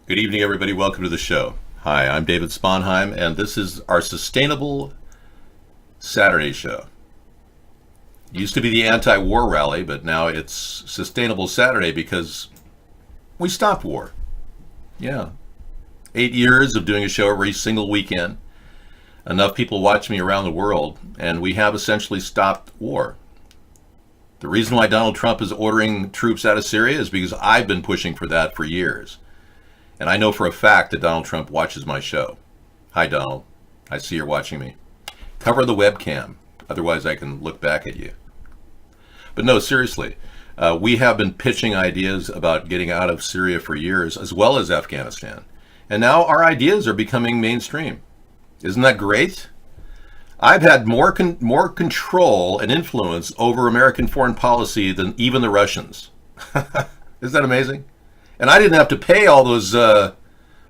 Good evening, everybody. Welcome to the show. Hi, I'm David Sponheim, and this is our Sustainable Saturday show. It used to be the anti-war rally, but now it's Sustainable Saturday because we stopped war. Yeah. 8 years of doing a show every single weekend. Enough people watch me around the world, and we have essentially stopped war. The reason why Donald Trump is ordering troops out of Syria is because I've been pushing for that for years. And I know for a fact that Donald Trump watches my show. Hi, Donald. I see you're watching me. Cover the webcam. Otherwise, I can look back at you. But no, seriously. We have been pitching ideas about getting out of Syria for years, as well as Afghanistan. And now our ideas are becoming mainstream. Isn't that great? I've had more control and influence over American foreign policy than even the Russians. Isn't that amazing? And I didn't have to pay all those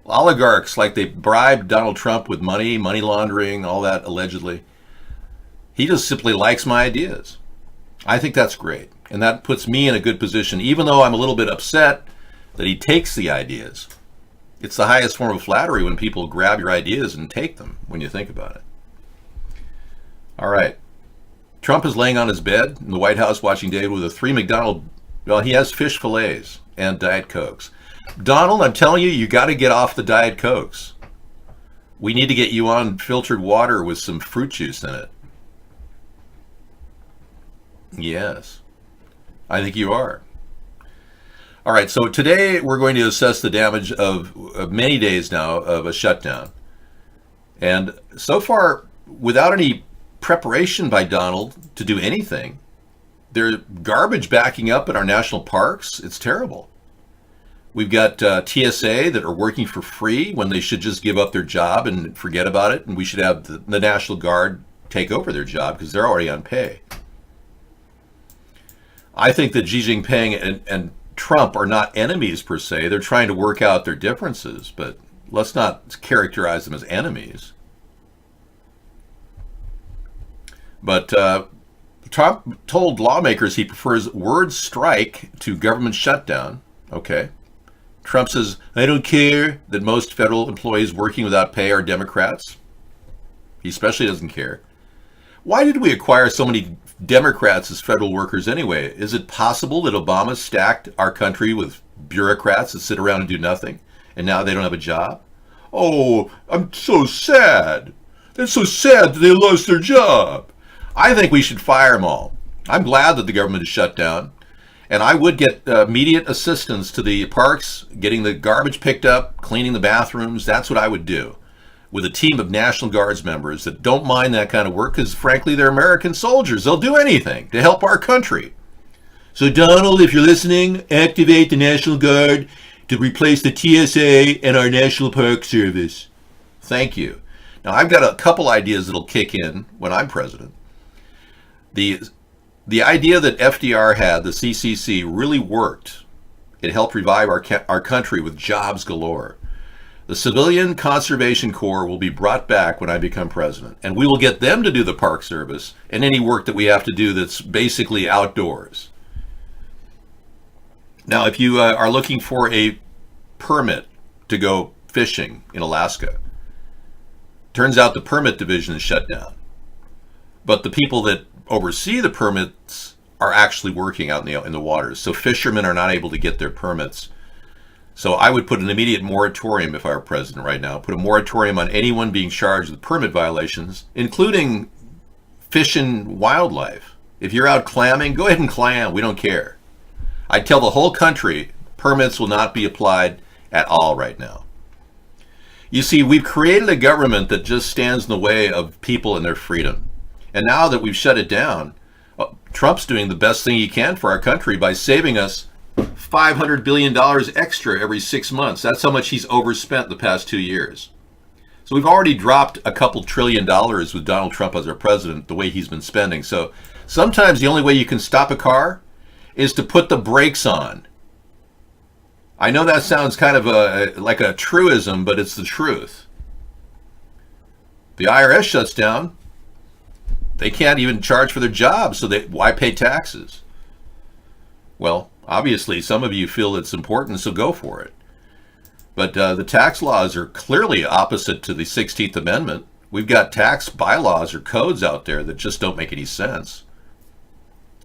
oligarchs like they bribed Donald Trump with money laundering, all that allegedly. He just simply likes my ideas. I think that's great. And that puts me in a good position, even though I'm a little bit upset that he takes the ideas. It's the highest form of flattery when people grab your ideas and take them, when you think about it. All right. Trump is laying on his bed in the White House watching David with he has fish fillets and Diet Cokes. Donald, I'm telling you, you got to get off the Diet Cokes. We need to get you on filtered water with some fruit juice in it. Yes, I think you are. All right, so today we're going to assess the damage of many days now of a shutdown. And so far, without any preparation by Donald to do anything, there's garbage backing up in our national parks. It's terrible. We've got TSA that are working for free when they should just give up their job and forget about it. And we should have the National Guard take over their job because they're already on pay. I think that Xi Jinping and Trump are not enemies per se. They're trying to work out their differences, but let's not characterize them as enemies. But Trump told lawmakers he prefers word strike to government shutdown. Okay. Trump says, I don't care that most federal employees working without pay are Democrats. He especially doesn't care. Why did we acquire so many Democrats as federal workers anyway? Is it possible that Obama stacked our country with bureaucrats that sit around and do nothing, and now they don't have a job? Oh, I'm so sad. That's so sad that they lost their job. I think we should fire them all. I'm glad that the government is shut down. And I would get immediate assistance to the parks, getting the garbage picked up, cleaning the bathrooms. That's what I would do with a team of National Guards members that don't mind that kind of work because, frankly, they're American soldiers. They'll do anything to help our country. So, Donald, if you're listening, activate the National Guard to replace the TSA and our National Park Service. Thank you. Now, I've got a couple ideas that'll kick in when I'm president. The idea that FDR had, the CCC, really worked. It helped revive our country with jobs galore. The Civilian Conservation Corps will be brought back when I become president, and we will get them to do the Park Service and any work that we have to do that's basically outdoors. Now, if you are looking for a permit to go fishing in Alaska, turns out the permit division is shut down. But the people that oversee the permits are actually working out in the waters. So fishermen are not able to get their permits. So I would put an immediate moratorium if I were president right now. Put a moratorium on anyone being charged with permit violations, including fish and wildlife. If you're out clamming, go ahead and clam. We don't care. I'd tell the whole country permits will not be applied at all right now. You see, we've created a government that just stands in the way of people and their freedom. And now that we've shut it down, Trump's doing the best thing he can for our country by saving us $500 billion extra every 6 months. That's how much he's overspent the past 2 years. So we've already dropped a couple $1 trillion with Donald Trump as our president, the way he's been spending. So sometimes the only way you can stop a car is to put the brakes on. I know that sounds kind of like a truism, but it's the truth. The IRS shuts down. They can't even charge for their jobs, so why pay taxes? Well, obviously, some of you feel it's important, so go for it. But the tax laws are clearly opposite to the 16th Amendment. We've got tax bylaws or codes out there that just don't make any sense.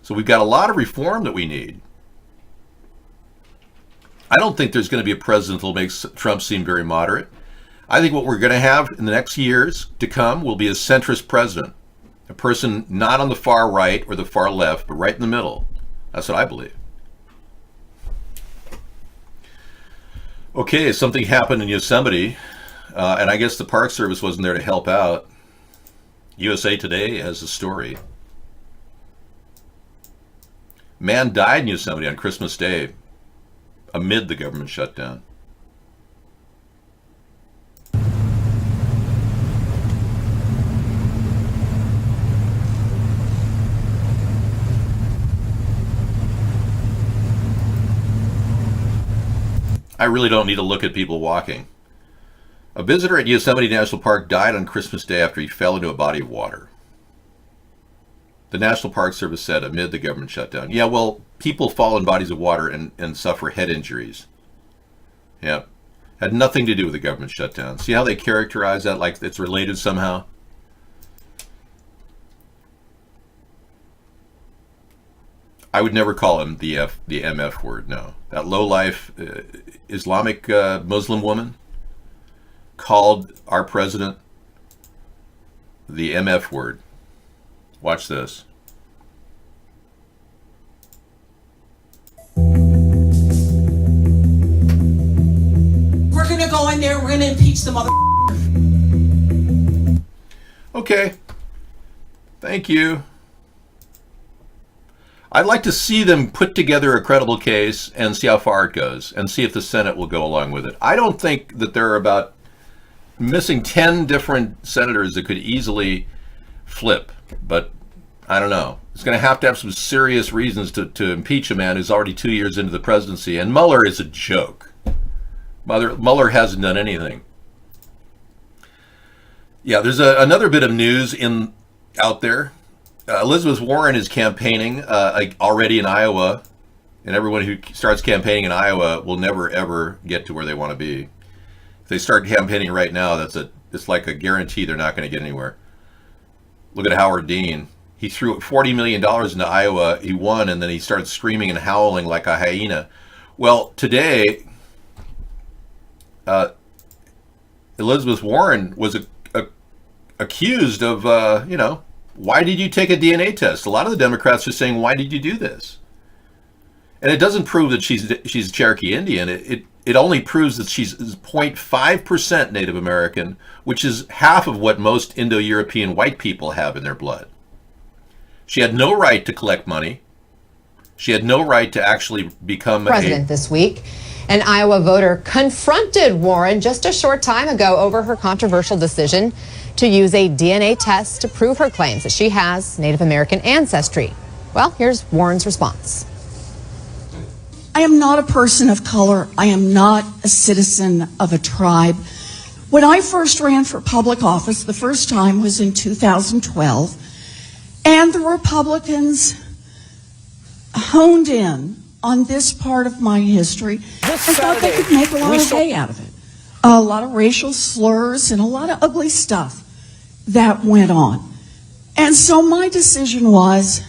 So we've got a lot of reform that we need. I don't think there's going to be a president who'll make Trump seem very moderate. I think what we're going to have in the next years to come will be a centrist president, a person not on the far right or the far left, but right in the middle. That's what I believe. Okay, something happened in Yosemite, and I guess the Park Service wasn't there to help out. USA Today has a story. Man died in Yosemite on Christmas Day amid the government shutdown. I really don't need to look at people walking. A visitor at Yosemite National Park died on Christmas Day after he fell into a body of water. The National Park Service said amid the government shutdown. Yeah, well, people fall in bodies of water and suffer head injuries. Yeah, had nothing to do with the government shutdown. See how they characterize that like it's related somehow? I would never call him the MF word, no. That low-life Islamic Muslim woman called our president the MF word. Watch this. We're going to go in there, we're going to impeach the mother. Okay. Thank you. I'd like to see them put together a credible case and see how far it goes and see if the Senate will go along with it. I don't think that there are about missing 10 different senators that could easily flip, but I don't know. It's going to have some serious reasons to impeach a man who's already 2 years into the presidency. And Mueller is a joke. Mueller hasn't done anything. Yeah, there's another bit of news out there. Elizabeth Warren is campaigning already in Iowa, and everyone who starts campaigning in Iowa will never ever get to where they want to be. If they start campaigning right now, it's like a guarantee they're not going to get anywhere. Look at Howard Dean. He threw $40 million into Iowa. He won, and then he started screaming and howling like a hyena. Well, today, Elizabeth Warren was accused of, why did you take a DNA test? A lot of the Democrats are saying, why did you do this? And it doesn't prove that she's Cherokee Indian. It only proves that she's 0.5% Native American, which is half of what most Indo-European white people have in their blood. She had no right to collect money. She had no right to actually become president this week. An Iowa voter confronted Warren just a short time ago over her controversial decision to use a DNA test to prove her claims that she has Native American ancestry. Well, here's Warren's response. I am not a person of color. I am not a citizen of a tribe. When I first ran for public office, the first time was in 2012, and the Republicans honed in on this part of my history and thought they could make a lot of hay out of it. A lot of racial slurs and a lot of ugly stuff that went on. And so my decision was,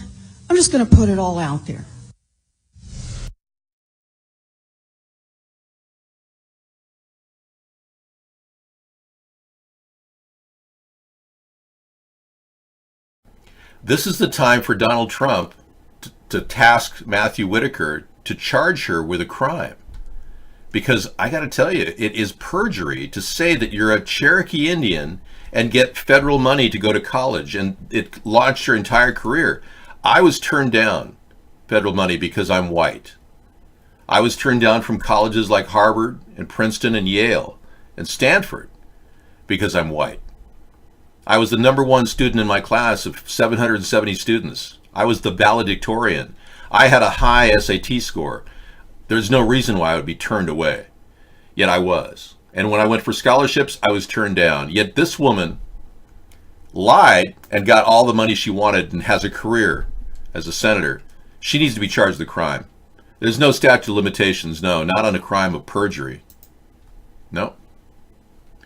I'm just going to put it all out there. This is the time for Donald Trump to task Matthew Whitaker to charge her with a crime. Because I got to tell you, it is perjury to say that you're a Cherokee Indian and get federal money to go to college, and it launched your entire career. I was turned down federal money because I'm white. I was turned down from colleges like Harvard and Princeton and Yale and Stanford because I'm white. I was the #1 student in my class of 770 students. I was the valedictorian. I had a high SAT score. There's no reason why I would be turned away. Yet I was. And when I went for scholarships, I was turned down. Yet this woman lied and got all the money she wanted and has a career as a senator. She needs to be charged with a crime. There's no statute of limitations, no, not on a crime of perjury. No.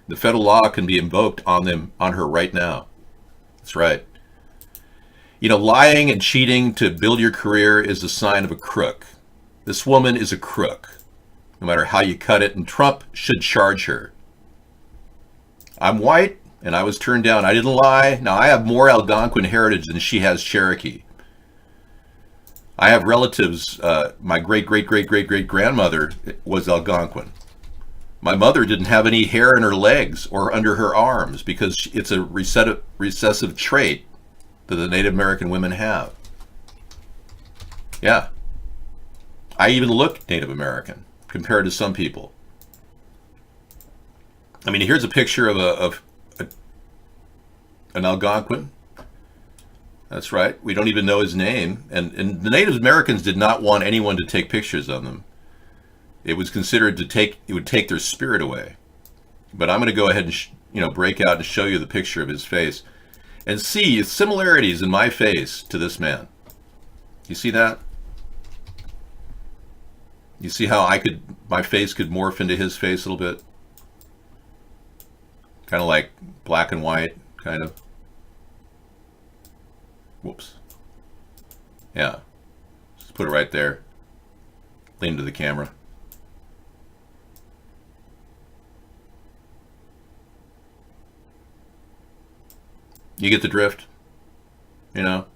The federal law can be invoked on her right now. That's right. You know, lying and cheating to build your career is a sign of a crook. This woman is a crook, no matter how you cut it, and Trump should charge her. I'm white, and I was turned down. I didn't lie. Now, I have more Algonquin heritage than she has Cherokee. I have relatives. My great-great-great-great-great-grandmother was Algonquin. My mother didn't have any hair in her legs or under her arms because it's a recessive trait that the Native American women have. Yeah. I even look Native American compared to some people. I mean, here's a picture of an Algonquin. That's right. We don't even know his name. And the Native Americans did not want anyone to take pictures of them. It was considered it would take their spirit away. But I'm going to go ahead and break out and show you the picture of his face and see similarities in my face to this man. You see that? You see how my face could morph into his face a little bit? Kind of like black and white, kind of. Whoops. Yeah. Just put it right there. Lean to the camera. You get the drift? You know?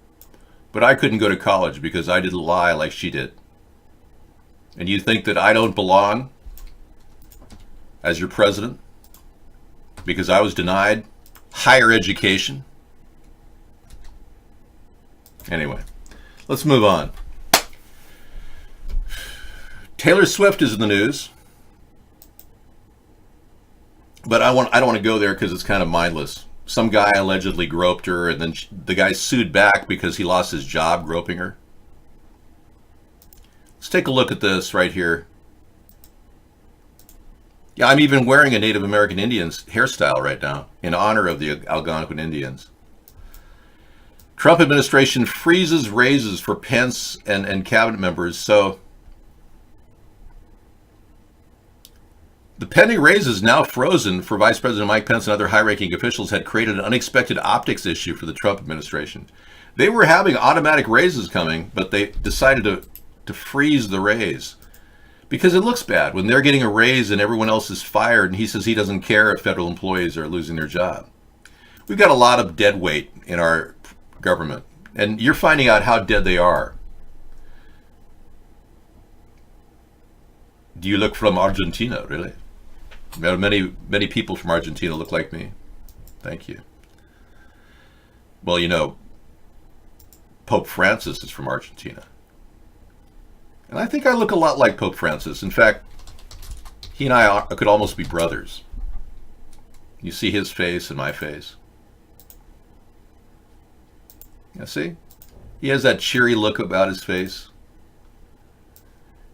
But I couldn't go to college because I didn't lie like she did. And you think that I don't belong as your president because I was denied higher education? Anyway, let's move on. Taylor Swift is in the news. But I don't want to go there because it's kind of mindless. Some guy allegedly groped her, and then the guy sued back because he lost his job groping her. Let's take a look at this right here. Yeah, I'm even wearing a Native American Indian's hairstyle right now in honor of the Algonquin Indians. Trump administration freezes raises for Pence and cabinet members. So the pending raises now frozen for Vice President Mike Pence and other high-ranking officials had created an unexpected optics issue for the Trump administration. They were having automatic raises coming, but they decided to freeze the raise because it looks bad when they're getting a raise and everyone else is fired, and he says he doesn't care if federal employees are losing their job. We've got a lot of dead weight in our government, and you're finding out how dead they are. Do you look from Argentina, really? Many people from Argentina look like me. Thank you. Well, you know, Pope Francis is from Argentina. And I think I look a lot like Pope Francis. In fact, he and I could almost be brothers. You see his face and my face. You see? He has that cheery look about his face.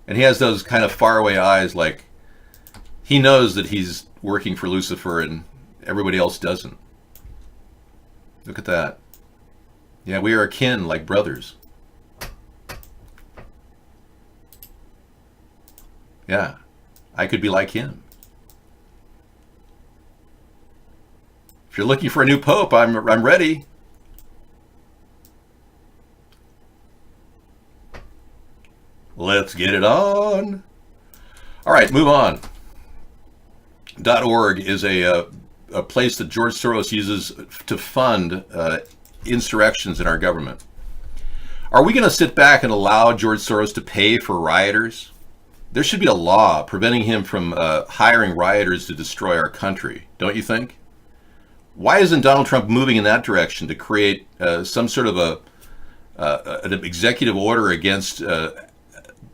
And he has those kind of faraway eyes, like he knows that he's working for Lucifer and everybody else doesn't. Look at that. Yeah, we are akin, like brothers. Yeah, I could be like him. If you're looking for a new pope, I'm ready. Let's get it on. All right, move on. .org is a place that George Soros uses to fund insurrections in our government. Are we going to sit back and allow George Soros to pay for rioters? There should be a law preventing him from hiring rioters to destroy our country, don't you think? Why isn't Donald Trump moving in that direction to create some sort of an executive order against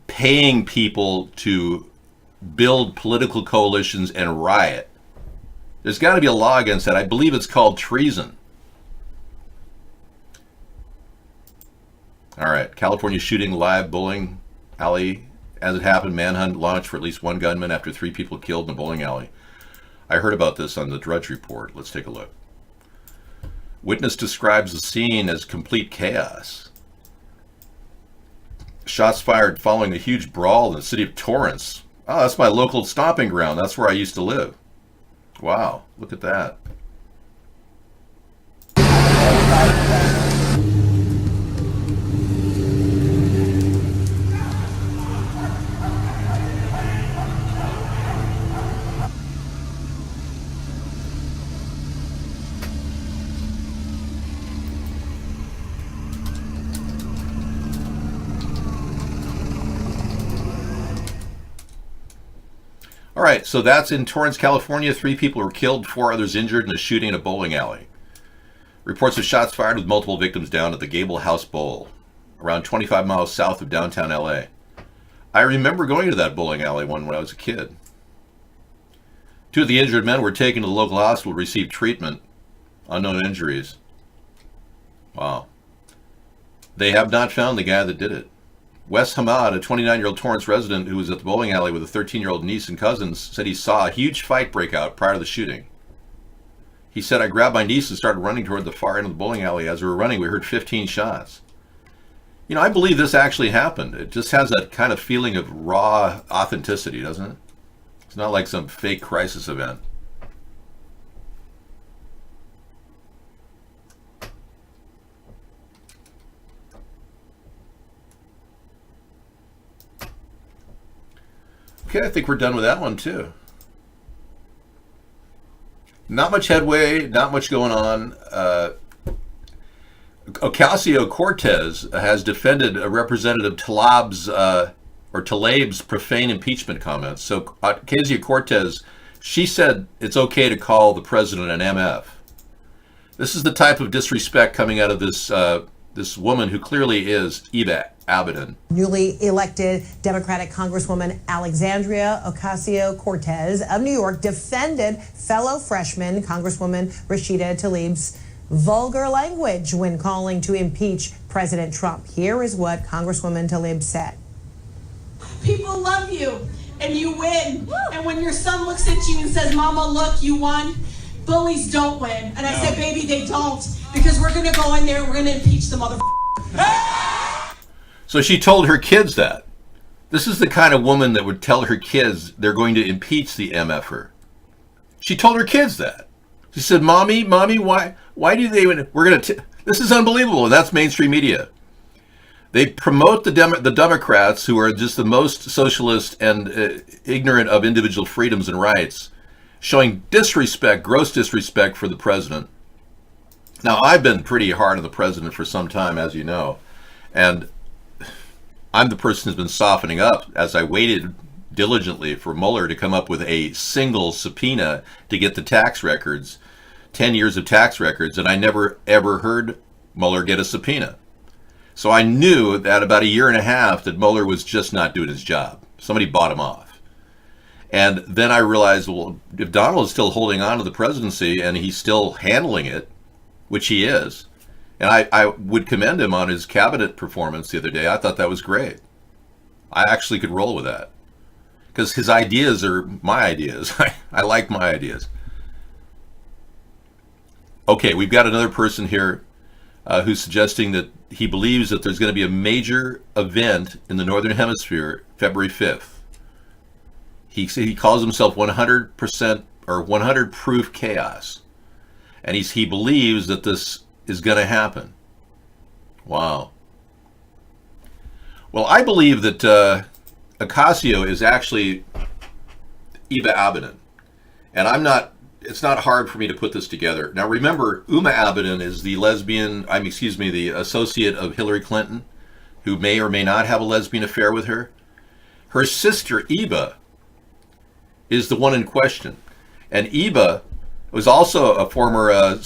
paying people to build political coalitions and riot? There's got to be a law against that. I believe it's called treason. All right, California shooting, live bowling alley. As it happened, manhunt launched for at least one gunman after 3 people killed in a bowling alley. I heard about this on the Drudge Report. Let's take a look. Witness describes the scene as complete chaos. Shots fired following a huge brawl in the city of Torrance Oh, that's my local stomping ground. That's where I used to live. Wow, look at that. All right, so that's in Torrance, California. 3 people were killed, 4 others injured in a shooting in a bowling alley. Reports of shots fired with multiple victims down at the Gable House Bowl, around 25 miles south of downtown LA. I remember going to that bowling alley when I was a kid. 2 of the injured men were taken to the local hospital to receive treatment. Unknown injuries. Wow. They have not found the guy that did it. Wes Hamad, a 29-year-old Torrance resident who was at the bowling alley with a 13-year-old niece and cousins, said he saw a huge fight break out prior to the shooting. He said, I grabbed my niece and started running toward the far end of the bowling alley. As we were running, we heard 15 shots. You know, I believe this actually happened. It just has that kind of feeling of raw authenticity, doesn't it? It's not like some fake crisis event. Okay, I think we're done with that one too. Not much headway, not much going on. Ocasio-Cortez has defended Representative Tlaib's profane impeachment comments. So Ocasio-Cortez, she said it's okay to call the president an MF. This is the type of disrespect coming out of this woman who clearly is Eva Abedin. Newly elected Democratic Congresswoman Alexandria Ocasio-Cortez of New York defended fellow freshman Congresswoman Rashida Tlaib's vulgar language when calling to impeach President Trump. Here is what Congresswoman Tlaib said. People love you and you win. And when your son looks at you and says, Mama, look, you won, bullies don't win. And I said, baby, they don't, because we're going to go in there and we're going to impeach the motherfucker. So she told her kids that. This is the kind of woman that would tell her kids they're going to impeach the MFer. She told her kids that. She said, Mommy, why do they, this is unbelievable. And that's mainstream media. They promote the Democrats, who are just the most socialist and ignorant of individual freedoms and rights, showing disrespect, gross disrespect for the president. Now, I've been pretty hard on the president for some time, as you know, and I'm the person who's been softening up as I waited diligently for Mueller to come up with a single subpoena to get the tax records, 10 years of tax records, and I never ever heard Mueller get a subpoena. So I knew that about a year and a half that Mueller was just not doing his job. Somebody bought him off. And then I realized, well, if Donald is still holding on to the presidency and he's still handling it, which he is, and I would commend him on his cabinet performance the other day. I thought that was great. I actually could roll with that because his ideas are my ideas. I like my ideas. Okay, we've got another person here who's suggesting that he believes that there's going to be a major event in the Northern Hemisphere February 5th. He calls himself 100% or 100 proof chaos. And he believes that this is going to happen. Wow. Well, I believe that Ocasio is actually Eva Abedin. And it's not hard for me to put this together. Now remember, Uma Abedin is the the associate of Hillary Clinton, who may or may not have a lesbian affair with her. Her sister, Eva, is the one in question. And Eva was also a former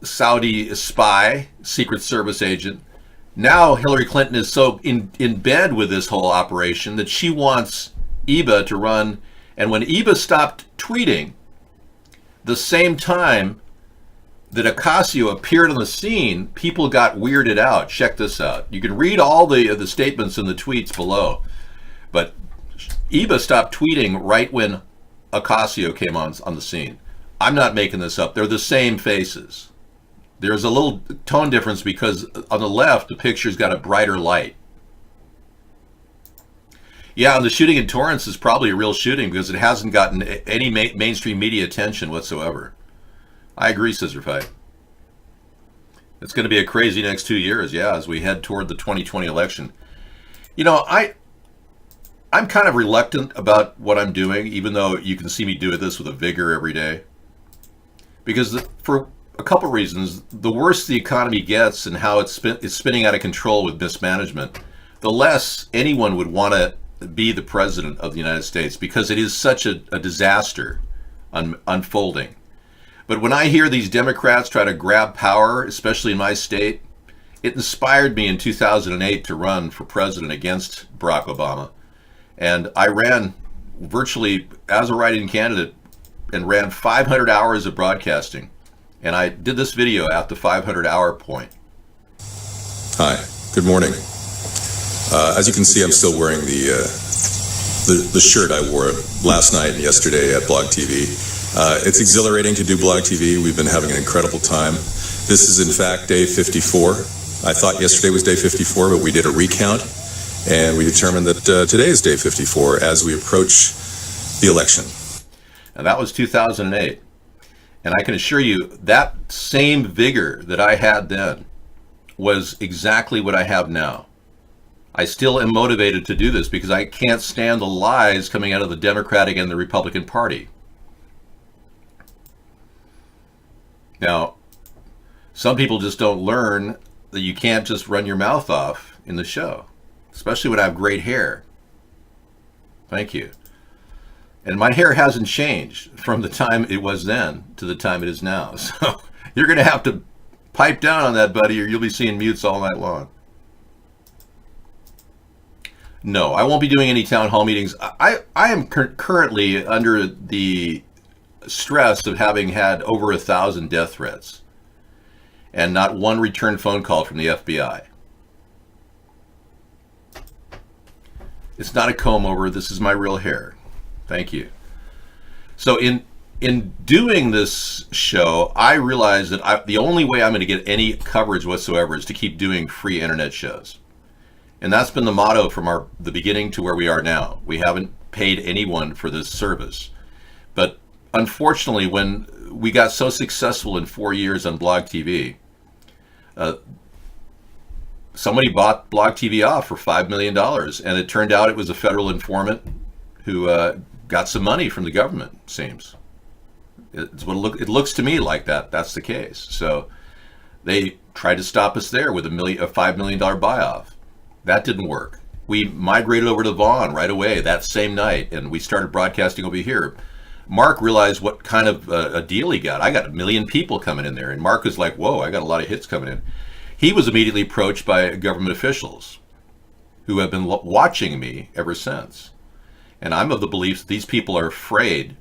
Saudi spy, Secret Service agent. Now Hillary Clinton is so in bed with this whole operation that she wants Eva to run. And when Eva stopped tweeting, the same time that Ocasio appeared on the scene, people got weirded out. Check this out. You can read all the statements in the tweets below. But Eva stopped tweeting right when Ocasio came on the scene. I'm not making this up. They're the same faces. There's a little tone difference because on the left, the picture's got a brighter light. Yeah, and the shooting in Torrance is probably a real shooting because it hasn't gotten any mainstream media attention whatsoever. I agree, Scissor Fight. It's going to be a crazy next 2 years, yeah, as we head toward the 2020 election. You know, I'm kind of reluctant about what I'm doing, even though you can see me do this with a vigor every day. Because for a couple reasons, the worse the economy gets and how it's spinning out of control with mismanagement, the less anyone would want to be the president of the United States, because it is such a disaster unfolding. But when I hear these Democrats try to grab power, especially in my state, it inspired me in 2008 to run for president against Barack Obama. And I ran virtually as a write-in candidate and ran 500 hours of broadcasting. And I did this video at the 500-hour point. Hi, good morning. As you can see, I'm still wearing the shirt I wore last night and yesterday at Blog TV. It's exhilarating to do Blog TV. We've been having an incredible time. This is in fact day 54. I thought yesterday was day 54, but we did a recount, and we determined that today is day 54 as we approach the election. And that was 2008. And I can assure you that same vigor that I had then was exactly what I have now. I still am motivated to do this because I can't stand the lies coming out of the Democratic and the Republican Party. Now, some people just don't learn that you can't just run your mouth off in the show, especially when I have great hair. Thank you. And my hair hasn't changed from the time it was then to the time it is now. So you're going to have to pipe down on that, buddy, or you'll be seeing mutes all night long. No, I won't be doing any town hall meetings. I am currently under the stress of having had over 1,000 death threats and not one return phone call from the FBI. It's not a comb over. This is my real hair. Thank you. So in doing this show, I realized that the only way I'm going to get any coverage whatsoever is to keep doing free internet shows. And that's been the motto from the beginning to where we are now. We haven't paid anyone for this service. But unfortunately, when we got so successful in 4 years on Blog TV, somebody bought Blog TV off for $5 million. And it turned out it was a federal informant who got some money from the government, it seems. It looks to me like that's the case. So they tried to stop us there with a $5 million buy-off. That didn't work. We migrated over to Vaughn right away that same night, and we started broadcasting over here. Mark realized what kind of a deal he got. I got 1 million people coming in there, and Mark was like, whoa, I got a lot of hits coming in. He was immediately approached by government officials who have been watching me ever since. And I'm of the belief that these people are afraid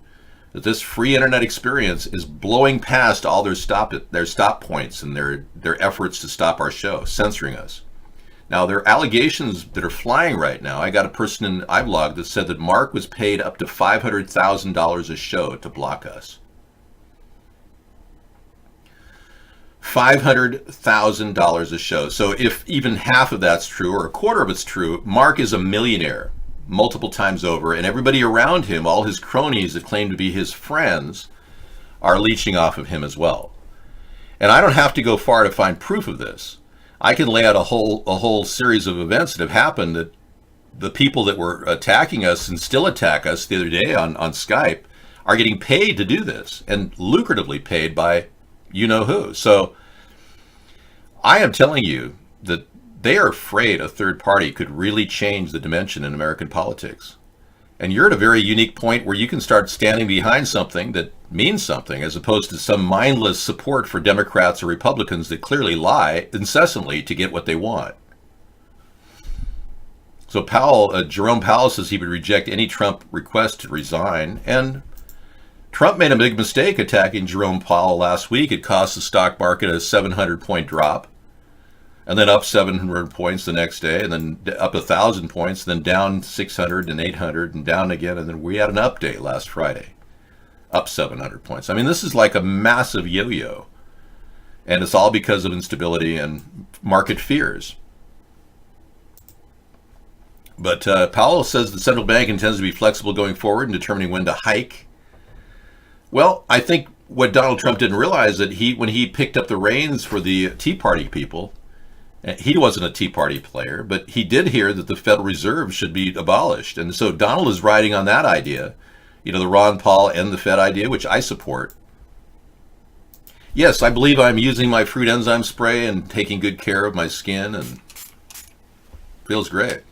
that this free internet experience is blowing past all their stop points and their efforts to stop our show, censoring us. Now, there are allegations that are flying right now. I got a person in iBlog that said that Mark was paid up to $500,000 a show to block us. $500,000 a show. So if even half of that's true, or a quarter of it's true, Mark is a millionaire multiple times over, and everybody around him, all his cronies that claim to be his friends, are leeching off of him as well. And I don't have to go far to find proof of this. I can lay out a whole series of events that have happened that the people that were attacking us and still attack us the other day on Skype are getting paid to do this, and lucratively paid by you know who. So I am telling you that they are afraid a third party could really change the dimension in American politics. And you're at a very unique point where you can start standing behind something that means something, as opposed to some mindless support for Democrats or Republicans that clearly lie incessantly to get what they want. So Jerome Powell says he would reject any Trump request to resign. And Trump made a big mistake attacking Jerome Powell last week. It cost the stock market a 700-point drop, and then up 700 points the next day, and then up 1,000 points, then down 600 and 800 and down again. And then we had an update last Friday, up 700 points. I mean, this is like a massive yo-yo, and it's all because of instability and market fears. But Powell says the central bank intends to be flexible going forward in determining when to hike. Well, I think what Donald Trump didn't realize that when he picked up the reins for the Tea Party people, he wasn't a Tea Party player, but he did hear that the Federal Reserve should be abolished. And so Donald is riding on that idea, the Ron Paul and the Fed idea, which I support. Yes, I believe I'm using my fruit enzyme spray and taking good care of my skin, and feels great.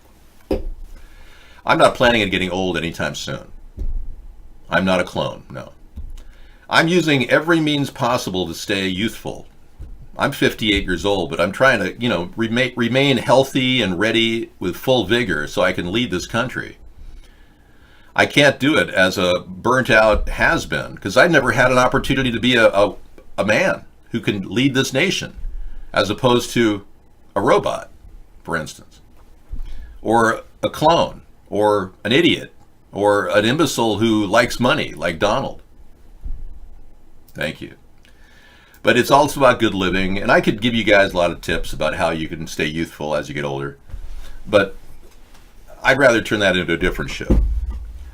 I'm not planning on getting old anytime soon. I'm not a clone, no. I'm using every means possible to stay youthful. I'm 58 years old, but I'm trying to, remain healthy and ready with full vigor so I can lead this country. I can't do it as a burnt out has-been because I've never had an opportunity to be a man who can lead this nation as opposed to a robot, for instance, or a clone, or an idiot, or an imbecile who likes money like Donald. Thank you. But it's also about good living, and I could give you guys a lot of tips about how you can stay youthful as you get older, but I'd rather turn that into a different show.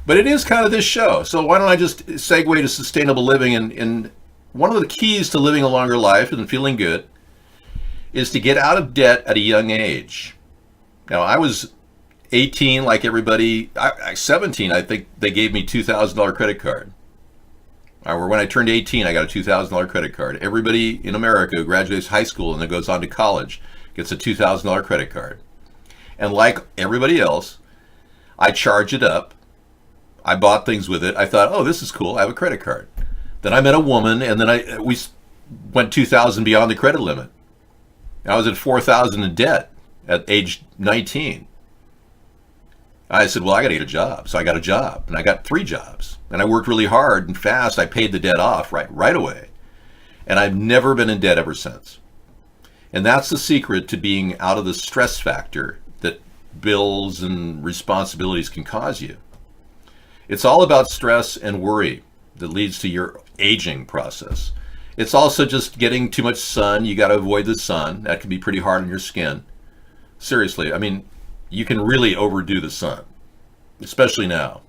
But it is kind of this show, so why don't I just segue to sustainable living? And one of the keys to living a longer life and feeling good is to get out of debt at a young age. Now, I was 18 like everybody. 17, I think they gave me $2,000 credit card. Or when I turned 18, I got a $2,000 credit card. Everybody in America who graduates high school and then goes on to college gets a $2,000 credit card. And like everybody else, I charge it up. I bought things with it. I thought, oh, this is cool. I have a credit card. Then I met a woman, and then we went $2,000 beyond the credit limit. I was at $4,000 in debt at age 19. I said, well, I got to get a job. So I got a job, and I got 3 jobs. And I worked really hard and fast. I paid the debt off right away. And I've never been in debt ever since. And that's the secret to being out of the stress factor that bills and responsibilities can cause you. It's all about stress and worry that leads to your aging process. It's also just getting too much sun. You got to avoid the sun. That can be pretty hard on your skin. Seriously, I mean, you can really overdo the sun, especially now.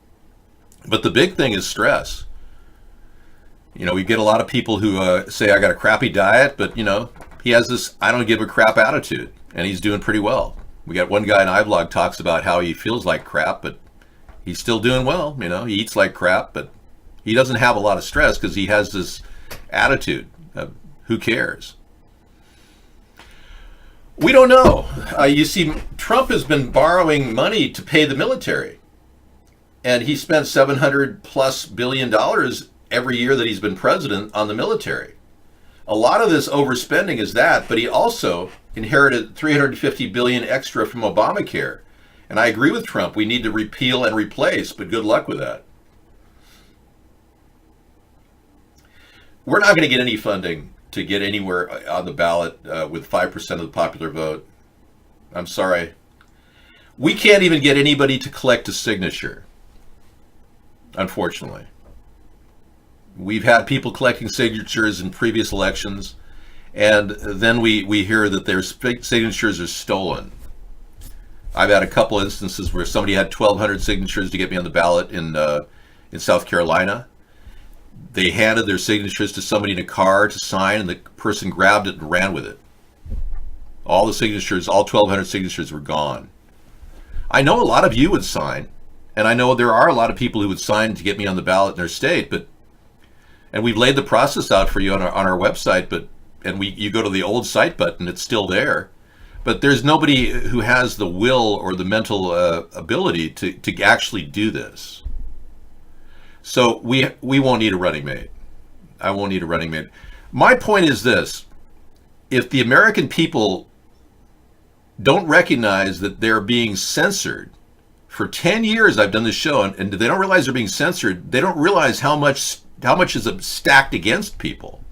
But the big thing is stress. We get a lot of people who say, I got a crappy diet, but, he has this I don't give a crap attitude, and he's doing pretty well. We got one guy in iBlog talks about how he feels like crap, but he's still doing well. He eats like crap, but he doesn't have a lot of stress because he has this attitude of who cares. We don't know. You see, Trump has been borrowing money to pay the military. And he spent $700+ billion every year that he's been president on the military. A lot of this overspending is that, but he also inherited $350 billion extra from Obamacare. And I agree with Trump. We need to repeal and replace, but good luck with that. We're not going to get any funding to get anywhere on the ballot with 5% of the popular vote. I'm sorry. We can't even get anybody to collect a signature, unfortunately. We've had people collecting signatures in previous elections, and then we hear that their signatures are stolen. I've had a couple instances where somebody had 1,200 signatures to get me on the ballot in South Carolina. They handed their signatures to somebody in a car to sign, and the person grabbed it and ran with it. All the signatures, all 1,200 signatures were gone. I know a lot of you would sign, and I know there are a lot of people who would sign to get me on the ballot in their state, and we've laid the process out for you on our website, you go to the old site button, it's still there. But there's nobody who has the will or the mental ability to actually do this. So we won't need a running mate. I won't need a running mate. My point is this. If the American people don't recognize that they're being censored, for 10 years I've done this show, and they don't realize they're being censored, they don't realize how much is stacked against people.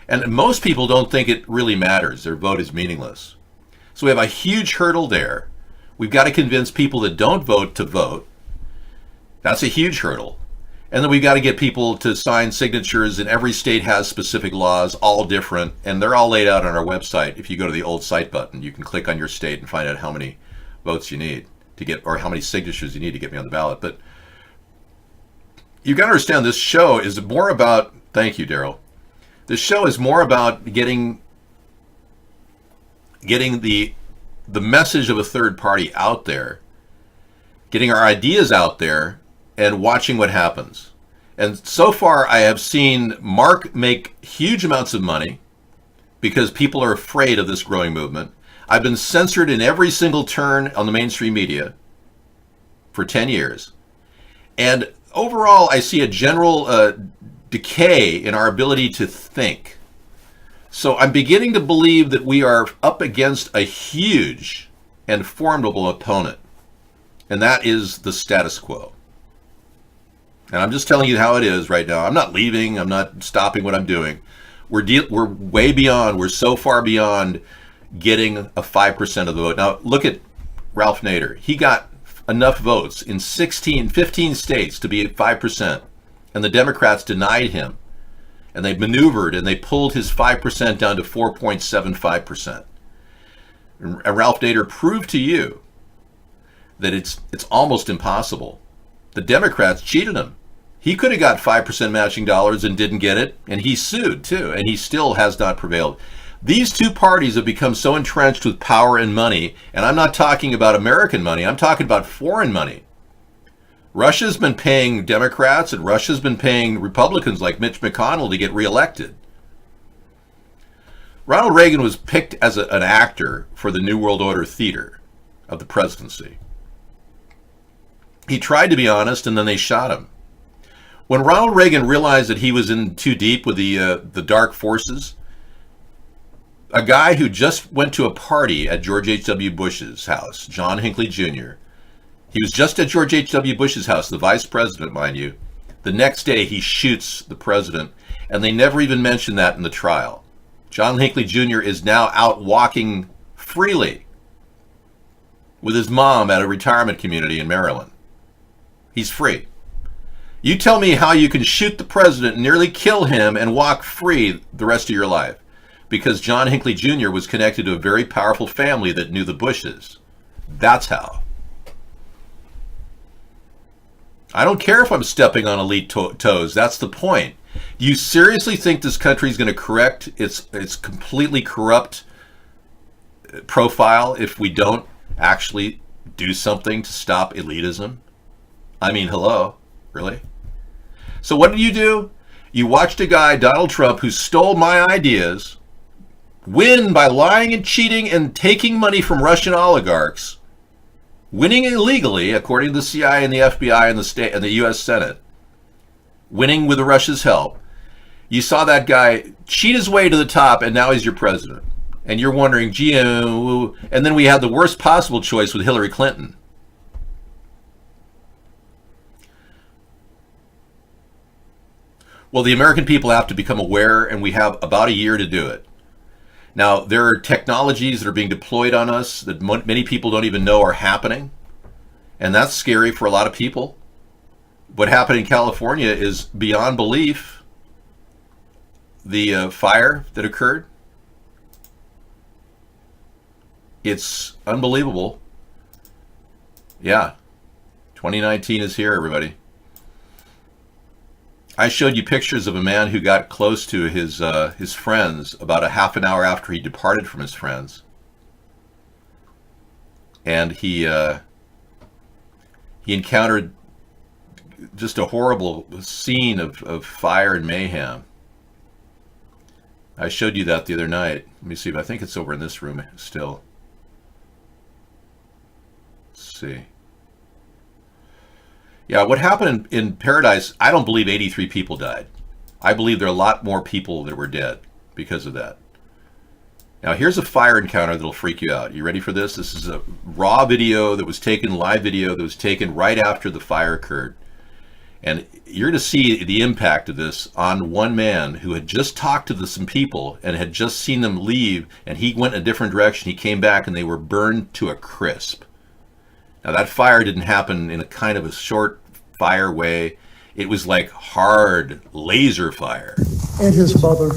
And most people don't think it really matters. Their vote is meaningless. So we have a huge hurdle there. We've got to convince people that don't vote to vote. That's a huge hurdle. And then we've got to get people to sign signatures, and every state has specific laws, all different, and they're all laid out on our website. If you go to the old site button, you can click on your state and find out how many votes you need to get, or how many signatures you need to get me on the ballot. But you got to understand, this show is more about, thank you, Daryl. This show is more about getting the message of a third party out there, getting our ideas out there, and watching what happens. And so far, I have seen Mark make huge amounts of money because people are afraid of this growing movement. I've been censored in every single turn on the mainstream media for 10 years. And overall, I see a general decay in our ability to think. So I'm beginning to believe that we are up against a huge and formidable opponent, and that is the status quo. And I'm just telling you how it is right now. I'm not leaving. I'm not stopping what I'm doing. We're way beyond. We're so far beyond getting a 5% of the vote. Now, look at Ralph Nader. He got enough votes in 15 states to be at 5%. And the Democrats denied him. And they maneuvered and they pulled his 5% down to 4.75%. And Ralph Nader proved to you that it's almost impossible. The Democrats cheated him. He could have got 5% matching dollars and didn't get it, and he sued too, and he still has not prevailed. These two parties have become so entrenched with power and money, and I'm not talking about American money, I'm talking about foreign money. Russia's been paying Democrats, and Russia's been paying Republicans like Mitch McConnell to get reelected. Ronald Reagan was picked as an actor for the New World Order theater of the presidency. He tried to be honest, and then they shot him. When Ronald Reagan realized that he was in too deep with the dark forces, a guy who just went to a party at George H.W. Bush's house, John Hinckley Jr., he was just at George H.W. Bush's house, the vice president, mind you. The next day, he shoots the president, and they never even mentioned that in the trial. John Hinckley Jr. is now out walking freely with his mom at a retirement community in Maryland. He's free. You tell me how you can shoot the president, nearly kill him, and walk free the rest of your life. Because John Hinckley Jr. was connected to a very powerful family that knew the Bushes. That's how. I don't care if I'm stepping on elite toes. That's the point. Do you seriously think this country is going to correct its completely corrupt profile if we don't actually do something to stop elitism? I mean, hello, really? So what did you do? You watched a guy, Donald Trump, who stole my ideas, win by lying and cheating and taking money from Russian oligarchs, winning illegally, according to the CIA and the FBI and the state and the U.S. Senate, winning with Russia's help. You saw that guy cheat his way to the top, and now he's your president. And you're wondering, gee, and then we had the worst possible choice with Hillary Clinton. Well, the American people have to become aware, and we have about a year to do it. Now, there are technologies that are being deployed on us that many people don't even know are happening, and that's scary for a lot of people. What happened in California is beyond belief. The fire that occurred, it's unbelievable. Yeah, 2019 is here, everybody. I showed you pictures of a man who got close to his friends about a half an hour after he departed from his friends, and he encountered just a horrible scene of fire and mayhem. I showed you that the other night. Let me see if I think it's over in this room still. Let's see. Yeah, what happened in Paradise, I don't believe 83 people died. I believe there are a lot more people that were dead because of that. Now, here's a fire encounter that'll freak you out. You ready for this? This is a raw video that was taken, live video that was taken right after the fire occurred. And you're going to see the impact of this on one man who had just talked to some people and had just seen them leave, and he went in a different direction. He came back and they were burned to a crisp. Now, that fire didn't happen in a kind of a short fire way. It was like hard laser fire. And his mother.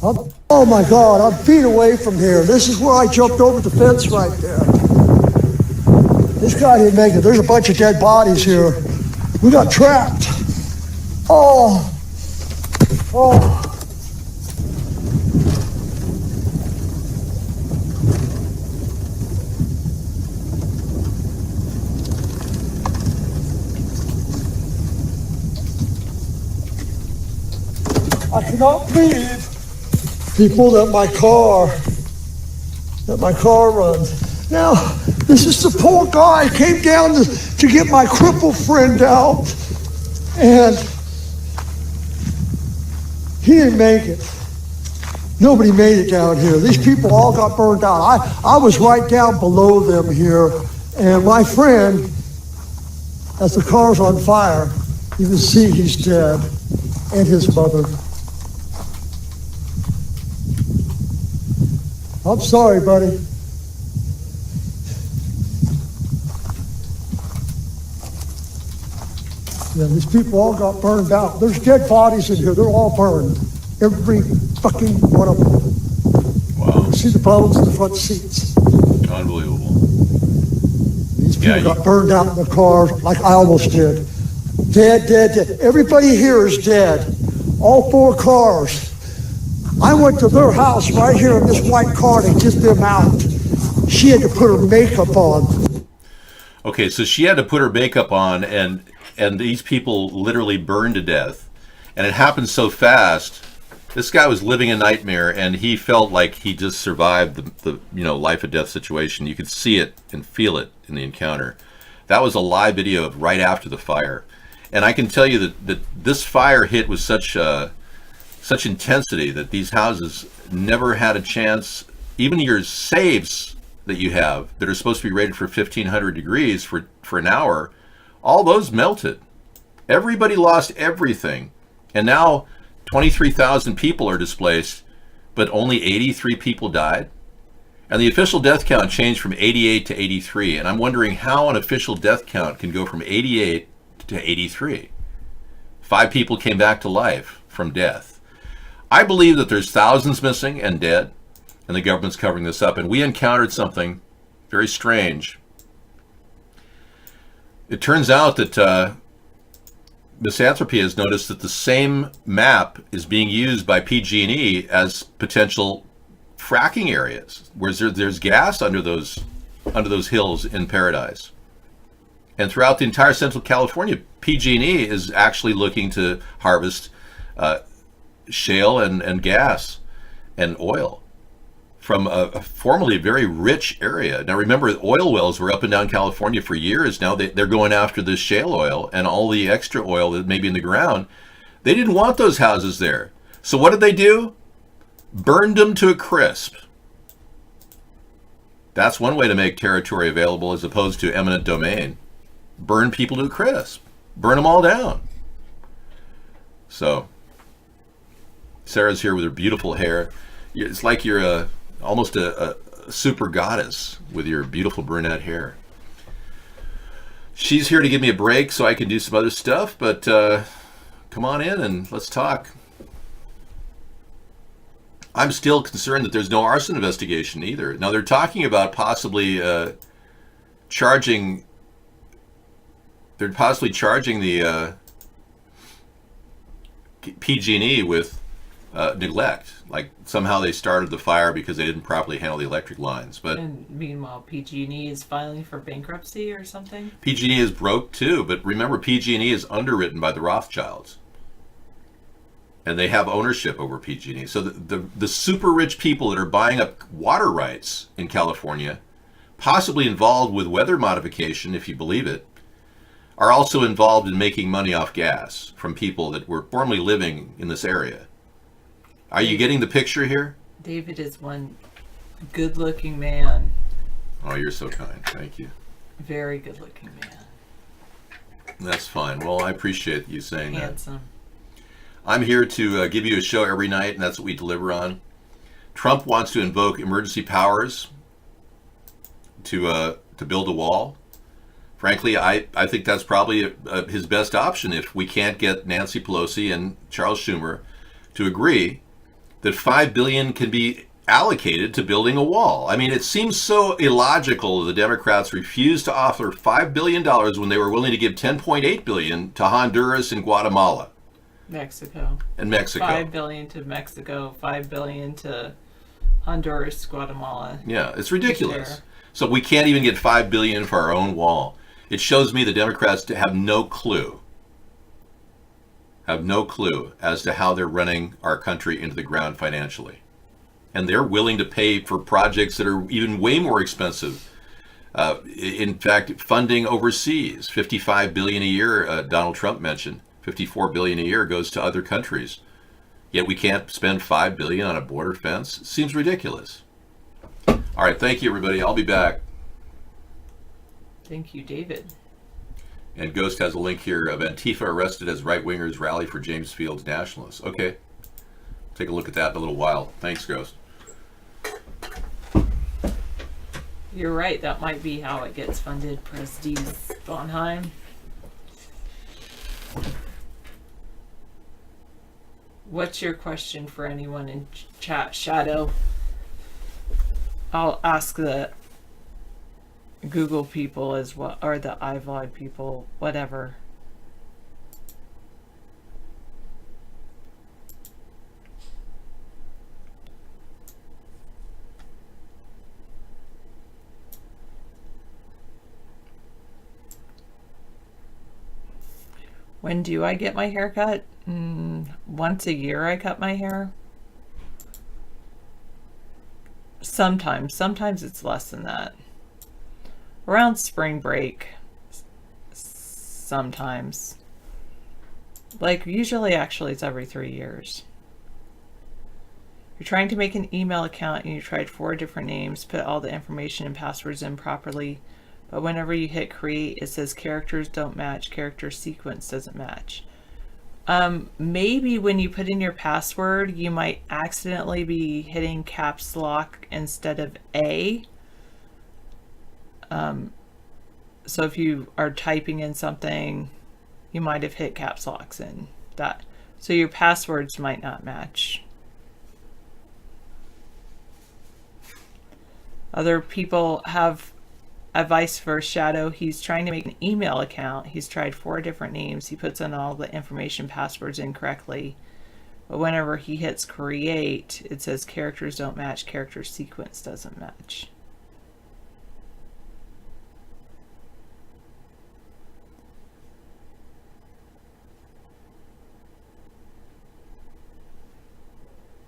Oh my God, I'm feet away from here. This is where I jumped over the fence right there. This guy didn't make it. There's a bunch of dead bodies here. We got trapped. Oh. I cannot believe, people, that my car runs. Now, this is the poor guy came down to get my crippled friend out, and he didn't make it. Nobody made it down here. These people all got burned out. I was right down below them here, and my friend, as the car's on fire, you can see he's dead, and his mother. I'm sorry, buddy. Yeah, these people all got burned out. There's dead bodies in here. They're all burned. Every fucking one of them. Wow. You see the problems in the front seats. Unbelievable. These people got burned out in the cars like I almost did. Dead. Everybody here is dead. All 4 cars. I went to their house right here in this white car to get them out. She had to put her makeup on. Okay, so she had to put her makeup on, and these people literally burned to death. And it happened so fast. This guy was living a nightmare, and he felt like he just survived the life or death situation. You could see it and feel it in the encounter. That was a live video of right after the fire. And I can tell you that this fire hit with such intensity that these houses never had a chance. Even your safes that you have that are supposed to be rated for 1,500 degrees for an hour, all those melted. Everybody lost everything. And now 23,000 people are displaced, but only 83 people died. And the official death count changed from 88 to 83. And I'm wondering how an official death count can go from 88 to 83. 5 people came back to life from death. I believe that there's thousands missing and dead, and the government's covering this up. And we encountered something very strange. It turns out that Misanthropy has noticed that the same map is being used by PG&E as potential fracking areas, where there's gas under those hills in Paradise. And throughout the entire Central California, PG&E is actually looking to harvest shale and gas and oil from a formerly very rich area. Now remember, oil wells were up and down California for years. Now they're going after this shale oil and all the extra oil that may be in the ground. They didn't want those houses there. So what did they do? Burned them to a crisp. That's one way to make territory available as opposed to eminent domain. Burn people to a crisp. Burn them all down. So Sarah's here with her beautiful hair. It's like you're almost a super goddess with your beautiful brunette hair. She's here to give me a break so I can do some other stuff, but come on in and let's talk. I'm still concerned that there's no arson investigation either. Now they're talking about possibly charging the PG&E with neglect, like somehow they started the fire because they didn't properly handle the electric lines. But and meanwhile, PG&E is filing for bankruptcy or something. PG&E is broke too. But remember, PG&E is underwritten by the Rothschilds, and they have ownership over PG&E. So the super rich people that are buying up water rights in California, possibly involved with weather modification, if you believe it, are also involved in making money off gas from people that were formerly living in this area. Are you getting the picture here? David is one good-looking man. Oh, you're so kind. Thank you. Very good-looking man. That's fine. Well, I appreciate you saying Handsome. that. I'm here to give you a show every night, and that's what we deliver on. Trump wants to invoke emergency powers to build a wall. Frankly, I think that's probably his best option if we can't get Nancy Pelosi and Charles Schumer to agree that $5 billion can be allocated to building a wall. I mean, it seems so illogical the Democrats refused to offer $5 billion when they were willing to give $10.8 billion to Honduras and Guatemala. Mexico. And Mexico. $5 billion to Mexico, $5 billion to Honduras, Guatemala. Yeah, it's ridiculous. So we can't even get $5 billion for our own wall. It shows me the Democrats have no clue. Have no clue as to how they're running our country into the ground financially. And they're willing to pay for projects that are even way more expensive. In fact, funding overseas, $55 billion a year, Donald Trump mentioned. $54 billion a year goes to other countries. Yet we can't spend $5 billion on a border fence. It seems ridiculous. All right, thank you, everybody. I'll be back. Thank you, David. And Ghost has a link here of Antifa arrested as right-wingers rally for James Fields nationalists. Okay. Take a look at that in a little while. Thanks, Ghost. You're right. That might be how it gets funded. Press D. Sponheim. What's your question for anyone in chat, Shadow? I'll ask the Google people as well, or the iVlog people, whatever. When do I get my hair cut? Once a year I cut my hair. Sometimes it's less than that. Around spring break, sometimes. Like usually actually it's every 3 years. You're trying to make an email account and you tried 4 different names, put all the information and passwords in properly. But whenever you hit create, it says characters don't match, character sequence doesn't match. Maybe when you put in your password, you might accidentally be hitting caps lock instead of A. So if you are typing in something, you might have hit caps locks in that. So your passwords might not match. Other people have advice for Shadow. He's trying to make an email account. He's tried 4 different names. He puts in all the information passwords incorrectly. But whenever he hits create, it says characters don't match, character sequence doesn't match.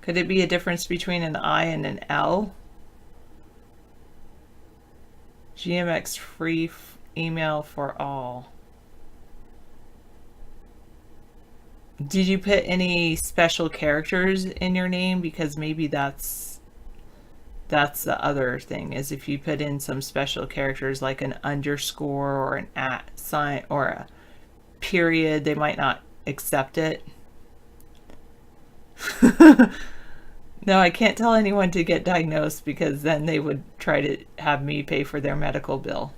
Could it be a difference between an I and an L? GMX free email for all. Did you put any special characters in your name? Because maybe that's the other thing, is if you put in some special characters like an underscore or an at sign or a period, they might not accept it. No, I can't tell anyone to get diagnosed because then they would try to have me pay for their medical bill.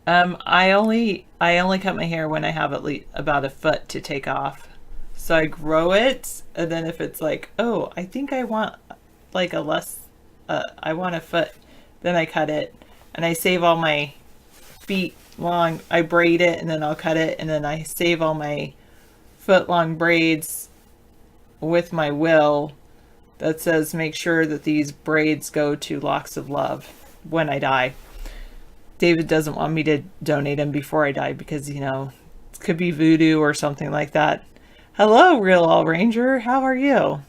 I only cut my hair when I have at least about a foot to take off. So I grow it, and then if it's like, oh, I think I want like a less, I want a foot, then I cut it, and I save all my feet long. I braid it, and then I'll cut it, and then I save all my foot long braids with my will that says make sure that these braids go to Locks of Love when I die. David doesn't want me to donate them before I die because, you know, it could be voodoo or something like that. Hello, Real All Ranger. How are you?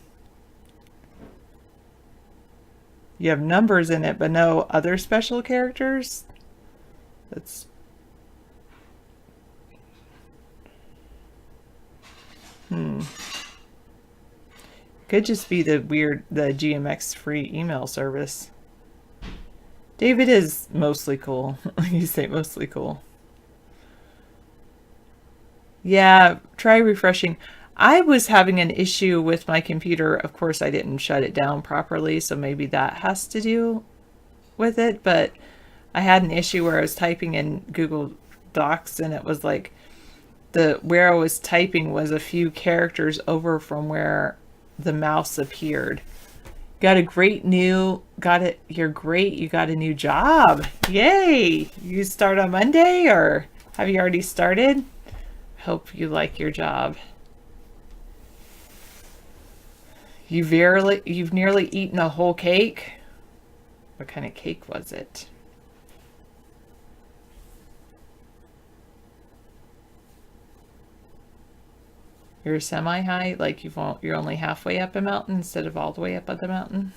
You have numbers in it, but no other special characters? That's... Could just be the GMX free email service. David is mostly cool. You say mostly cool. Yeah, try refreshing. I was having an issue with my computer. Of course, I didn't shut it down properly, so maybe that has to do with it. But I had an issue where I was typing in Google Docs, and it was like where I was typing was a few characters over from where the mouse appeared. Got a great new, you're great, you got a new job. Yay! You start on Monday, or have you already started? Hope you like your job. You've nearly eaten a whole cake? What kind of cake was it? You're semi-high, like you're only halfway up a mountain instead of all the way up the mountain.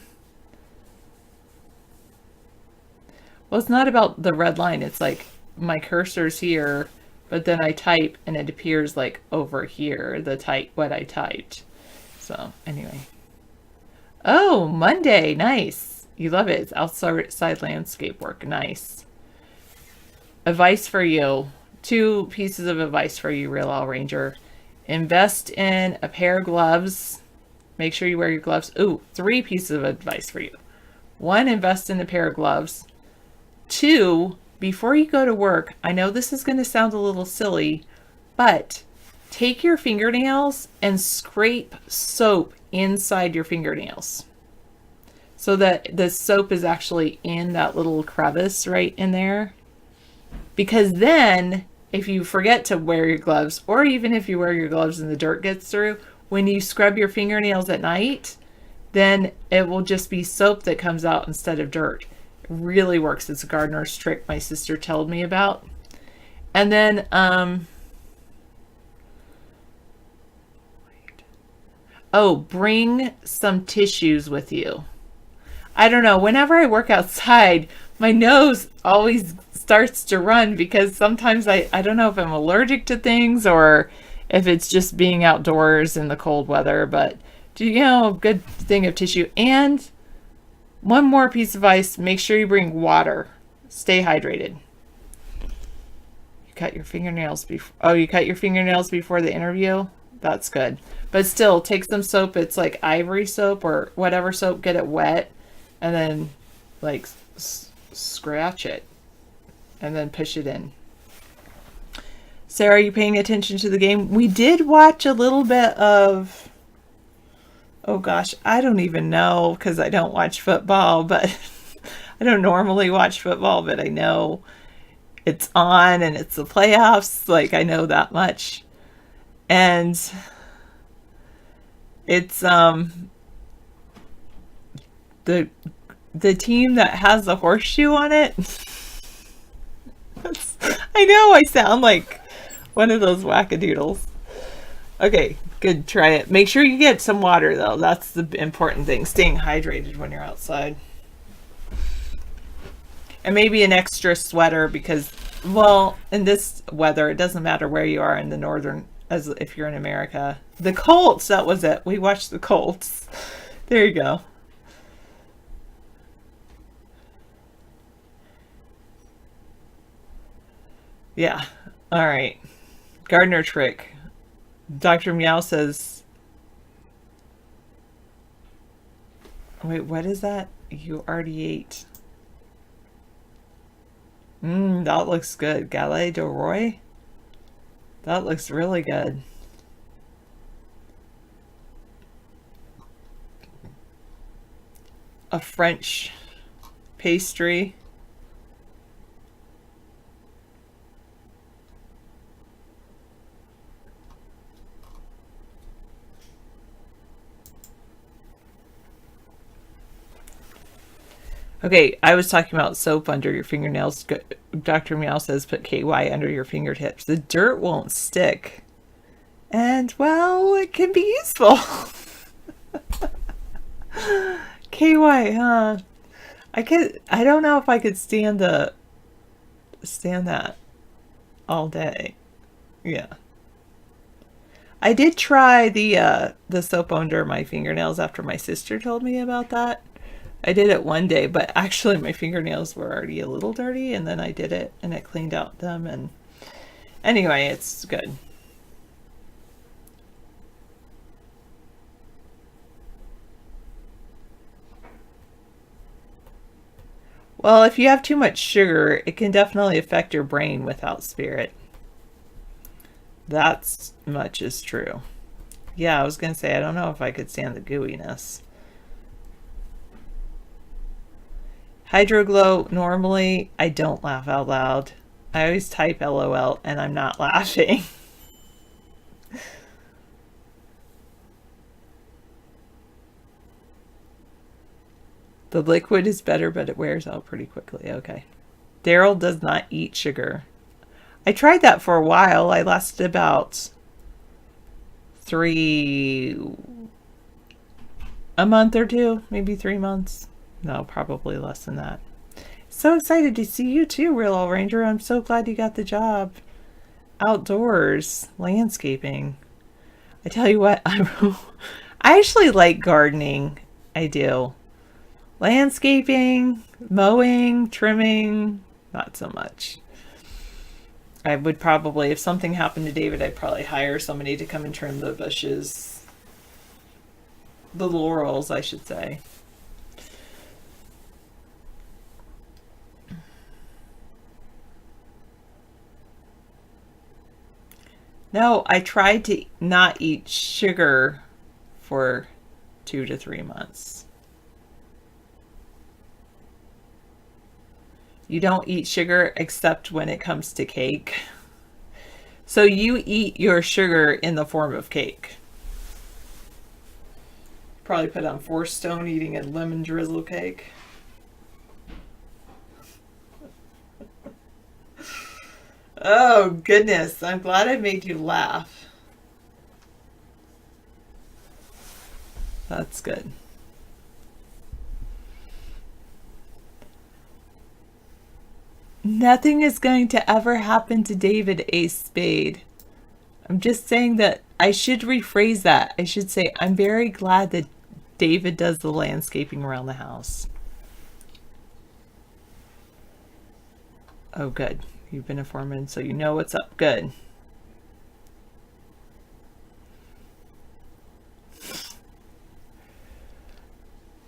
Well, it's not about the red line. It's like my cursor's here, but then I type and it appears like over here, what I typed. So anyway. Oh, Monday, nice. You love it. It's outside landscape work, nice. Advice for you. 2 pieces of advice for you, Real Owl Ranger. Invest in a pair of gloves. Make sure you wear your gloves. Ooh, 3 pieces of advice for you. 1, invest in a pair of gloves. 2, before you go to work, I know this is going to sound a little silly, but take your fingernails and scrape soap inside your fingernails so that the soap is actually in that little crevice right in there. Because then, if you forget to wear your gloves, or even if you wear your gloves and the dirt gets through, when you scrub your fingernails at night, then it will just be soap that comes out instead of dirt. It really works. It's a gardener's trick my sister told me about. And then, bring some tissues with you. I don't know, whenever I work outside, my nose always starts to run because sometimes I don't know if I'm allergic to things or if it's just being outdoors in the cold weather, but good thing of tissue. And one more piece of advice, make sure you bring water. Stay hydrated. You cut your fingernails before the interview? That's good. But still, take some soap. It's like ivory soap or whatever soap, get it wet and then like scratch it and then push it in. Sarah, are you paying attention to the game? We did watch a little bit of, oh gosh, I don't even know because I don't watch football, but I don't normally watch football, but I know it's on and it's the playoffs. Like, I know that much. And it's the team that has the horseshoe on it. I know I sound like one of those wackadoodles. Okay, good, try it. Make sure you get some water though. That's the important thing, staying hydrated when you're outside. And maybe an extra sweater because, well, in this weather, it doesn't matter where you are in the northern, as if you're in America. The Colts, that was it. We watched the Colts. There you go. Yeah. All right. Gardener trick. Dr. Meow says, wait, what is that? You already ate. That looks good. Galette de Roy? That looks really good. A French pastry. Okay, I was talking about soap under your fingernails. Dr. Meow says put KY under your fingertips. The dirt won't stick. And, well, it can be useful. KY, huh? I don't know if I could stand that all day. Yeah. I did try the soap under my fingernails after my sister told me about that. I did it one day, but actually my fingernails were already a little dirty, and then I did it and it cleaned out them, and anyway, it's good. Well, if you have too much sugar, it can definitely affect your brain without spirit. That much is true. Yeah, I was going to say, I don't know if I could stand the gooiness. Hydroglow, normally I don't laugh out loud. I always type LOL and I'm not laughing. The liquid is better, but it wears out pretty quickly. Okay. Daryl does not eat sugar. I tried that for a while. I lasted about a month or two, maybe 3 months. No, probably less than that. So excited to see you too, Real Old Ranger. I'm so glad you got the job. Outdoors, landscaping. I tell you what, I actually like gardening. I do. Landscaping, mowing, trimming, not so much. I would probably, if something happened to David, I'd probably hire somebody to come and trim the bushes. The laurels, I should say. No, I tried to not eat sugar for 2 to 3 months. You don't eat sugar except when it comes to cake. So you eat your sugar in the form of cake. Probably put on 4 stone eating a lemon drizzle cake. Oh goodness, I'm glad I made you laugh. That's good. Nothing is going to ever happen to David Ace Spade. I'm just saying that I should rephrase that. I should say, I'm very glad that David does the landscaping around the house. Oh, good. You've been a foreman, so you know what's up. Good.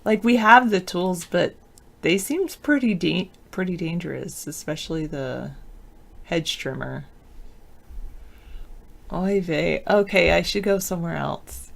Like, we have the tools, but they seem pretty dangerous, especially the hedge trimmer. Oy vey. Okay, I should go somewhere else.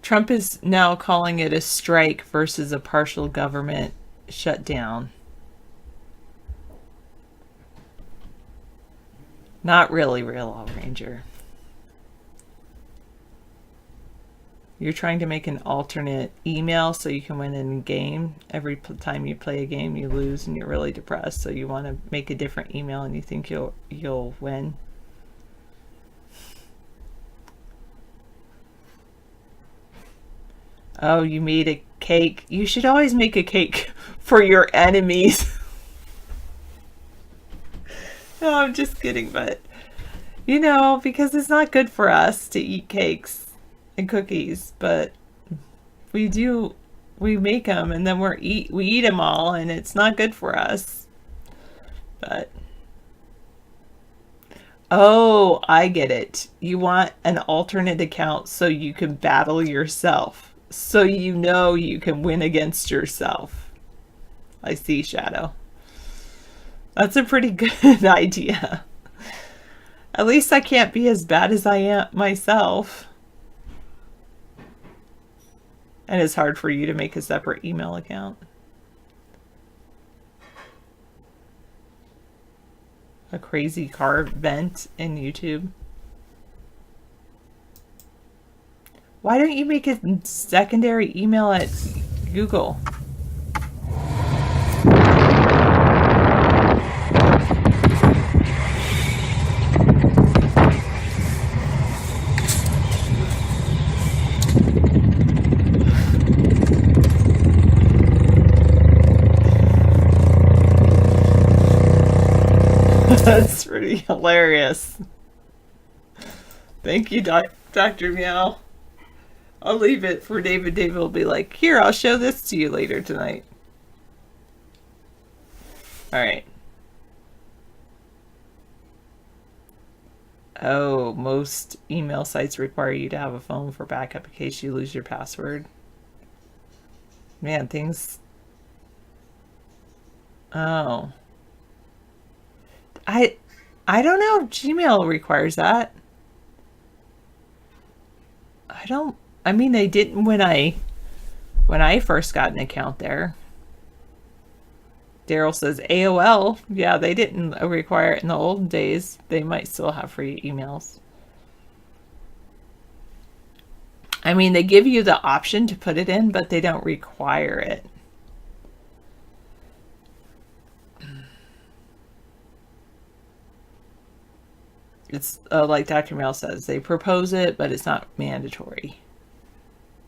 Trump is now calling it a strike versus a partial government shutdown. Not really, Real Law Ranger. You're trying to make an alternate email so you can win in a game. Every time you play a game, you lose and you're really depressed. So you want to make a different email and you think you'll win. Oh, you made a cake. You should always make a cake for your enemies. No, I'm just kidding, but you know, because it's not good for us to eat cakes and cookies, but we make them and then we eat them all and it's not good for us. But oh, I get it. You want an alternate account so you can battle yourself. So you know you can win against yourself. I see, Shadow. That's a pretty good idea. At least I can't be as bad as I am myself. And it's hard for you to make a separate email account. A crazy car vent in YouTube. Why don't you make a secondary email at Google? That's pretty hilarious. Thank you, Dr. Meow. I'll leave it for David. David will be like, here, I'll show this to you later tonight. All right. Oh, most email sites require you to have a phone for backup in case you lose your password. Man, things... Oh. I don't know if Gmail requires that. I mean, they didn't when I first got an account there. Daryl says AOL. Yeah, they didn't require it in the old days. They might still have free emails. I mean, they give you the option to put it in, but they don't require it. It's like Dr. Mail says, they propose it, but it's not mandatory.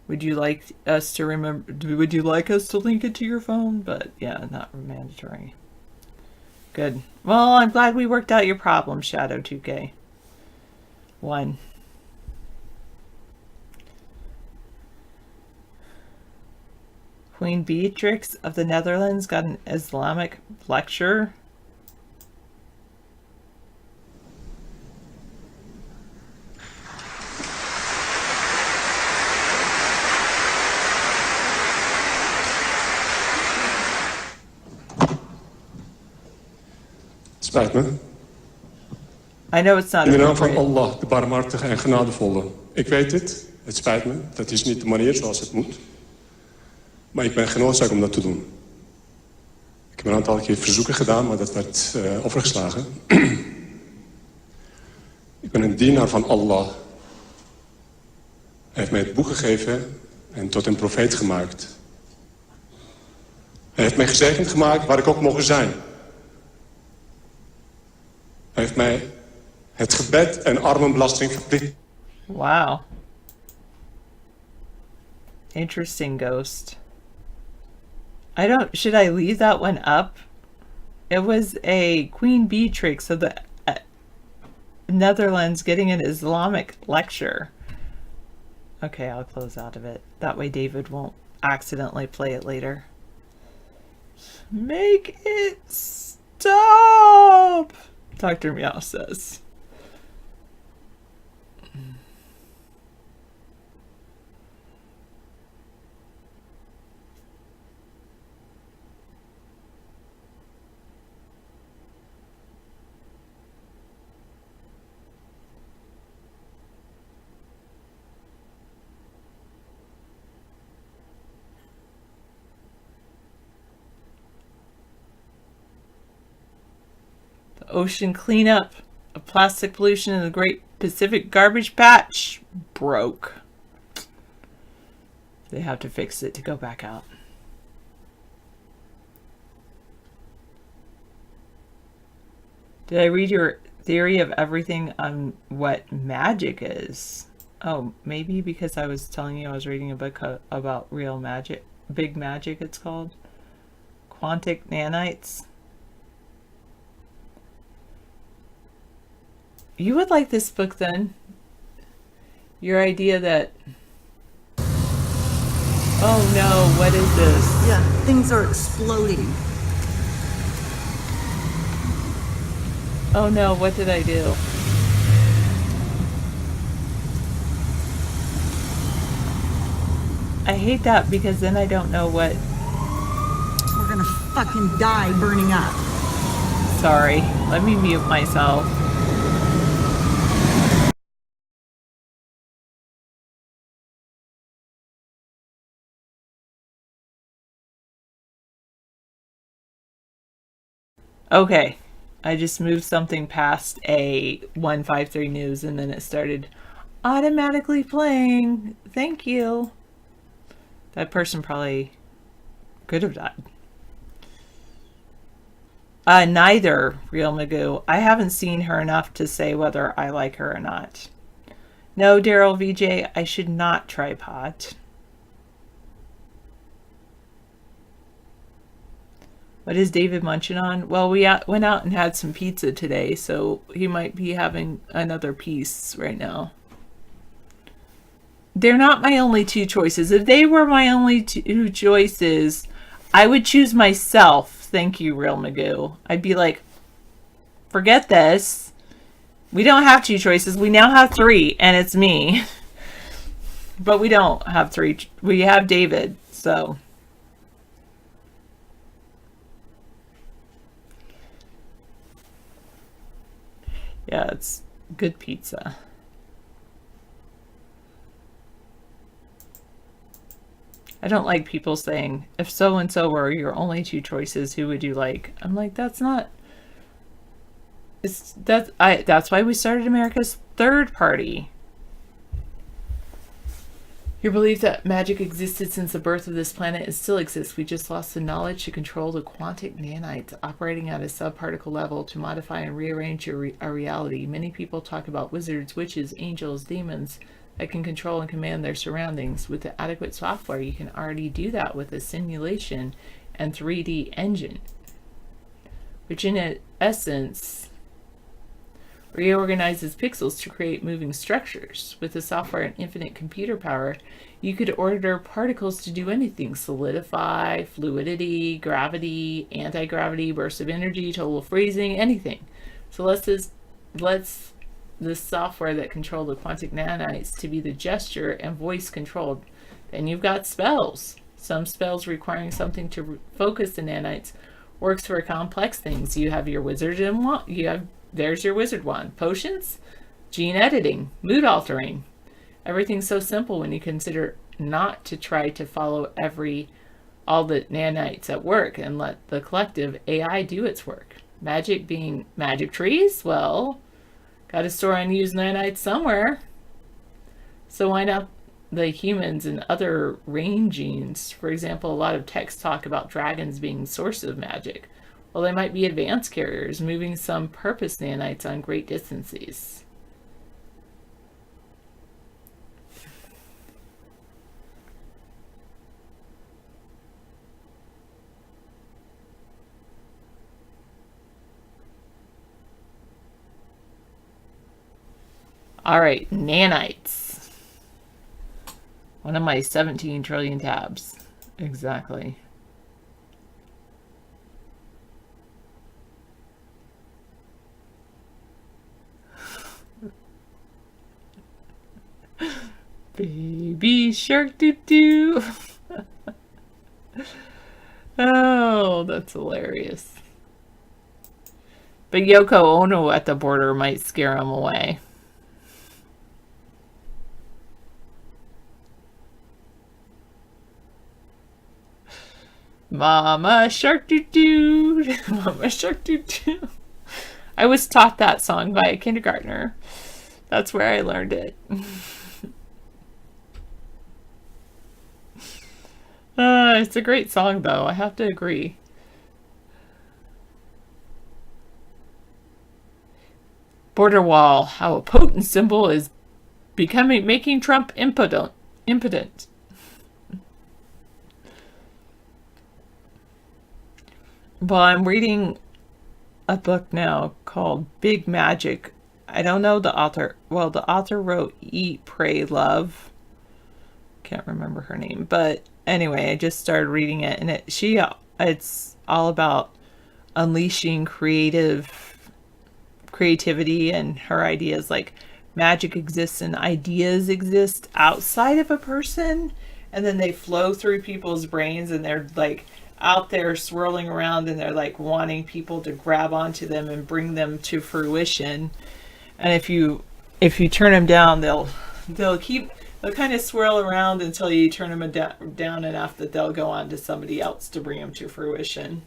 Would you like us to would you like us to link it to your phone? But yeah, not mandatory. Good. Well, I'm glad we worked out your problem, Shadow 2K. 1. Queen Beatrix of the Netherlands got an Islamic lecture. Spijt me. I know it's not In de naam van appropriate. Allah, de barmhartige en genadevolle. Ik weet het spijt me, dat is niet de manier zoals het moet. Maar ik ben genoodzaakt om dat te doen. Ik heb een aantal keer verzoeken gedaan, maar dat werd overgeslagen. Ik ben een dienaar van Allah. Hij heeft mij het boek gegeven en tot een profeet gemaakt. Hij heeft mij gezegend gemaakt waar ik ook mogen zijn. Hij heeft mij het gebed en armenbelasting verplicht. Wow. Interesting, Ghost. Should I leave that one up? It was a Queen Beatrix of the Netherlands getting an Islamic lecture. Okay, I'll close out of it. That way David won't accidentally play it later. Make it stop! Dr. Meow says. Ocean cleanup of plastic pollution in the Great Pacific Garbage Patch broke. They have to fix it to go back out. Did I read your theory of everything on what magic is? Oh, maybe because I was telling you I was reading a book about real magic. Big Magic, it's called. Quantic nanites. You would like this book then? Your idea that... Oh no, what is this? Yeah, things are exploding. Oh no, what did I do? I hate that because then I don't know what... We're gonna fucking die burning up. Sorry, let me mute myself. Okay, I just moved something past a 153 news and then it started automatically playing. Thank you. That person probably could have died. Neither, Real Magoo. I haven't seen her enough to say whether I like her or not. No, Daryl VJ, I should not try pot. What is David munching on? Well, we went out and had some pizza today, so he might be having another piece right now. They're not my only two choices. If they were my only two choices, I would choose myself. Thank you, Real Magoo. I'd be like, forget this. We don't have two choices. We now have three, and it's me. But we don't have three. We have David, so. Yeah, it's good pizza. I don't like people saying, if so-and-so were your only two choices, who would you like? I'm like, that's not... That's why we started America's Third Party. Your belief that magic existed since the birth of this planet and still exists. We just lost the knowledge to control the quantic nanites operating at a subparticle level to modify and rearrange our reality. Many people talk about wizards, witches, angels, demons that can control and command their surroundings. With the adequate software, you can already do that with a simulation and 3D engine, which in essence reorganizes pixels to create moving structures. With the software and infinite computer power, you could order particles to do anything: solidify, fluidity, gravity, anti-gravity, burst of energy, total freezing, anything. So let's this software that controlled the quantic nanites to be the gesture and voice controlled. Then you've got spells. Some spells requiring something to focus the nanites works for complex things. You have your wizard and there's your wizard wand. Potions, gene editing, mood altering. Everything's so simple when you consider not to try to follow all the nanites at work and let the collective AI do its work. Magic being magic trees? Well, gotta store unused nanites somewhere. So why not the humans and other rain genes? For example, a lot of texts talk about dragons being sources of magic. Well, they might be advanced carriers, moving some purpose nanites on great distances. All right, nanites. One of my 17 trillion tabs. Exactly. Baby shark doo doo. Oh, that's hilarious. But Yoko Ono at the border might scare him away. Mama shark doo doo. Mama shark doo doo. I was taught that song by a kindergartner. That's where I learned it. It's a great song, though. I have to agree. Border wall. How a potent symbol is making Trump impotent. Well, I'm reading a book now called Big Magic. I don't know the author. Well, the author wrote Eat, Pray, Love. Can't remember her name, but anyway, I just started reading it, and it's all about unleashing creativity, and her ideas like magic exists and ideas exist outside of a person, and then they flow through people's brains, and they're like out there swirling around, and they're like wanting people to grab onto them and bring them to fruition. And if you turn them down, they'll kind of swirl around until you turn them down enough that they'll go on to somebody else to bring them to fruition.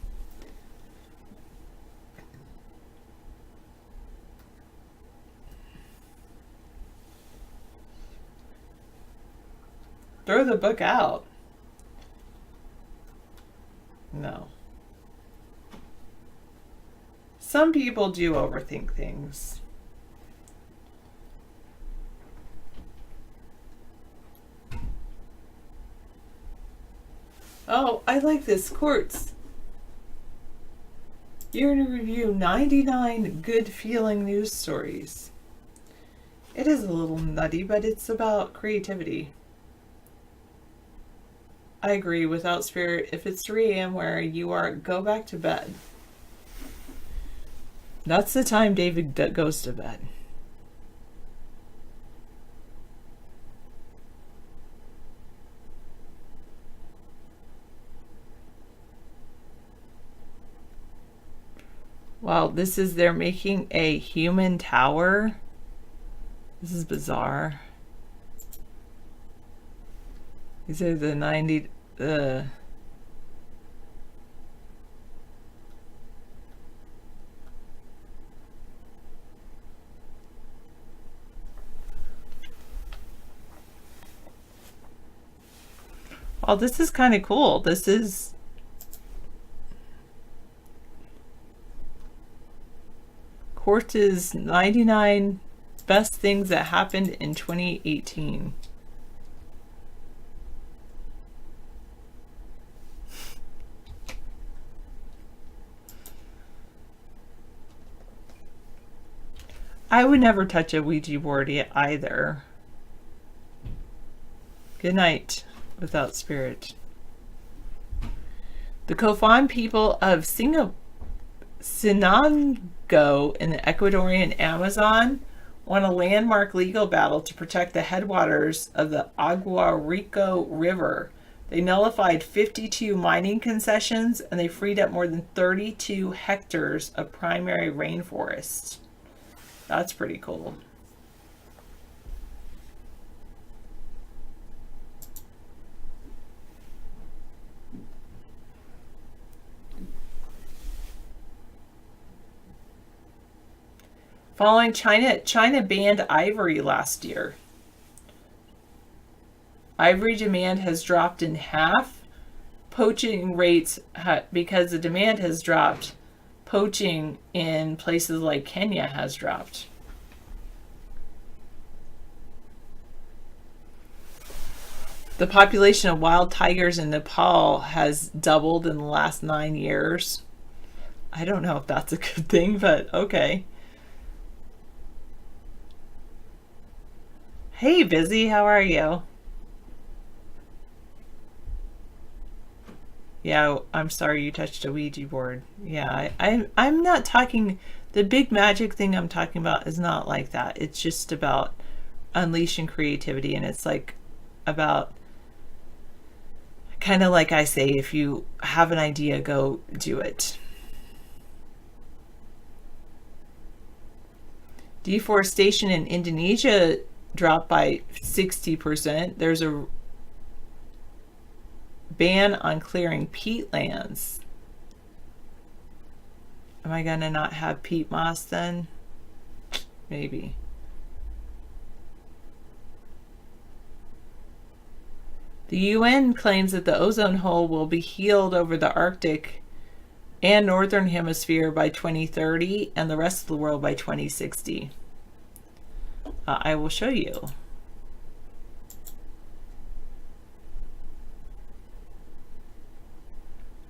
Throw the book out. No. Some people do overthink things. Oh, I like this quartz. You're to review 99 good feeling news stories. It is a little nutty, but it's about creativity. I agree, without spirit, if it's 3 a.m. where you are, go back to bed. That's the time David goes to bed. Wow, this is, they're making a human tower. This is bizarre. These are the 90, well, this is kind of cool. This is Quartz's 99 best things that happened in 2018. I would never touch a Ouija board either. Good night, without spirit. The Kofan people of Sinango in the Ecuadorian Amazon won a landmark legal battle to protect the headwaters of the Agua Rico River. They nullified 52 mining concessions and they freed up more than 32 hectares of primary rainforest. That's pretty cool. Following China banned ivory last year. Ivory demand has dropped in half. Poaching rates, because the demand has dropped, poaching in places like Kenya has dropped. The population of wild tigers in Nepal has doubled in the last 9 years. I don't know if that's a good thing, but okay. Hey, Busy, how are you? Yeah, I'm sorry you touched a Ouija board. Yeah, I'm not talking, the big magic thing I'm talking about is not like that. It's just about unleashing creativity, and it's like about, kind of like I say, if you have an idea, go do it. Deforestation in Indonesia dropped by 60%. There's a ban on clearing peatlands. Am I gonna not have peat moss then? Maybe. The UN claims that the ozone hole will be healed over the Arctic and Northern Hemisphere by 2030 and the rest of the world by 2060. I will show you.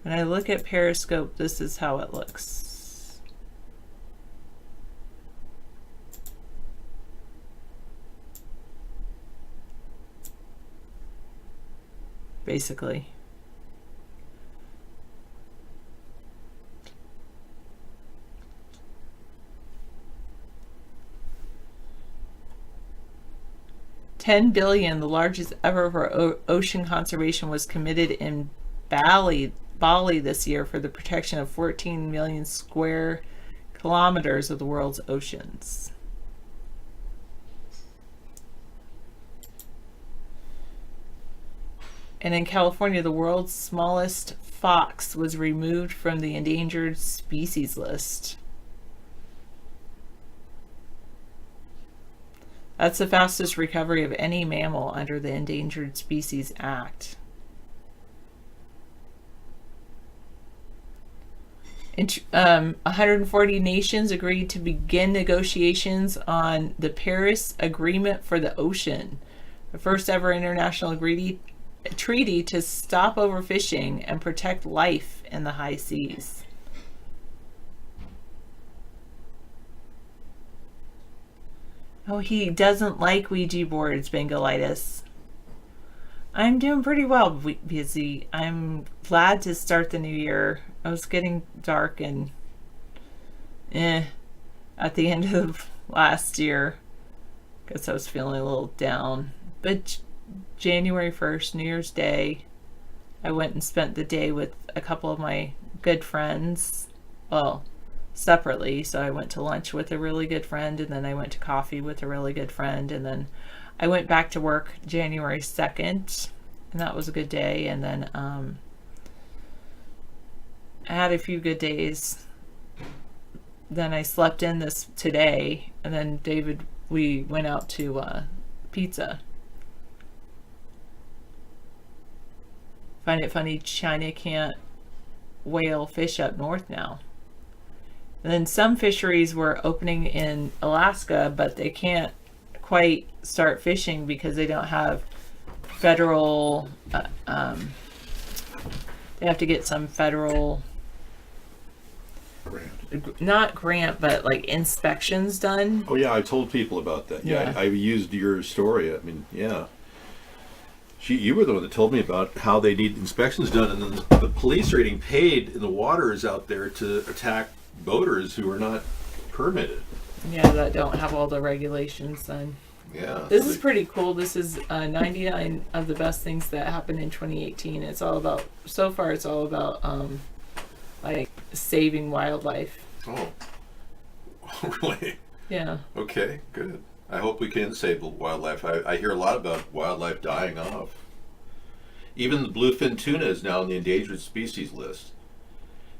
When I look at Periscope, this is how it looks. Basically. $10 billion, the largest ever for ocean conservation, was committed in Bali this year for the protection of 14 million square kilometers of the world's oceans. And in California, the world's smallest fox was removed from the endangered species list. That's the fastest recovery of any mammal under the Endangered Species Act. 140 nations agreed to begin negotiations on the Paris Agreement for the Ocean, the first ever international treaty to stop overfishing and protect life in the high seas. Oh, he doesn't like Ouija boards, Bengalitis. I'm doing pretty well, Busy. I'm glad to start the new year. I was getting dark and at the end of last year. Guess I was feeling a little down. But January 1st, New Year's Day, I went and spent the day with a couple of my good friends. Well, separately. So I went to lunch with a really good friend, and then I went to coffee with a really good friend, and then I went back to work January 2nd, and that was a good day. And then I had a few good days. Then I slept in this today, and then David, we went out to pizza. Find it funny, China can't whale fish up north now. And then some fisheries were opening in Alaska, but they can't quite start fishing because they don't have federal, they have to get some federal, not grant, but like inspections done. Oh yeah, I told people about that. Yeah, I used your story. I mean, yeah. You were the one that told me about how they need inspections done, and then the police are getting paid in the waters out there to attack boaters who are not permitted. Yeah, that don't have all the regulations done. Yeah. This is pretty cool. This is 99 of the best things that happened in 2018. It's all about, so far it's all about like saving wildlife. Oh, really? Yeah. Okay, good. I hope we can save the wildlife. I hear a lot about wildlife dying off. Even the bluefin tuna is now on the endangered species list.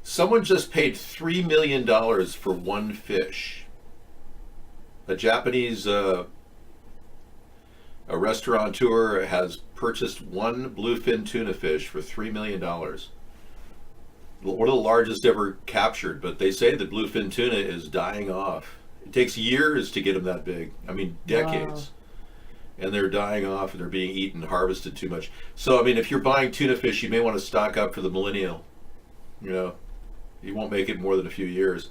Someone just paid $3 million for one fish. A Japanese a restaurateur has purchased one bluefin tuna fish for $3 million. One of the largest ever captured, but they say the bluefin tuna is dying off. It takes years to get them that big. I mean, decades. Wow. And they're dying off, and they're being eaten, harvested too much. So, I mean, if you're buying tuna fish, you may want to stock up for the millennial. You know, you won't make it more than a few years.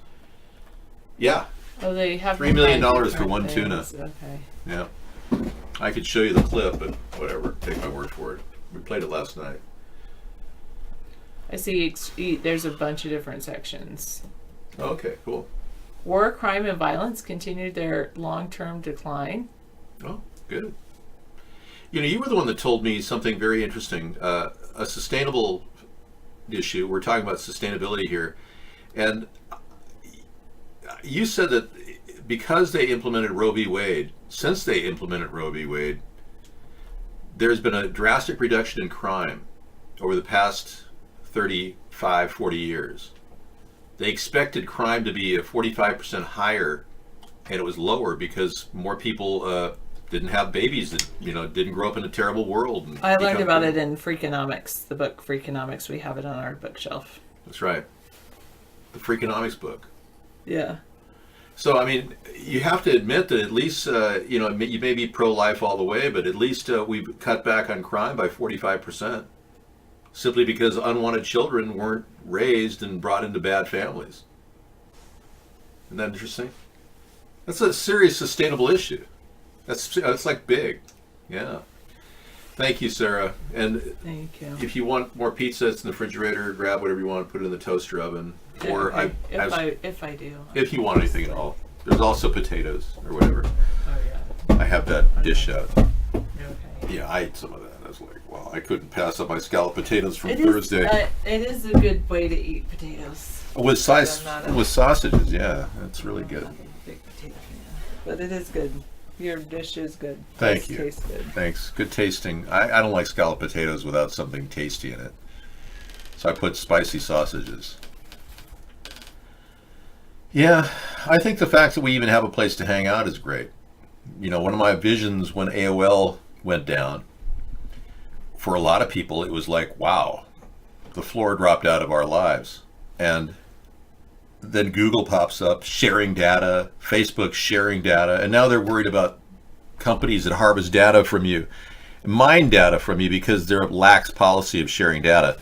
Yeah. Oh, they have $3 million for one tuna. Okay. Yeah. I could show you the clip, but whatever. Take my word for it. We played it last night. I see. There's a bunch of different sections. Okay, cool. War, crime, and violence continued their long-term decline. Oh, good. You know, you were the one that told me something very interesting. A sustainable issue. We're talking about sustainability here. And you said that because they implemented Roe v. Wade, since they implemented Roe v. Wade, there's been a drastic reduction in crime over the past 35, 40 years. They expected crime to be 45% higher, and it was lower because more people didn't have babies that, you know, didn't grow up in a terrible world. And I learned about it in Freakonomics, the book Freakonomics. We have it on our bookshelf. That's right. The Freakonomics book. Yeah. So, I mean, you have to admit that at least, you know, you may be pro-life all the way, but at least we've cut back on crime by 45%. Simply because unwanted children weren't raised and brought into bad families. Isn't that interesting? That's a serious sustainable issue. That's like big. Yeah. Thank you, Sarah. And thank you. If you want more pizza, it's in the refrigerator. Grab whatever you want, put it in the toaster oven. Or okay. If I do. If you want anything at all. There's also potatoes or whatever. Oh yeah. I have that dish out. Okay. Yeah, I ate some of that. I was like, wow, I couldn't pass up my scalloped potatoes from Thursday. It is a good way to eat potatoes. With sausages, yeah, that's really good. I'm not a big potato fan, but it is good. Your dish is good. Thank you. Tastes good. Thanks. Good tasting. I don't like scalloped potatoes without something tasty in it. So I put spicy sausages. Yeah, I think the fact that we even have a place to hang out is great. You know, one of my visions when AOL went down, for a lot of people, it was like, wow, the floor dropped out of our lives. And then Google pops up sharing data, Facebook sharing data, and now they're worried about companies that harvest data from you, mine data from you because they're a lax policy of sharing data.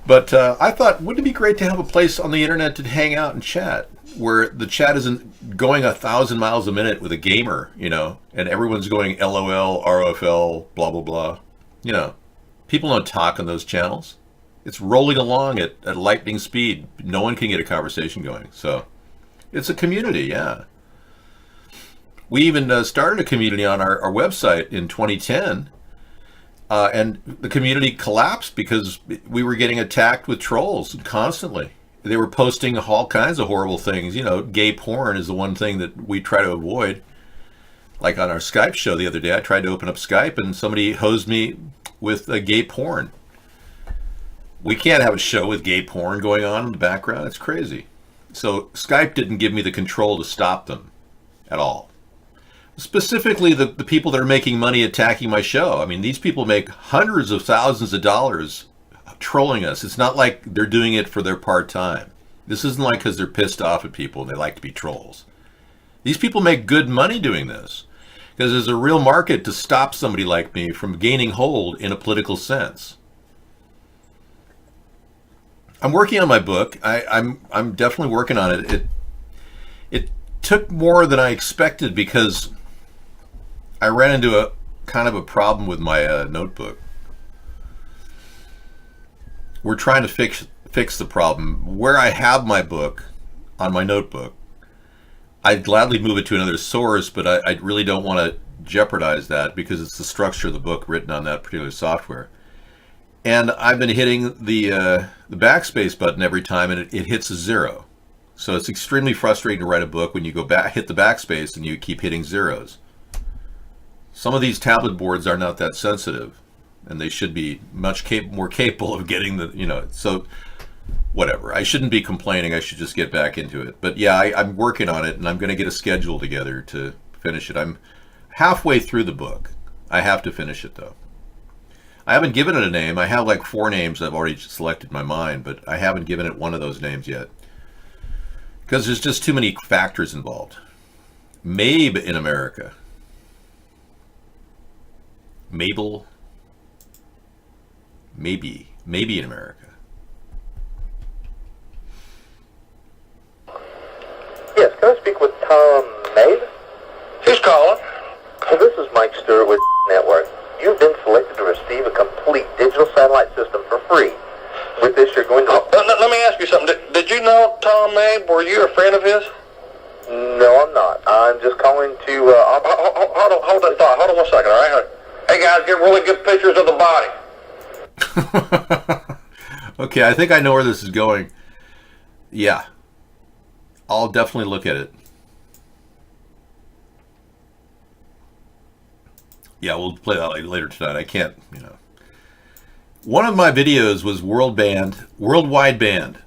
But I thought, wouldn't it be great to have a place on the internet to hang out and chat, where the chat isn't going 1,000 miles a minute with a gamer, you know, and everyone's going LOL, ROFL, blah, blah, blah. You know, people don't talk on those channels. It's rolling along at lightning speed. No one can get a conversation going. So it's a community, yeah. We even started a community on our website in 2010. And the community collapsed because we were getting attacked with trolls constantly. they were posting all kinds of horrible things. You know, gay porn is the one thing that we try to avoid. Like on our Skype show the other day, I tried to open up Skype and somebody hosed me with gay porn. We can't have a show with gay porn going on in the background. It's crazy. So Skype didn't give me the control to stop them at all. Specifically, the people that are making money attacking my show. I mean, these people make hundreds of thousands of dollars trolling us. It's not like they're doing it for their part-time. This isn't like because they're pissed off at people and they like to be trolls. These people make good money doing this because there's a real market to stop somebody like me from gaining hold in a political sense. I'm working on my book. I'm definitely working on it. It took more than I expected because I ran into a kind of a problem with my notebook. We're trying to fix the problem. Where I have my book on my notebook, I'd gladly move it to another source, but I really don't want to jeopardize that because it's the structure of the book written on that particular software. And I've been hitting the backspace button every time, and it hits a 0. So it's extremely frustrating to write a book when you go back, hit the backspace, and you keep hitting zeros. Some of these tablet boards are not that sensitive, and they should be much more capable of getting the, you know, so whatever. I shouldn't be complaining. I should just get back into it. But yeah, I'm working on it, and I'm going to get a schedule together to finish it. I'm halfway through the book. I have to finish it, though. I haven't given it a name. I have like 4 names I've already selected in my mind, but I haven't given it one of those names yet. Because there's just too many factors involved. Mabe in America. Mabel. Maybe in America. Yes, can I speak with Tom Mabe? Who's calling? Well, this is Mike Stewart with Network. You've been selected to receive a complete digital satellite system for free. With this, you're going to... let me ask you something. Did you know Tom Mabe? Were you a friend of his? No, I'm not. I'm just calling to... Hold that thought. Hold on 1 second, all right? Hey, guys, get really good pictures of the body. Okay, I think I know where this is going. Yeah. I'll definitely look at it. Yeah, we'll play that later tonight. I can't, you know. One of my videos was worldwide banned,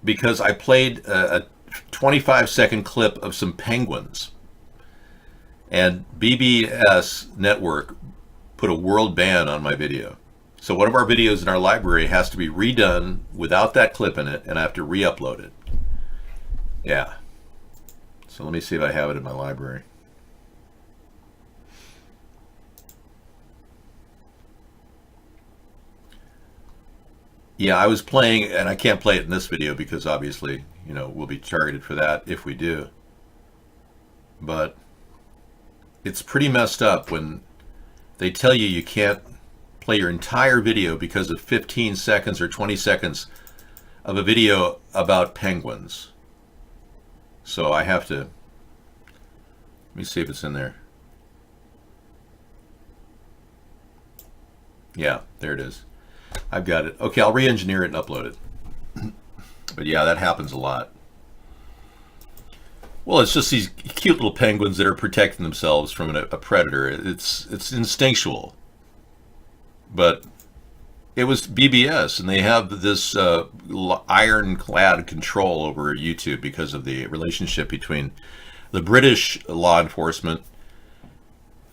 because I played a 25-second clip of some penguins. And BBS Network put a world ban on my video. So one of our videos in our library has to be redone without that clip in it, and I have to re-upload it. Yeah. So let me see if I have it in my library. Yeah, I was playing, and I can't play it in this video because obviously, you know, we'll be targeted for that if we do. But it's pretty messed up when they tell you you can't play your entire video because of 15 seconds or 20 seconds of a video about penguins. So I have to, let me see if it's in there. Yeah, there it is. I've got it. Okay, I'll re-engineer it and upload it. But yeah, that happens a lot. Well, it's just these cute little penguins that are protecting themselves from a predator. It's instinctual. But it was BBS, and they have this ironclad control over YouTube because of the relationship between the British law enforcement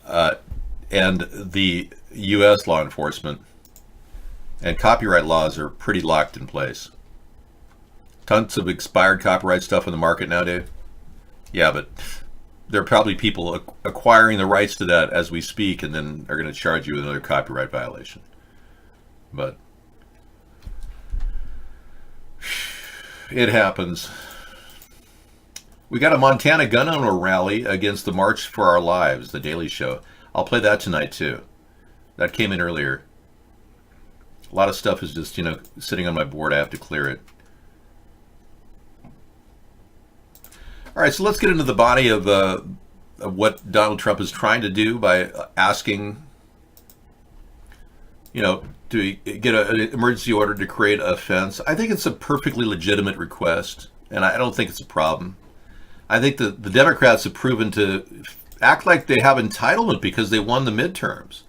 and the U.S. law enforcement. And copyright laws are pretty locked in place. Tons of expired copyright stuff on the market nowadays. Yeah, but there are probably people acquiring the rights to that as we speak, and then are going to charge you with another copyright violation. But it happens. We got a Montana gun owner rally against the March for Our Lives, the Daily Show. I'll play that tonight too. That came in earlier. A lot of stuff is just, you know, sitting on my board. I have to clear it. All right, so let's get into the body of what Donald Trump is trying to do by asking, you know, to get an emergency order to create a fence. I think it's a perfectly legitimate request, and I don't think it's a problem. I think the Democrats have proven to act like they have entitlement because they won the midterms.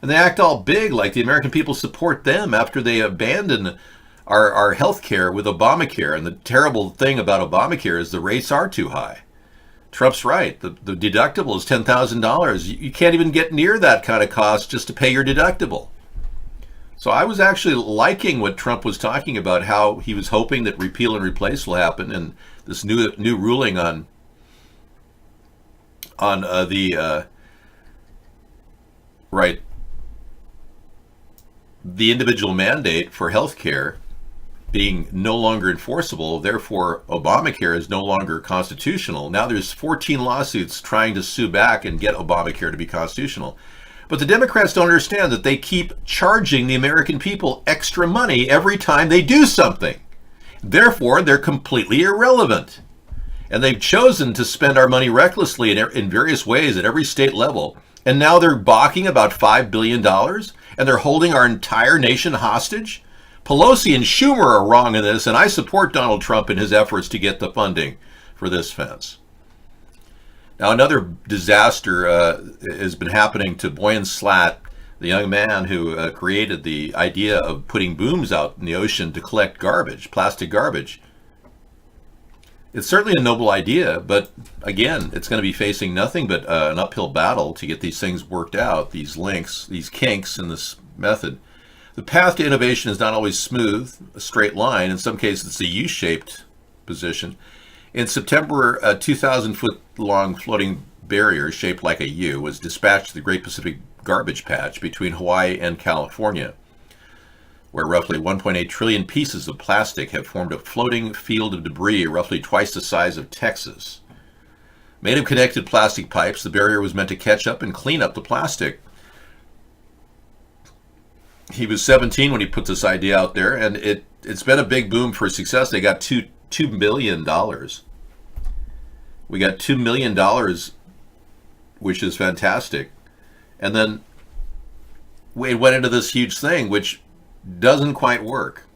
And they act all big like the American people support them after they abandon our health care with Obamacare. And the terrible thing about Obamacare is the rates are too high. Trump's right. The deductible is $10,000. You can't even get near that kind of cost just to pay your deductible. So I was actually liking what Trump was talking about, how he was hoping that repeal and replace will happen, and this new ruling on the individual mandate for health care being no longer enforceable. Therefore, Obamacare is no longer constitutional. Now there's 14 lawsuits trying to sue back and get Obamacare to be constitutional. But the Democrats don't understand that they keep charging the American people extra money every time they do something. Therefore, they're completely irrelevant. And they've chosen to spend our money recklessly in various ways at every state level. And now they're balking about $5 billion, and they're holding our entire nation hostage. Pelosi and Schumer are wrong in this, and I support Donald Trump in his efforts to get the funding for this fence. Now, another disaster has been happening to Boyan Slat, the young man who created the idea of putting booms out in the ocean to collect garbage, plastic garbage. It's certainly a noble idea, but again, it's going to be facing nothing but an uphill battle to get these things worked out, these links, these kinks in this method. The path to innovation is not always smooth, a straight line. In some cases, it's a U-shaped position. In September, a 2,000-foot-long floating barrier shaped like a U was dispatched to the Great Pacific Garbage Patch between Hawaii and California, where roughly 1.8 trillion pieces of plastic have formed a floating field of debris roughly twice the size of Texas. Made of connected plastic pipes, the barrier was meant to catch up and clean up the plastic. He was 17 when he put this idea out there, and it's been a big boom for success. They got $2 million. We got $2 million, which is fantastic. And then it went into this huge thing, which doesn't quite work.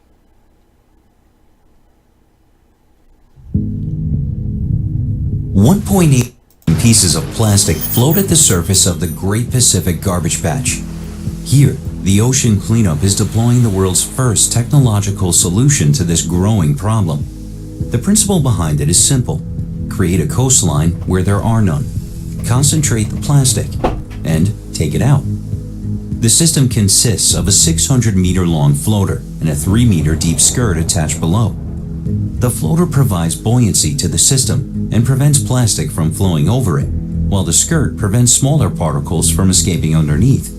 .8 pieces of plastic float at the surface of the Great Pacific Garbage Patch. Here, the ocean cleanup is deploying the world's first technological solution to this growing problem. The principle behind it is simple. Create a coastline where there are none. Concentrate the plastic and take it out. The system consists of a 600-meter-long floater and a 3-meter deep skirt attached below. The floater provides buoyancy to the system and prevents plastic from flowing over it, while the skirt prevents smaller particles from escaping underneath.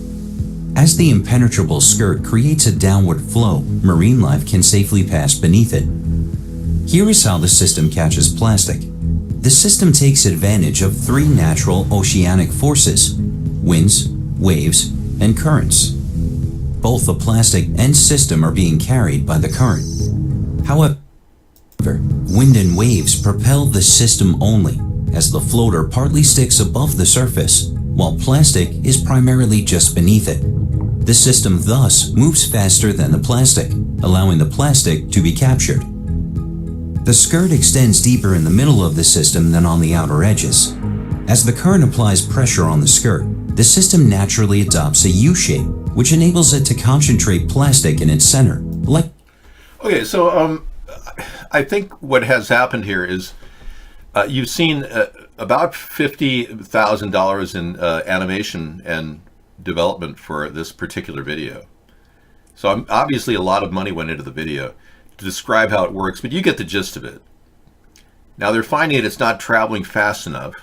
As the impenetrable skirt creates a downward flow, marine life can safely pass beneath it. Here is how the system catches plastic. The system takes advantage of 3 natural oceanic forces: winds, waves, and currents. Both the plastic and system are being carried by the current. However, wind and waves propel the system only, as the floater partly sticks above the surface, while plastic is primarily just beneath it. The system thus moves faster than the plastic, allowing the plastic to be captured. The skirt extends deeper in the middle of the system than on the outer edges. As the current applies pressure on the skirt, the system naturally adopts a U-shape, which enables it to concentrate plastic in its center. Okay, so I think what has happened here is you've seen about $50,000 in animation and development for this particular video. So obviously a lot of money went into the video to describe how it works, but you get the gist of it. Now they're finding it's not traveling fast enough.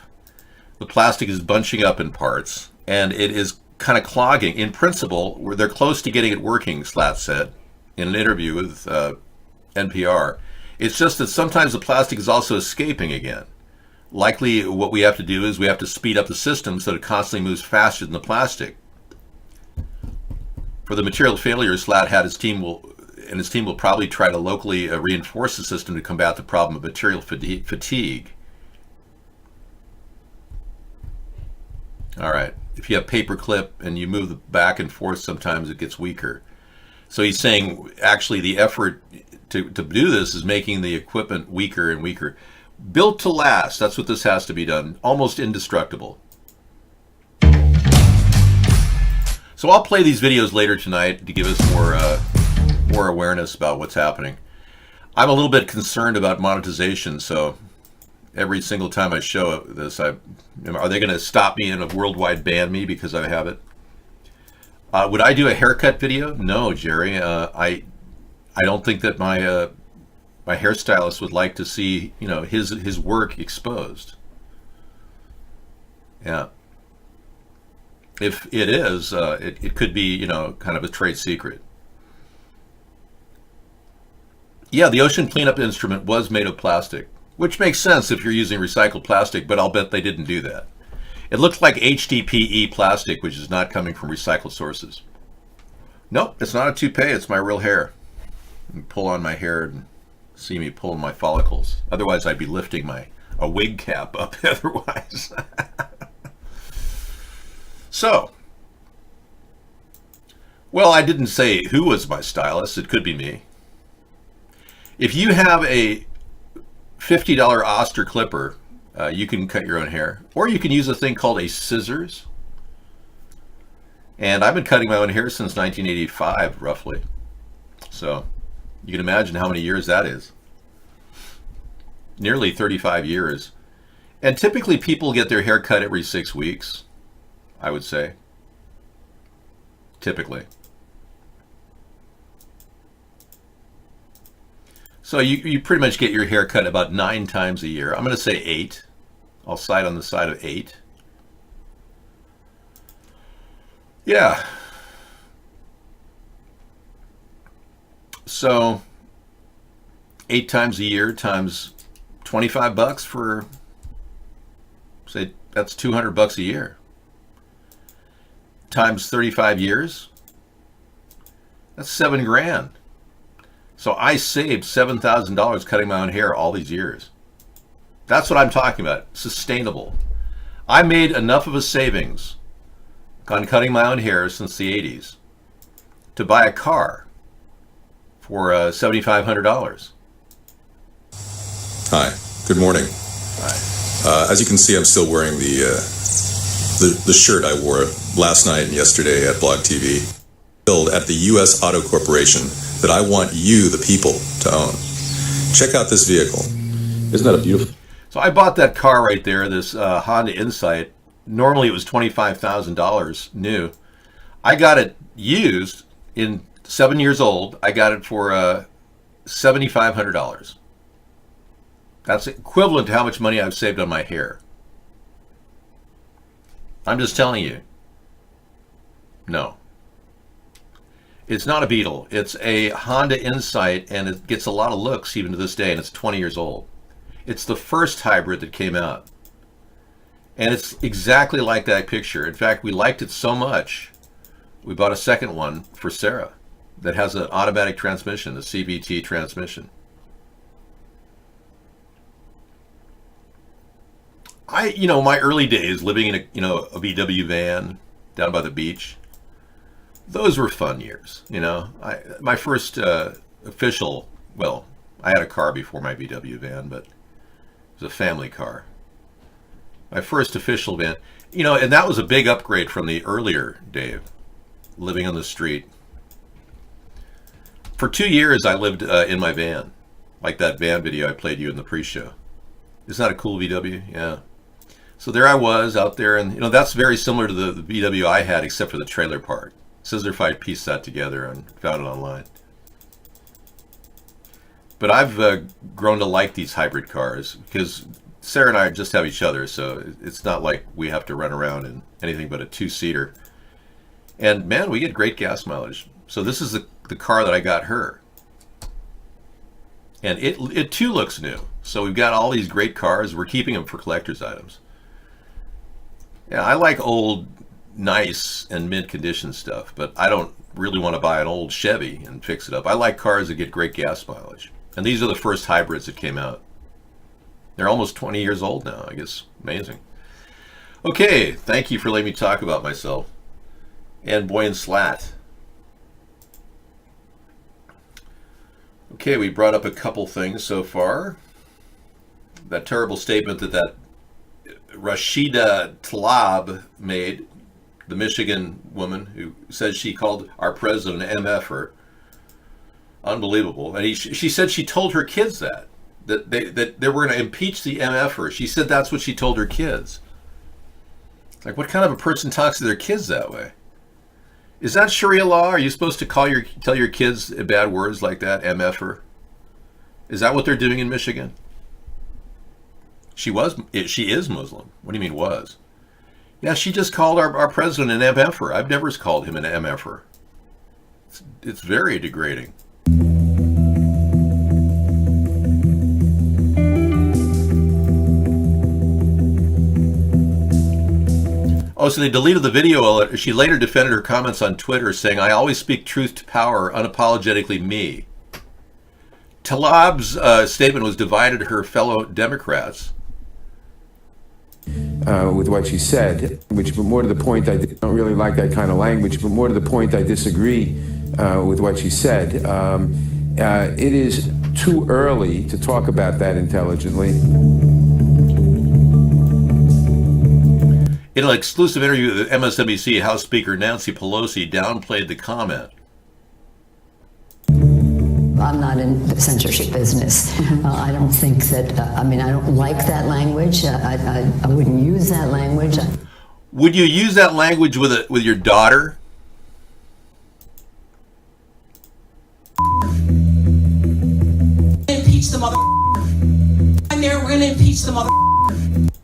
The plastic is bunching up in parts, and it is kind of clogging. In principle, they're close to getting it working, Slat said in an interview with NPR. It's just that sometimes the plastic is also escaping again. Likely what we have to do is we have to speed up the system so that it constantly moves faster than the plastic. For the material failure, Slat had his team will probably try to locally reinforce the system to combat the problem of material fatigue. All right, if you have paper clip and you move it back and forth, sometimes it gets weaker. So he's saying actually the effort to do this is making the equipment weaker and weaker. Built to last, that's what this has to be done. Almost indestructible. So I'll play these videos later tonight to give us more awareness about what's happening. I'm a little bit concerned about monetization, so every single time I show this, are they going to stop me and worldwide ban me because I have it? Would I do a haircut video? No, Jerry. I don't think that my my hairstylist would like to see, you know, his work exposed. Yeah. If it is, it could be, you know, kind of a trade secret. Yeah, the ocean cleanup instrument was made of plastic, which makes sense if you're using recycled plastic, but I'll bet they didn't do that. It looked like HDPE plastic, which is not coming from recycled sources. Nope, it's not a toupee, it's my real hair. You pull on my hair and see me pulling my follicles. Otherwise, I'd be lifting a wig cap up otherwise. So, well, I didn't say who was my stylist. It could be me. If you have a $50 Oster clipper, you can cut your own hair. Or you can use a thing called a scissors. And I've been cutting my own hair since 1985, roughly. So you can imagine how many years that is. Nearly 35 years. And typically people get their hair cut every 6 weeks, I would say. Typically. So you pretty much get your hair cut about 9 times a year. I'm going to say 8. I'll side on the side of 8. Yeah. So 8 times a year times $25 for, say, that's $200 a year. Times 35 years, that's $7,000. So I saved $7,000 cutting my own hair all these years. That's what I'm talking about. Sustainable. I made enough of a savings on cutting my own hair since the 80s to buy a car for $7,500. Hi, good morning. Hi. As you can see, I'm still wearing the shirt I wore last night and yesterday at Blog TV. Build at the U.S. Auto Corporation that I want you, the people, to own. Check out this vehicle. Isn't that a beautiful? So I bought that car right there, this Honda Insight. Normally it was $25,000 new. I got it used in 7 years old. I got it for $7,500. That's equivalent to how much money I've saved on my hair. I'm just telling you. No. It's not a Beetle. It's a Honda Insight, and it gets a lot of looks even to this day, and it's 20 years old. It's the first hybrid that came out. And it's exactly like that picture. In fact, we liked it so much, we bought a second one for Sarah that has an automatic transmission, a CVT transmission. My early days living in a VW van down by the beach, those were fun years. My first official, well, I had a car before my VW van, but it was a family car. My first official van, and that was a big upgrade from the earlier Dave, living on the street. For 2 years, I lived in my van, like that van video I played you in the pre-show. Isn't that a cool VW? Yeah. So there I was out there, and that's very similar to the VW I had, except for the trailer part. Scissor pieced that together and found it online. But I've grown to like these hybrid cars because Sarah and I just have each other, so it's not like we have to run around in anything but a 2-seater. And man, we get great gas mileage. So this is the car that I got her. And it too looks new. So we've got all these great cars. We're keeping them for collector's items. Yeah, I like old, nice, and mid-condition stuff, but I don't really want to buy an old Chevy and fix it up. I like cars that get great gas mileage. And these are the first hybrids that came out. They're almost 20 years old now, I guess. Amazing. Okay, thank you for letting me talk about myself. And Boy and Slat. Okay, we brought up a couple things so far. That terrible statement that Rashida Tlaib made, the Michigan woman who says she called our president an MFer. Unbelievable. And she said she told her kids that they were going to impeach the MFer. She said that's what she told her kids. Like, what kind of a person talks to their kids that way? Is that Sharia law? Are you supposed to tell your kids bad words like that, MFer? Is that what they're doing in Michigan? She is Muslim. What do you mean was? Yeah, she just called our president an MFer. I've never called him an MFer. It's very degrading. Oh, so they deleted the video. She later defended her comments on Twitter, saying, "I always speak truth to power, unapologetically me." Tlaib's statement was divided her fellow Democrats. With what she said, which, but more to the point, I don't really like that kind of language, but more to the point, I disagree with what she said. It is too early to talk about that intelligently. In an exclusive interview with MSNBC, House Speaker Nancy Pelosi downplayed the comment. I'm not in the censorship business. I don't think that, I don't like that language. I wouldn't use that language. Would you use that language with your daughter? Impeach the mother. And there, we're going to impeach the mother.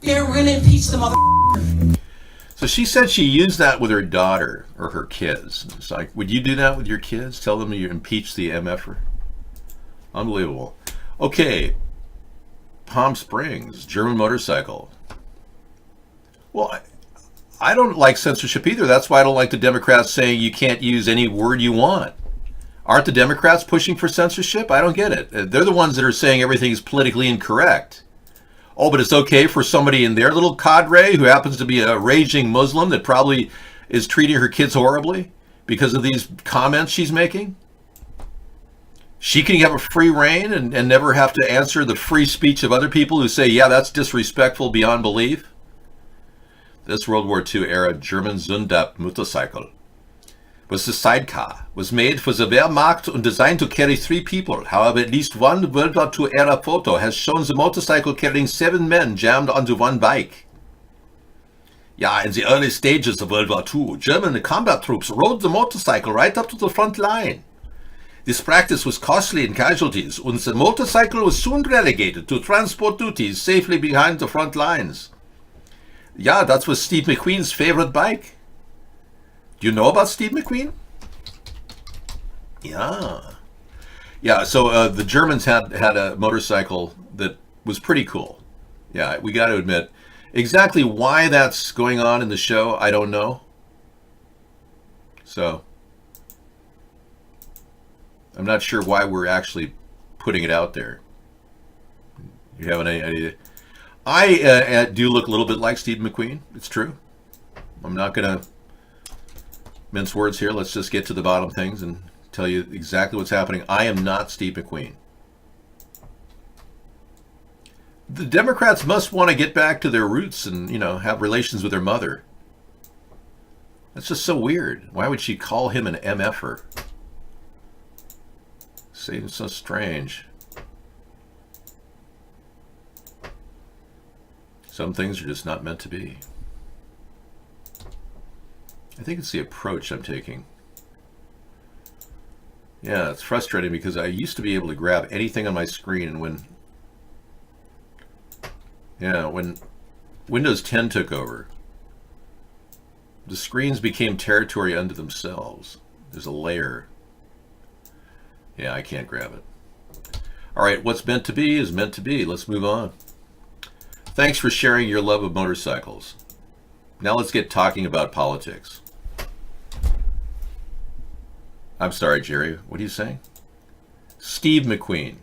There, we're going to impeach the mother. So she said she used that with her daughter or her kids. It's like, would you do that with your kids? Tell them you impeach the MFer? Unbelievable. Okay, Palm Springs, German motorcycle. Well, I don't like censorship either. That's why I don't like the Democrats saying you can't use any word you want. Aren't the Democrats pushing for censorship? I don't get it. They're the ones that are saying everything is politically incorrect. Oh, but it's okay for somebody in their little cadre who happens to be a raging Muslim that probably is treating her kids horribly because of these comments she's making? She can have a free reign and never have to answer the free speech of other people who say, yeah, that's disrespectful beyond belief. This World War II era German Zundap motorcycle was the sidecar, was made for the Wehrmacht and designed to carry 3 people. However, at least one World War II era photo has shown the motorcycle carrying 7 men jammed onto one bike. Yeah, in the early stages of World War II, German combat troops rode the motorcycle right up to the front line. This practice was costly in casualties, and the motorcycle was soon relegated to transport duties safely behind the front lines. Yeah, that was Steve McQueen's favorite bike. Do you know about Steve McQueen? Yeah. Yeah, so the Germans had a motorcycle that was pretty cool. Yeah, we got to admit. Exactly why that's going on in the show, I don't know. So I'm not sure why we're actually putting it out there. You have any idea? I do look a little bit like Steve McQueen. It's true. I'm not going to mince words here. Let's just get to the bottom things and tell you exactly what's happening. I am not Steve McQueen. The Democrats must want to get back to their roots and, have relations with their mother. That's just so weird. Why would she call him an MFer? Seems so strange. Some things are just not meant to be. I think it's the approach I'm taking. Yeah, it's frustrating because I used to be able to grab anything on my screen, and when Windows 10 took over, the screens became territory unto themselves. There's a layer. Yeah, I can't grab it. All right, what's meant to be is meant to be. Let's move on. Thanks for sharing your love of motorcycles. Now let's get talking about politics. I'm sorry, Jerry. What are you saying? Steve McQueen.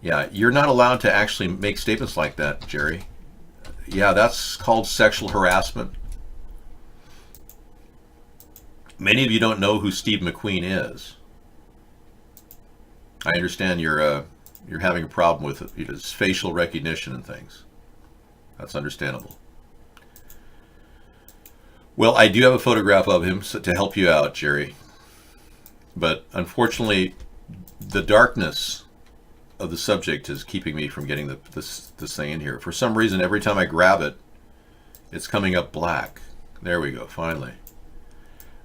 Yeah, you're not allowed to actually make statements like that, Jerry. Yeah, that's called sexual harassment. Many of you don't know who Steve McQueen is. I understand you're having a problem with his facial recognition and things. That's understandable. Well, I do have a photograph of him to help you out, Jerry. But unfortunately, the darkness of the subject is keeping me from getting this thing in here. For some reason, every time I grab it, it's coming up black. There we go, finally.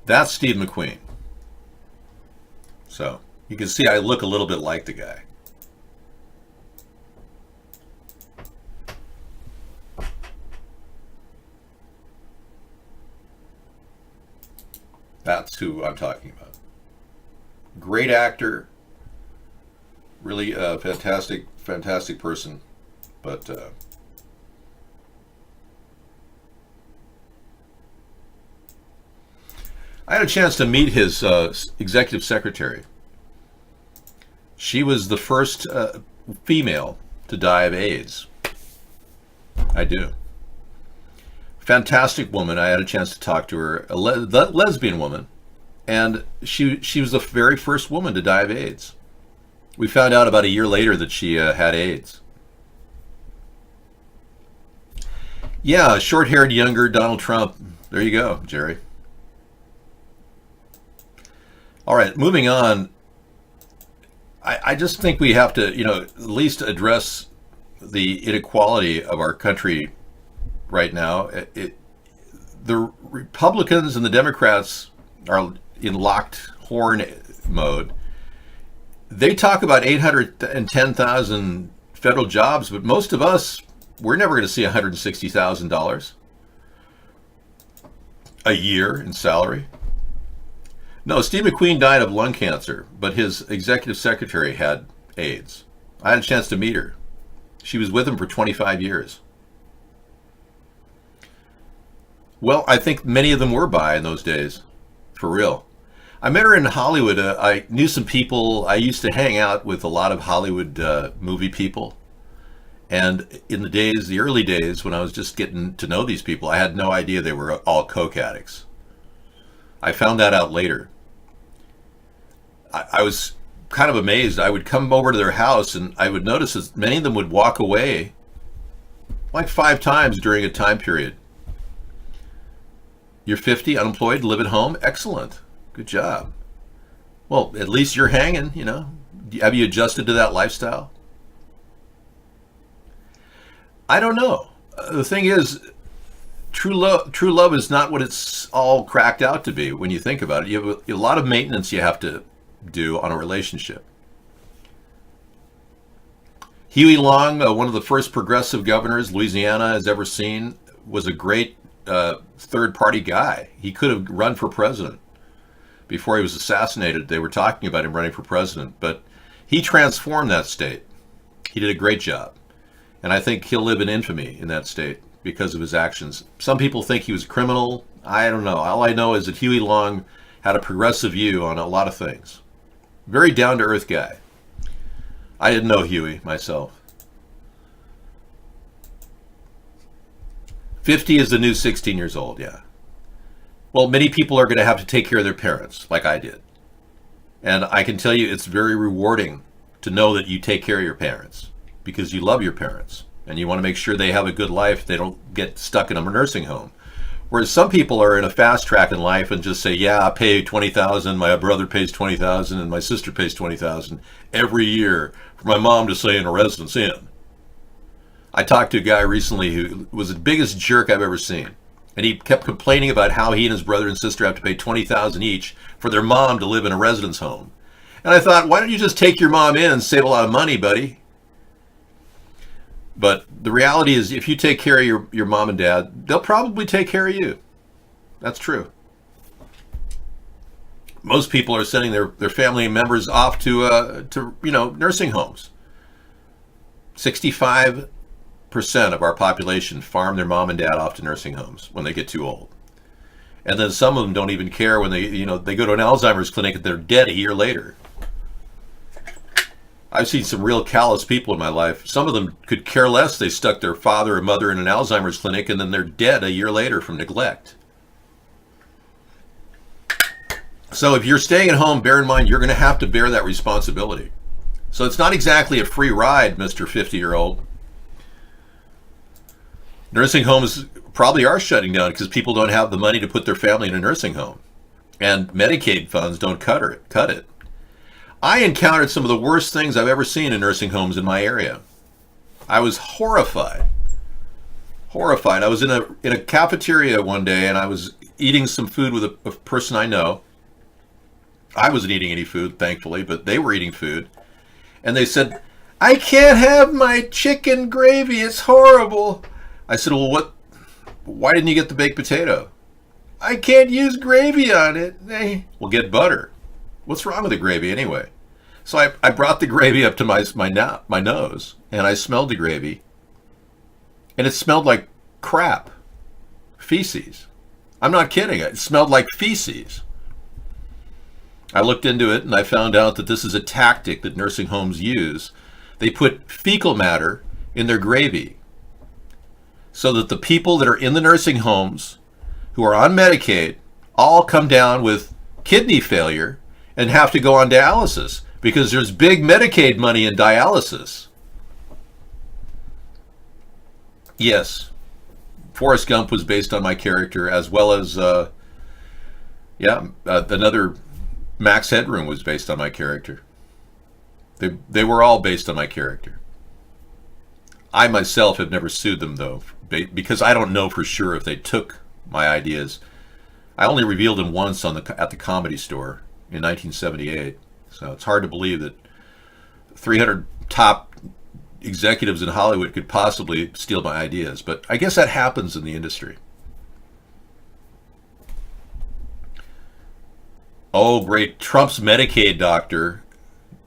That's Steve McQueen. So, you can see I look a little bit like the guy. That's who I'm talking about. Great actor. Really fantastic person. But I had a chance to meet his executive secretary. She was the first female to die of AIDS. I do. Fantastic woman. I had a chance to talk to her, a lesbian woman, and she was the very first woman to die of AIDS. We found out about a year later that she had AIDS. Yeah, short-haired, younger Donald Trump. There you go, Jerry. All right, moving on. I just think we have to, at least address the inequality of our country right now. The Republicans and the Democrats are in locked horn mode. They talk about 810,000 federal jobs, but most of us, we're never going to see $160,000 a year in salary. No, Steve McQueen died of lung cancer, but his executive secretary had AIDS. I had a chance to meet her. She was with him for 25 years. Well, I think many of them were bi in those days, for real. I met her in Hollywood. I knew some people. I used to hang out with a lot of Hollywood movie people. And in the early days, when I was just getting to know these people, I had no idea they were all coke addicts. I found that out later. I was kind of amazed. I would come over to their house and I would notice that many of them would walk away like 5 times during a time period. You're 50, unemployed, live at home? Excellent. Good job. Well, at least you're hanging, Have you adjusted to that lifestyle? I don't know. The thing is, true love is not what it's all cracked out to be when you think about it. You have a lot of maintenance you have to do on a relationship. Huey Long, one of the first progressive governors Louisiana has ever seen, was a great third-party guy. He could have run for president. Before he was assassinated, they were talking about him running for president, but he transformed that state. He did a great job. And I think he'll live in infamy in that state because of his actions. Some people think he was a criminal. I don't know. All I know is that Huey Long had a progressive view on a lot of things. Very down-to-earth guy. I didn't know Huey myself. 50 is the new 16 years old, yeah. Well, many people are going to have to take care of their parents, like I did. And I can tell you it's very rewarding to know that you take care of your parents because you love your parents and you want to make sure they have a good life. They don't get stuck in a nursing home. Whereas some people are in a fast track in life and just say, yeah, I pay $20,000, my brother pays $20,000, and my sister pays $20,000 every year for my mom to stay in a residence inn. I talked to a guy recently who was the biggest jerk I've ever seen. And he kept complaining about how he and his brother and sister have to pay $20,000 each for their mom to live in a residence home. And I thought, why don't you just take your mom in and save a lot of money, buddy? But the reality is, if you take care of your mom and dad, they'll probably take care of you. That's true. Most people are sending their family members off to nursing homes. 65% of our population farm their mom and dad off to nursing homes when they get too old. And then some of them don't even care when they go to an Alzheimer's clinic and they're dead a year later. I've seen some real callous people in my life. Some of them could care less. They stuck their father or mother in an Alzheimer's clinic and then they're dead a year later from neglect. So if you're staying at home, bear in mind you're going to have to bear that responsibility. So it's not exactly a free ride, Mr. 50-year-old. Nursing homes probably are shutting down because people don't have the money to put their family in a nursing home. And Medicaid funds don't cut it. I encountered some of the worst things I've ever seen in nursing homes in my area. I was horrified. I was in a cafeteria one day, and I was eating some food with a person I know. I wasn't eating any food, thankfully, but they were eating food. And they said, "I can't have my chicken gravy. It's horrible." I said, "Well, why didn't you get the baked potato?" "I can't use gravy on it." "Well, get butter." "What's wrong with the gravy anyway?" So I brought the gravy up to my nose, and I smelled the gravy. And it smelled like crap. Feces. I'm not kidding. It smelled like feces. I looked into it, and I found out that this is a tactic that nursing homes use. They put fecal matter in their gravy so that the people that are in the nursing homes who are on Medicaid all come down with kidney failure and have to go on dialysis because there's big Medicaid money in dialysis. Yes, Forrest Gump was based on my character, as well as, another Max Headroom was based on my character. They were all based on my character. I myself have never sued them, though, because I don't know for sure if they took my ideas. I only revealed them once at the Comedy Store in 1978, so it's hard to believe that 300 top executives in Hollywood could possibly steal my ideas, but I guess that happens in the industry. Oh, great. Trump's Medicaid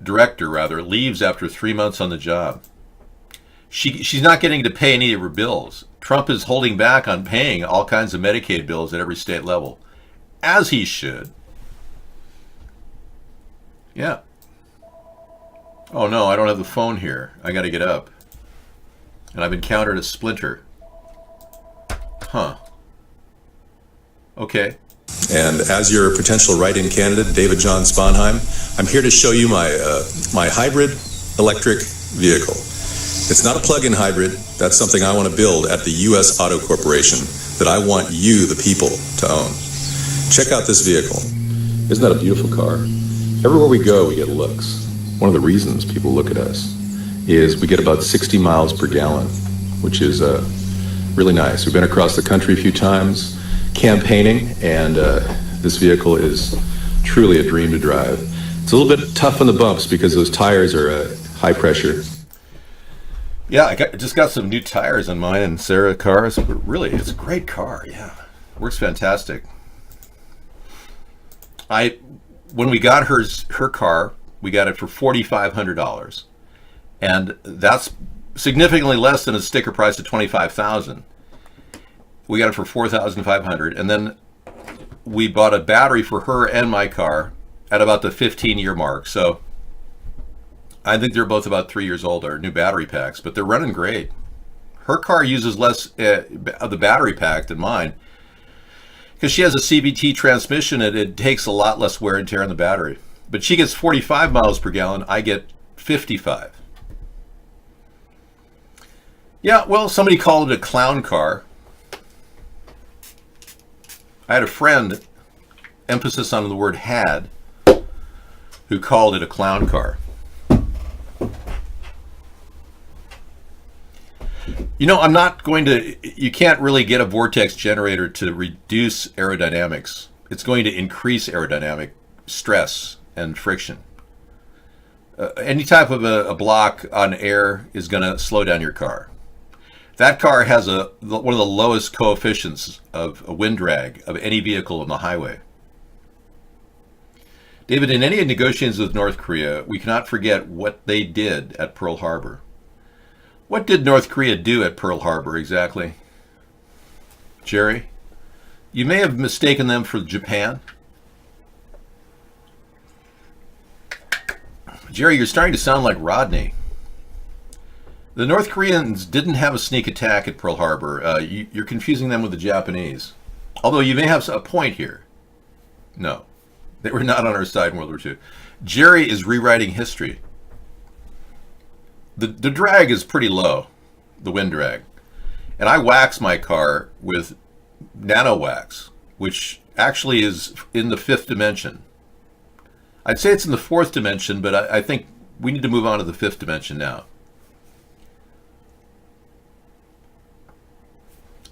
director leaves after 3 months on the job. She's not getting to pay any of her bills. Trump is holding back on paying all kinds of Medicaid bills at every state level, as he should. Yeah. Oh no, I don't have the phone here. I got to get up. And I've encountered a splinter. Huh. Okay. And as your potential write-in candidate, David John Sponheim, I'm here to show you my hybrid electric vehicle. It's not a plug-in hybrid. That's something I want to build at the U.S. Auto Corporation that I want you, the people, to own. Check out this vehicle. Isn't that a beautiful car? Everywhere we go, we get looks. One of the reasons people look at us is we get about 60 miles per gallon, which is really nice. We've been across the country a few times campaigning, and this vehicle is truly a dream to drive. It's a little bit tough on the bumps because those tires are high pressure. Yeah, I just got some new tires on mine and Sarah cars. But really, it's a great car. Yeah, works fantastic. When we got her car, we got it for $4,500, and that's significantly less than a sticker price of $25,000. We got it for $4,500, and then we bought a battery for her and my car at about the 15-year mark. So I think they're both about 3 years old, our new battery packs, but they're running great. Her car uses less of the battery pack than mine because she has a CVT transmission, and it takes a lot less wear and tear on the battery. But she gets 45 miles per gallon. I get 55. Yeah, well, somebody called it a clown car. I had a friend, emphasis on the word had, who called it a clown car. You know, you can't really get a vortex generator to reduce aerodynamics. It's going to increase aerodynamic stress and friction. Any type of a block on air is going to slow down your car. That car has one of the lowest coefficients of a wind drag of any vehicle on the highway. David, in any negotiations with North Korea, we cannot forget what they did at Pearl Harbor. What did North Korea do at Pearl Harbor exactly? Jerry? You may have mistaken them for Japan. Jerry, you're starting to sound like Rodney. The North Koreans didn't have a sneak attack at Pearl Harbor. You're confusing them with the Japanese. Although you may have a point here. No, they were not on our side in World War II. Jerry is rewriting history. the drag is pretty low, the wind drag. And I wax my car with nano wax, which actually is in the 5th dimension. I'd say it's in the 4th dimension, but I think we need to move on to the 5th dimension now.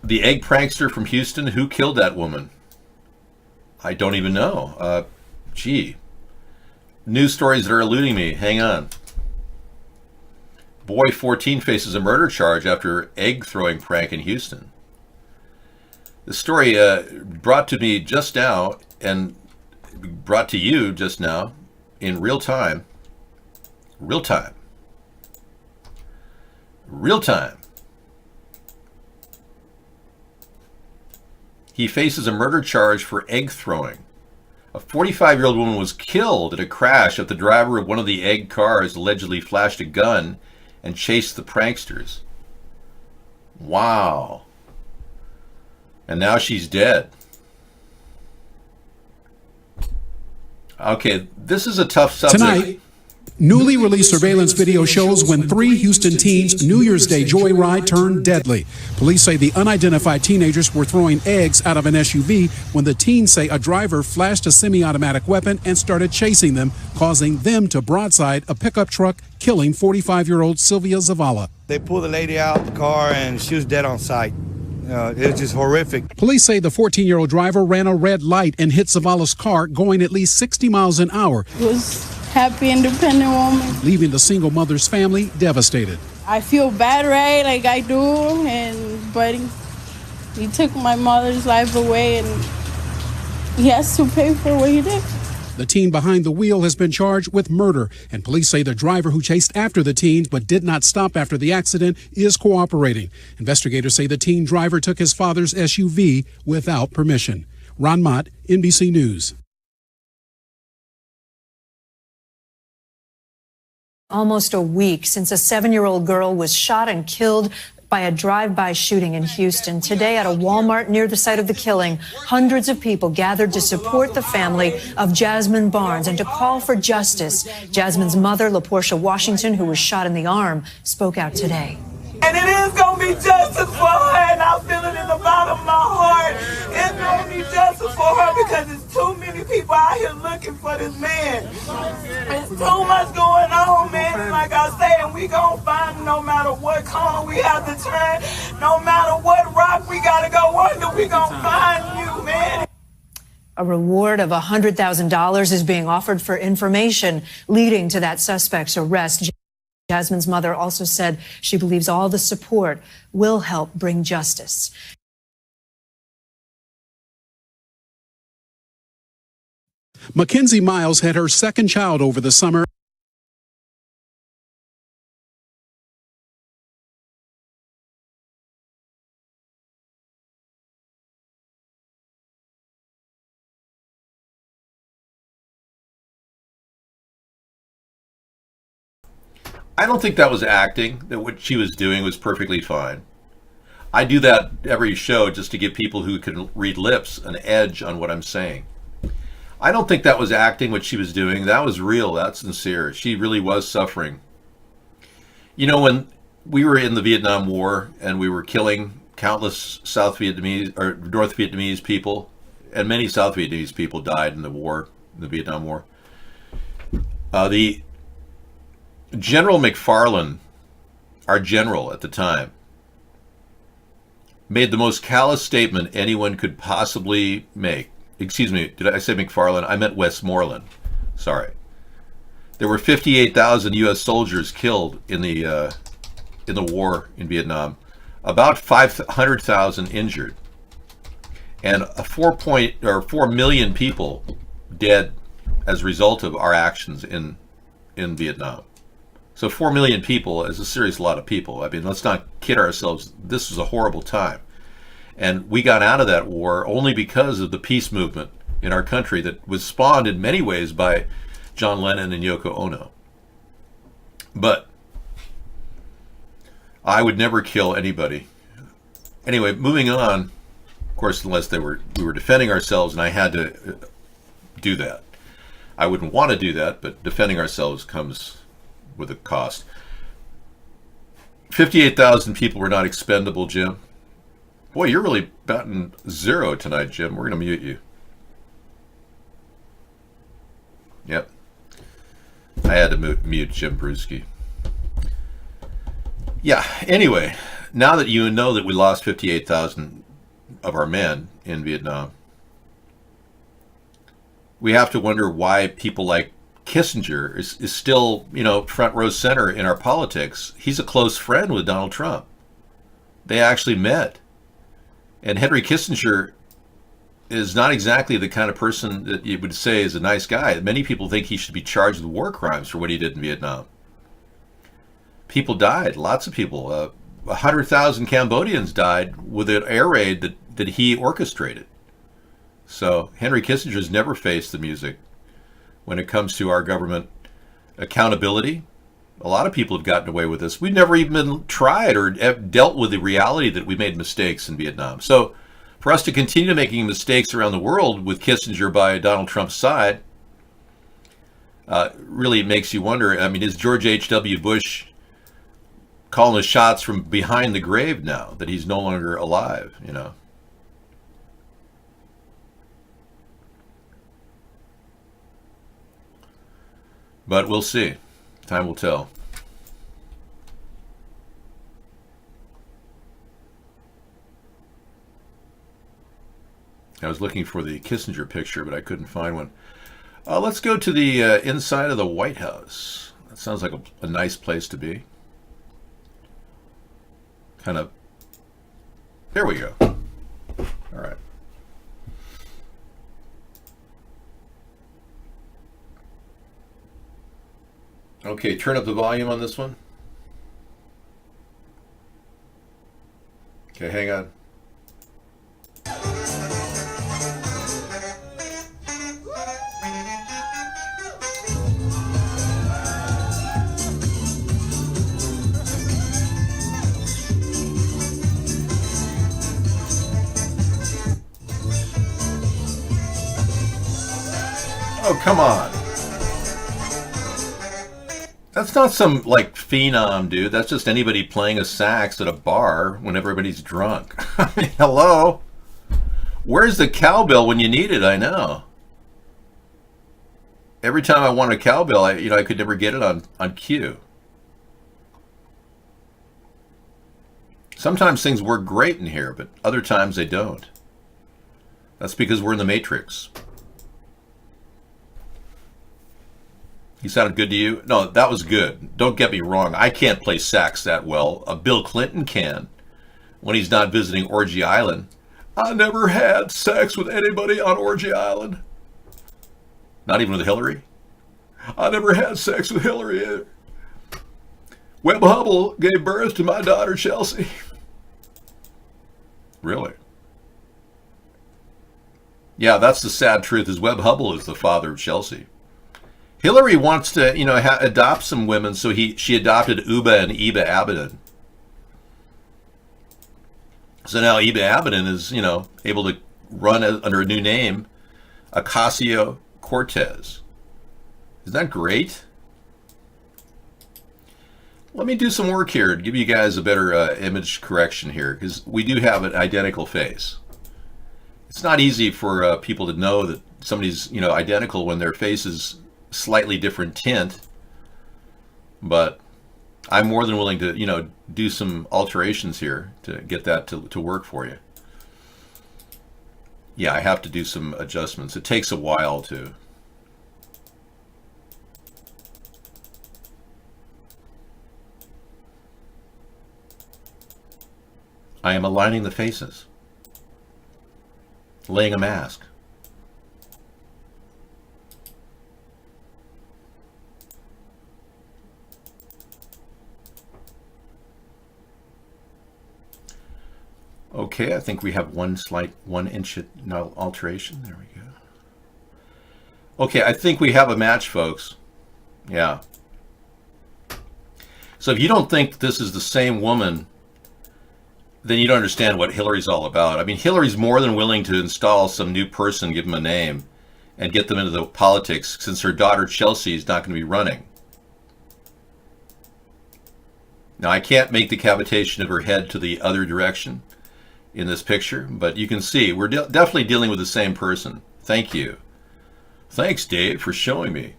The egg prankster from Houston, who killed that woman? I don't even know. Gee. News stories that are eluding me. Hang on. Boy 14 faces a murder charge after egg throwing prank in Houston. The story brought to me just now and brought to you just now in real time. Real time. Real time. He faces a murder charge for egg throwing. A 45-year-old woman was killed in a crash after the driver of one of the egg cars allegedly flashed a gun and chased the pranksters. Wow. And now she's dead. Okay, this is a tough subject. Tonight, newly released surveillance video shows when 3 Houston teens' New Year's Day joyride turned deadly. Police say the unidentified teenagers were throwing eggs out of an SUV when the teens say a driver flashed a semi-automatic weapon and started chasing them, causing them to broadside a pickup truck, killing 45-year-old Sylvia Zavala. They pulled the lady out of the car and she was dead on sight. It was just horrific. Police say the 14-year-old driver ran a red light and hit Zavala's car going at least 60 miles an hour. Was happy, independent woman. Leaving the single mother's family devastated. I feel bad, right? Like I do, but he took my mother's life away and he has to pay for what he did. The teen behind the wheel has been charged with murder, and police say the driver who chased after the teens but did not stop after the accident is cooperating. Investigators say the teen driver took his father's SUV without permission. Ron Mott, NBC News. Almost a week since a 7-year-old girl was shot and killed by a drive-by shooting in Houston. Today at a Walmart near the site of the killing, hundreds of people gathered to support the family of Jasmine Barnes and to call for justice. Jasmine's mother, LaPortia Washington, who was shot in the arm, spoke out today. And it is going to be justice for her, and I feel it in the bottom of my heart. It's going to be justice for her because there's too many people out here looking for this man. There's too much going on, man. And like I say, and we going to find him no matter what corner we have to turn, no matter what rock we got to go under, we going to find you, man. A reward of $100,000 is being offered for information leading to that suspect's arrest. Jasmine's mother also said she believes all the support will help bring justice. Mackenzie Miles had her second child over the summer. I don't think that was acting, that what she was doing was perfectly fine. I do that every show just to give people who can read lips an edge on what I'm saying. I don't think that was acting, what she was doing. That was real. That's sincere. She really was suffering. You know, when we were in the Vietnam War and we were killing countless South Vietnamese or North Vietnamese people, and many South Vietnamese people died in the war, the Vietnam War. The General McFarlane, our general at the time, made the most callous statement anyone could possibly make. Excuse me, did I say McFarlane? I meant Westmoreland. Sorry. There were 58,000 U.S. soldiers killed in the war in Vietnam, about 500,000 injured, and 4 million people dead as a result of our actions in Vietnam. So 4 million people is a serious lot of people. I mean, let's not kid ourselves. This was a horrible time. And we got out of that war only because of the peace movement in our country that was spawned in many ways by John Lennon and Yoko Ono. But I would never kill anybody. Anyway, moving on, of course, unless we were defending ourselves and I had to do that. I wouldn't want to do that, but defending ourselves comes with a cost. 58,000 people were not expendable, Jim. Boy, you're really batting zero tonight, Jim. We're going to mute you. Yep. I had to mute Jim Brewski. Yeah, anyway, now that you know that we lost 58,000 of our men in Vietnam, we have to wonder why people like Kissinger is still, front row center in our politics. He's a close friend with Donald Trump. They actually met. And Henry Kissinger is not exactly the kind of person that you would say is a nice guy. Many people think he should be charged with war crimes for what he did in Vietnam. People died, lots of people. 100,000 Cambodians died with an air raid that he orchestrated. So Henry Kissinger has never faced the music when it comes to our government accountability. A lot of people have gotten away with this. We've never even tried or dealt with the reality that we made mistakes in Vietnam. So for us to continue making mistakes around the world with Kissinger by Donald Trump's side really makes you wonder. I mean, is George H.W. Bush calling the shots from behind the grave now that he's no longer alive, But we'll see. Time will tell. I was looking for the Kissinger picture, but I couldn't find one. Let's go to the inside of the White House. That sounds like a nice place to be. Kind of. There we go. All right. Okay, turn up the volume on this one. Okay, hang on. Oh, come on. That's not some, phenom, dude. That's just anybody playing a sax at a bar when everybody's drunk. I mean, hello? Where's the cowbell when you need it? I know. Every time I want a cowbell, I could never get it on cue. Sometimes things work great in here, but other times they don't. That's because we're in the Matrix. He sounded good to you? No, that was good. Don't get me wrong. I can't play sax that well. Bill Clinton can when he's not visiting Orgy Island. I never had sex with anybody on Orgy Island. Not even with Hillary? I never had sex with Hillary either. Webb Hubbell gave birth to my daughter, Chelsea. Really? Yeah, that's the sad truth, is Webb Hubbell is the father of Chelsea. Hillary wants to, adopt some women, so she adopted Uba and Eba Abedin. So now Eba Abedin is, able to run under a new name, Ocasio-Cortez. Isn't that great? Let me do some work here to give you guys a better image correction here, because we do have an identical face. It's not easy for people to know that somebody's, identical when their face is slightly different tint, but I'm more than willing to do some alterations here to get that to work for you. Yeah, I have to do some adjustments. It takes a while to. I am aligning the faces, laying a mask. Okay, I think we have one slight 1 inch alteration. There we go. Okay, I think we have a match, folks. Yeah. So if you don't think this is the same woman, then you don't understand what Hillary's all about. I mean, Hillary's more than willing to install some new person, give them a name, and get them into the politics, since her daughter Chelsea is not going to be running. Now, I can't make the cavitation of her head to the other direction in this picture, but you can see we're definitely dealing with the same person. Thank you. Thanks, Dave, for showing me.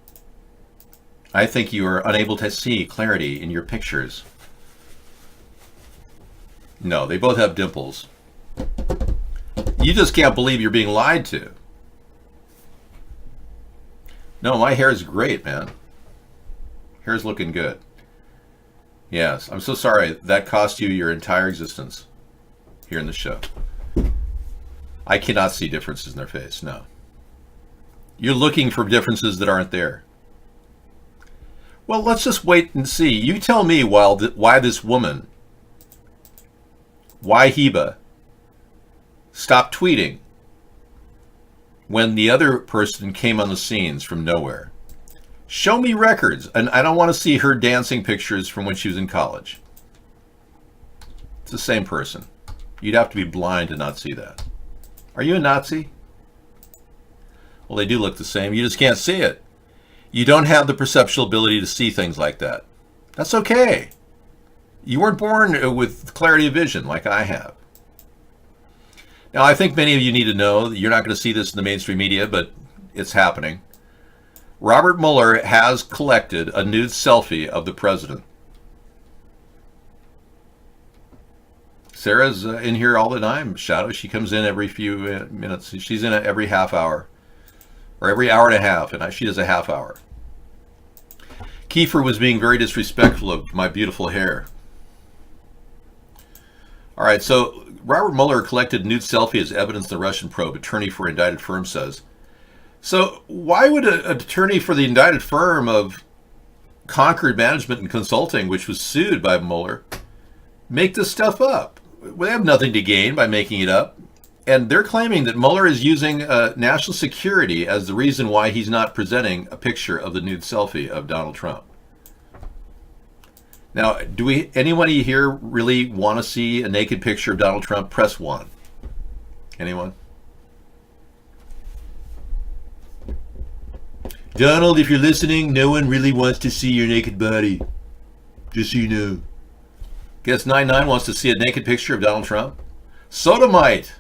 I think you are unable to see clarity in your pictures. No, they both have dimples. You just can't believe you're being lied to. No, my hair is great, man. Hair's looking good. Yes, I'm so sorry. That cost you your entire existence here in the show. I cannot see differences in their face, no. You're looking for differences that aren't there. Well, let's just wait and see. You tell me why this woman, why Heba, stopped tweeting when the other person came on the scenes from nowhere. Show me records, and I don't want to see her dancing pictures from when she was in college. It's the same person. You'd have to be blind to not see that. Are you a Nazi? Well, they do look the same. You just can't see it. You don't have the perceptual ability to see things like that. That's okay. You weren't born with clarity of vision like I have. Now, I think many of you need to know that you're not going to see this in the mainstream media, but it's happening. Robert Mueller has collected a nude selfie of the president. Sarah's in here all the time, Shadow. She comes in every few minutes. She's in every half hour, or every hour and a half, and she does a half hour. Kiefer was being very disrespectful of my beautiful hair. All right, so Robert Mueller collected nude selfie as evidence in the Russian probe, attorney for indicted firm says. So why would an attorney for the indicted firm of Concord Management and Consulting, which was sued by Mueller, make this stuff up? They have nothing to gain by making it up. And they're claiming that Mueller is using national security as the reason why he's not presenting a picture of the nude selfie of Donald Trump. Now, anybody here really want to see a naked picture of Donald Trump? Press 1. Anyone? Donald, if you're listening, no one really wants to see your naked body. Just so you know. Guess 99 wants to see a naked picture of Donald Trump. Sodomite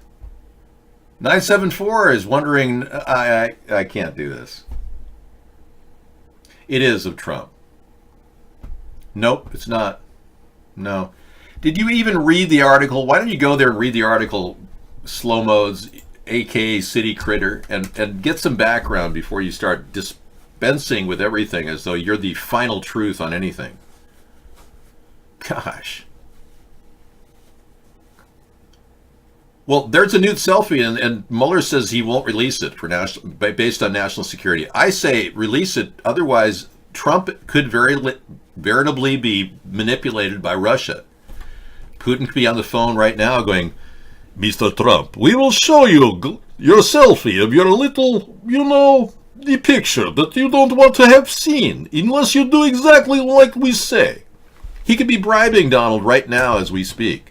974 is wondering, I can't do this. It is of Trump. Nope, it's not. No. Did you even read the article? Why don't you go there and read the article, Slow Modes, aka City Critter, and get some background before you start dispensing with everything as though you're the final truth on anything. Gosh. Well, there's a nude selfie, and Mueller says he won't release it for based on national security. I say release it, otherwise Trump could veritably be manipulated by Russia. Putin could be on the phone right now going, Mr. Trump, we will show you your selfie of your little, the picture that you don't want to have seen, unless you do exactly like we say. He could be bribing Donald right now as we speak.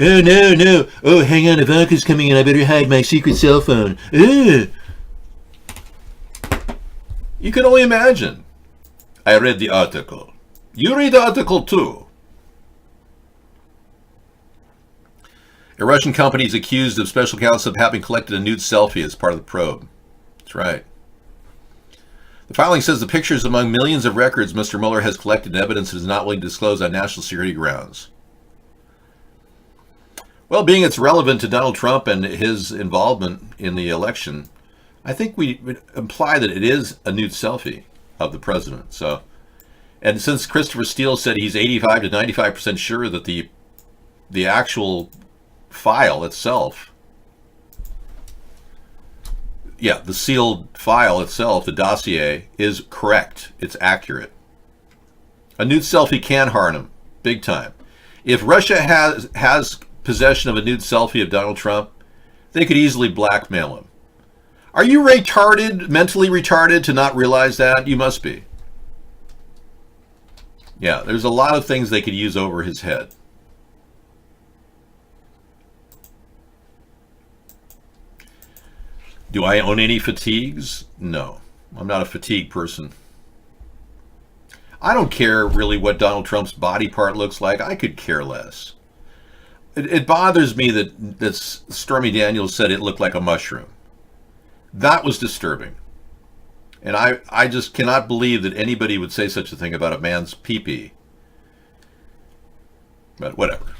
Oh, no. Oh, hang on, Ivanka's coming in. I better hide my secret cell phone. You can only imagine. I read the article. You read the article too. A Russian company is accused of special counsel of having collected a nude selfie as part of the probe. That's right. The filing says the pictures among millions of records Mr. Mueller has collected evidence and is not willing to disclose on national security grounds. Well, being it's relevant to Donald Trump and his involvement in the election, I think we would imply that it is a nude selfie of the president. So, and since Christopher Steele said he's 85 to 95% sure that the actual file itself, the sealed file itself, the dossier, is correct. It's accurate. A nude selfie can harm him, big time. If Russia has possession of a nude selfie of Donald Trump, they could easily blackmail him. Are you retarded, mentally retarded, to not realize that? You must be. Yeah, there's a lot of things they could use over his head. Do I own any fatigues? No, I'm not a fatigue person. I don't care really what Donald Trump's body part looks like. I could care less. It bothers me that Stormy Daniels said it looked like a mushroom. That was disturbing. And I just cannot believe that anybody would say such a thing about a man's pee-pee. But whatever.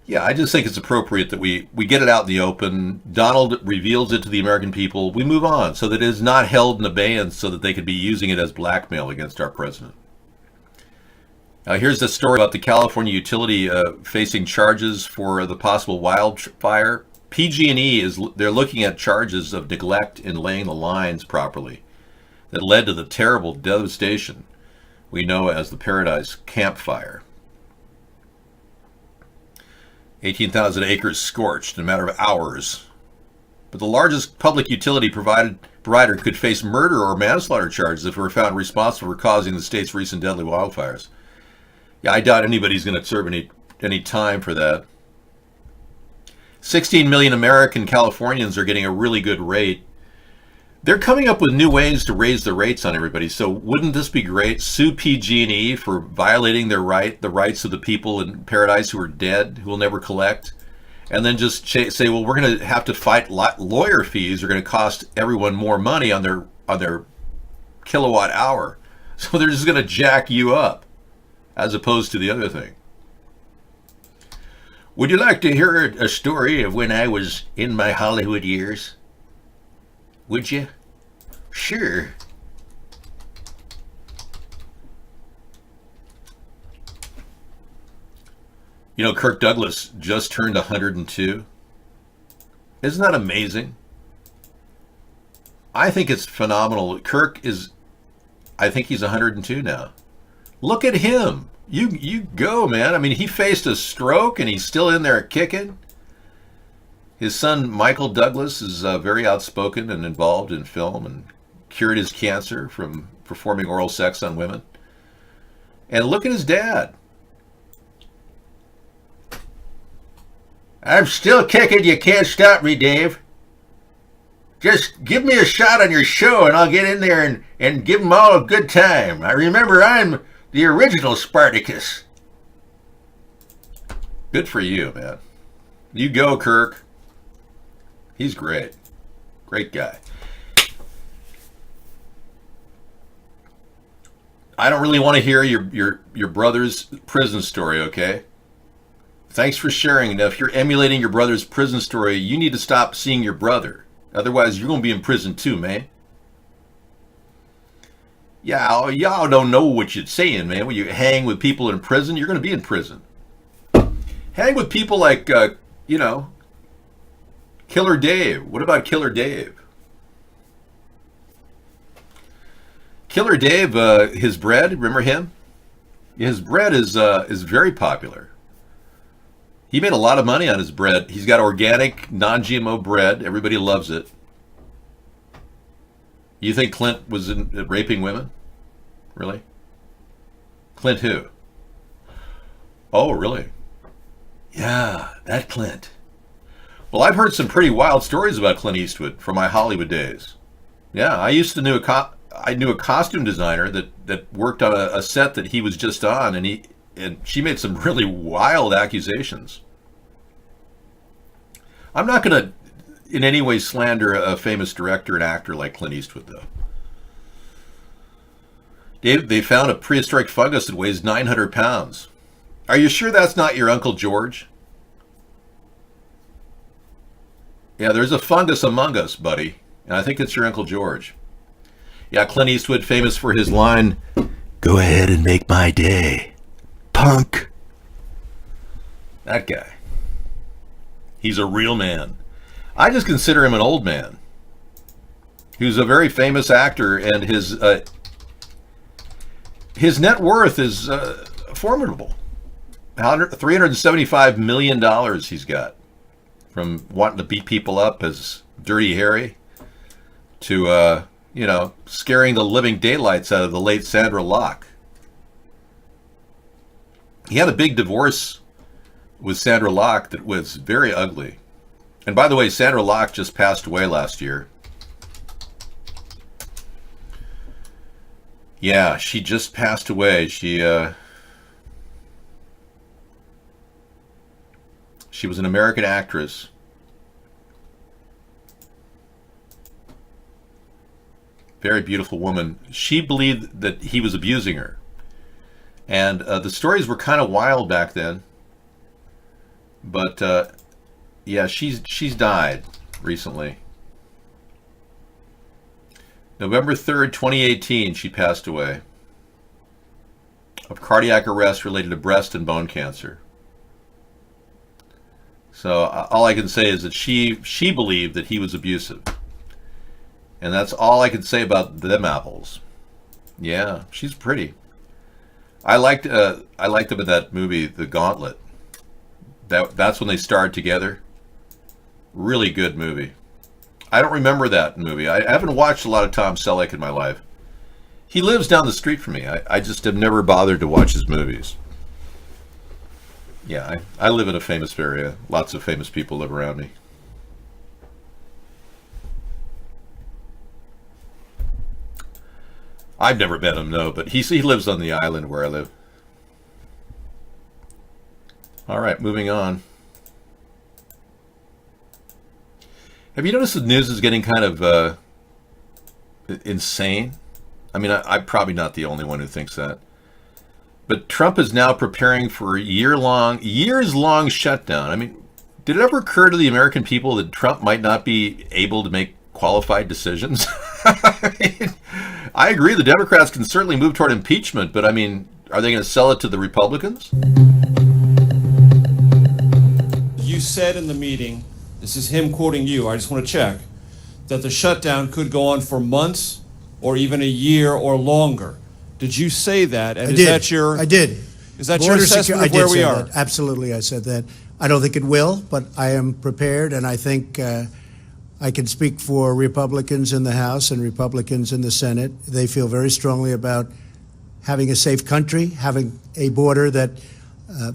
Yeah, I just think it's appropriate that we get it out in the open. Donald reveals it to the American people. We move on so that it is not held in abeyance so that they could be using it as blackmail against our president. Now, here's the story about the California utility facing charges for the possible wildfire. PG&E they're looking at charges of neglect in laying the lines properly that led to the terrible devastation we know as the Paradise Camp Fire. 18,000 acres scorched in a matter of hours. But the largest public utility provider could face murder or manslaughter charges if it were found responsible for causing the state's recent deadly wildfires. Yeah, I doubt anybody's going to serve any time for that. 16 million American Californians are getting a really good rate. They're coming up with new ways to raise the rates on everybody. So wouldn't this be great? Sue PG&E for violating the rights of the people in Paradise who are dead, who will never collect, and then just say, well, we're going to have to fight lawyer fees. Are going to cost everyone more money on their kilowatt hour. So they're just going to jack you up, as opposed to the other thing. Would you like to hear a story of when I was in my Hollywood years? Would you? Sure. You know, Kirk Douglas just turned 102. Isn't that amazing? I think it's phenomenal. I think he's 102 now. Look at him. You go, man. I mean, he faced a stroke and he's still in there kicking. His son, Michael Douglas, is very outspoken and involved in film and cured his cancer from performing oral sex on women. And look at his dad. I'm still kicking. You can't stop me, Dave. Just give me a shot on your show and I'll get in there and give them all a good time. I remember I'm the original Spartacus. Good for you, man. You go, Kirk. He's great. Great guy. I don't really want to hear your brother's prison story, okay? Thanks for sharing. Now, if you're emulating your brother's prison story, you need to stop seeing your brother. Otherwise, you're going to be in prison too, man. Yeah, y'all don't know what you're saying, man. When you hang with people in prison, you're going to be in prison. Hang with people like, Killer Dave. What about Killer Dave? Killer Dave, his bread, remember him? His bread is very popular. He made a lot of money on his bread. He's got organic, non-GMO bread. Everybody loves it. You think Clint was raping women? Really? Clint who? Oh, really? Yeah, that Clint. Well, I've heard some pretty wild stories about Clint Eastwood from my Hollywood days. Yeah, I used to I knew a costume designer that worked on a set that he was just on, and she made some really wild accusations. I'm not going to in any way slander a famous director and actor like Clint Eastwood, though. Dave, they found a prehistoric fungus that weighs 900 pounds. Are you sure that's not your Uncle George? Yeah, there's a fungus among us, buddy, and I think it's your Uncle George. Yeah, Clint Eastwood, famous for his line, "Go ahead and make my day, punk." That guy. He's a real man. I just consider him an old man. He was a very famous actor, and his net worth is formidable. $375 million he's got, from wanting to beat people up as Dirty Harry to, scaring the living daylights out of the late Sandra Locke. He had a big divorce with Sandra Locke that was very ugly. And by the way, Sandra Locke just passed away last year. Yeah, she just passed away. She was an American actress. Very beautiful woman. She believed that he was abusing her. And the stories were kind of wild back then. But yeah, she's died recently. November 3rd, 2018, she passed away of cardiac arrest related to breast and bone cancer. So all I can say is that she believed that he was abusive. And that's all I can say about them apples. Yeah, she's pretty. I liked them in that movie, The Gauntlet. That's when they starred together. Really good movie. I don't remember that movie. I haven't watched a lot of Tom Selleck in my life. He lives down the street from me. I just have never bothered to watch his movies. Yeah, I live in a famous area. Lots of famous people live around me. I've never met him, no, but he lives on the island where I live. All right, moving on. Have you noticed the news is getting kind of insane? I mean, I'm probably not the only one who thinks that. But Trump is now preparing for a years-long shutdown. I mean, did it ever occur to the American people that Trump might not be able to make qualified decisions? I mean, I agree the Democrats can certainly move toward impeachment, but I mean, are they going to sell it to the Republicans? You said in the meeting, this is him quoting you, I just want to check, that the shutdown could go on for months or even a year or longer. Did you say that? And I is did. that your I did. Is that your assessment of where we are? That. Absolutely, I said that. I don't think it will, but I am prepared, and I think I can speak for Republicans in the House and Republicans in the Senate. They feel very strongly about having a safe country, having a border that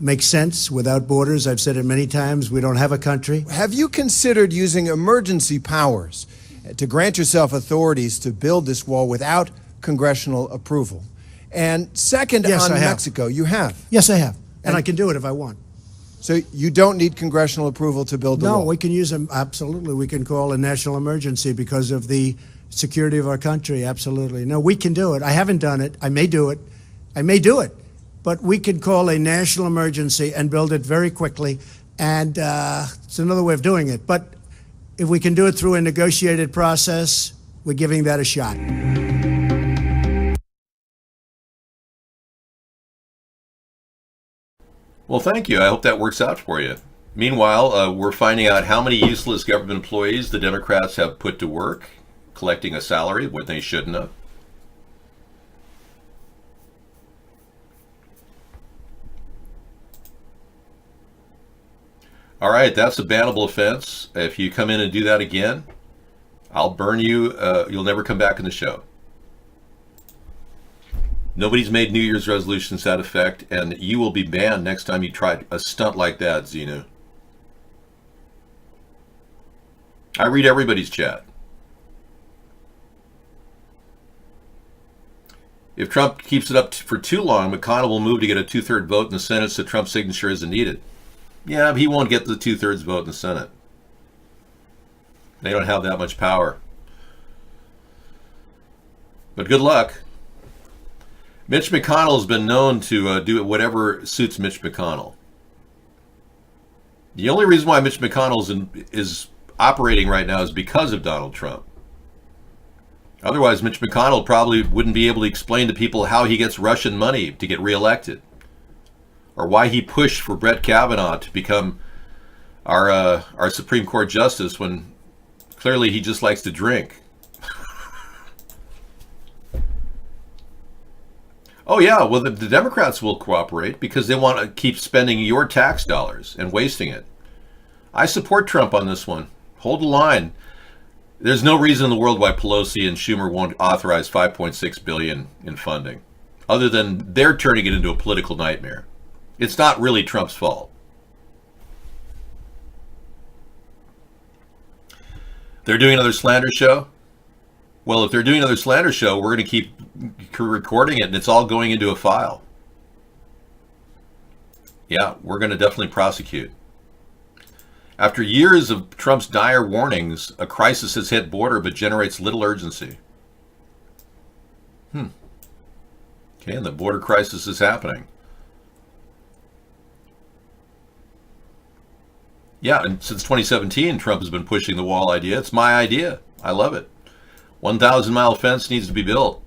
makes sense. Without borders, I've said it many times, we don't have a country. Have you considered using emergency powers to grant yourself authorities to build this wall without congressional approval? And second, Yes, on I have. Mexico, you have. Yes, I have, and I can do it if I want. So you don't need congressional approval to build the No, wall? we can use them, absolutely. We can call a national emergency because of the security of our country, absolutely. No, we can do it. I haven't done it. I may do it. But we can call a national emergency and build it very quickly, and it's another way of doing it. But if we can do it through a negotiated process, we're giving that a shot. Well, thank you. I hope that works out for you. Meanwhile, we're finding out how many useless government employees the Democrats have put to work, collecting a salary when they shouldn't have. All right, that's a bannable offense. If you come in and do that again, I'll burn you. You'll never come back in the show. Nobody's made New Year's resolutions to that effect, and you will be banned next time you try a stunt like that, Xenu. I read everybody's chat. If Trump keeps it up for too long, McConnell will move to get a 2/3 vote in the Senate so Trump's signature isn't needed. Yeah, but he won't get the 2/3 vote in the Senate. They don't have that much power. But good luck. Mitch McConnell has been known to do whatever suits Mitch McConnell. The only reason why Mitch McConnell is operating right now is because of Donald Trump. Otherwise, Mitch McConnell probably wouldn't be able to explain to people how he gets Russian money to get reelected, or why he pushed for Brett Kavanaugh to become our Supreme Court justice when clearly he just likes to drink. Oh yeah, well the Democrats will cooperate because they want to keep spending your tax dollars and wasting it. I support Trump on this one. Hold the line. There's no reason in the world why Pelosi and Schumer won't authorize $5.6 billion in funding, other than they're turning it into a political nightmare. It's not really Trump's fault. They're doing another slander show. Well, if they're doing another slander show, we're going to keep recording it, and it's all going into a file. Yeah, we're going to definitely prosecute. After years of Trump's dire warnings, a crisis has hit border but generates little urgency. Okay, and the border crisis is happening. Yeah, and since 2017, Trump has been pushing the wall idea. It's my idea. I love it. 1,000-mile fence needs to be built.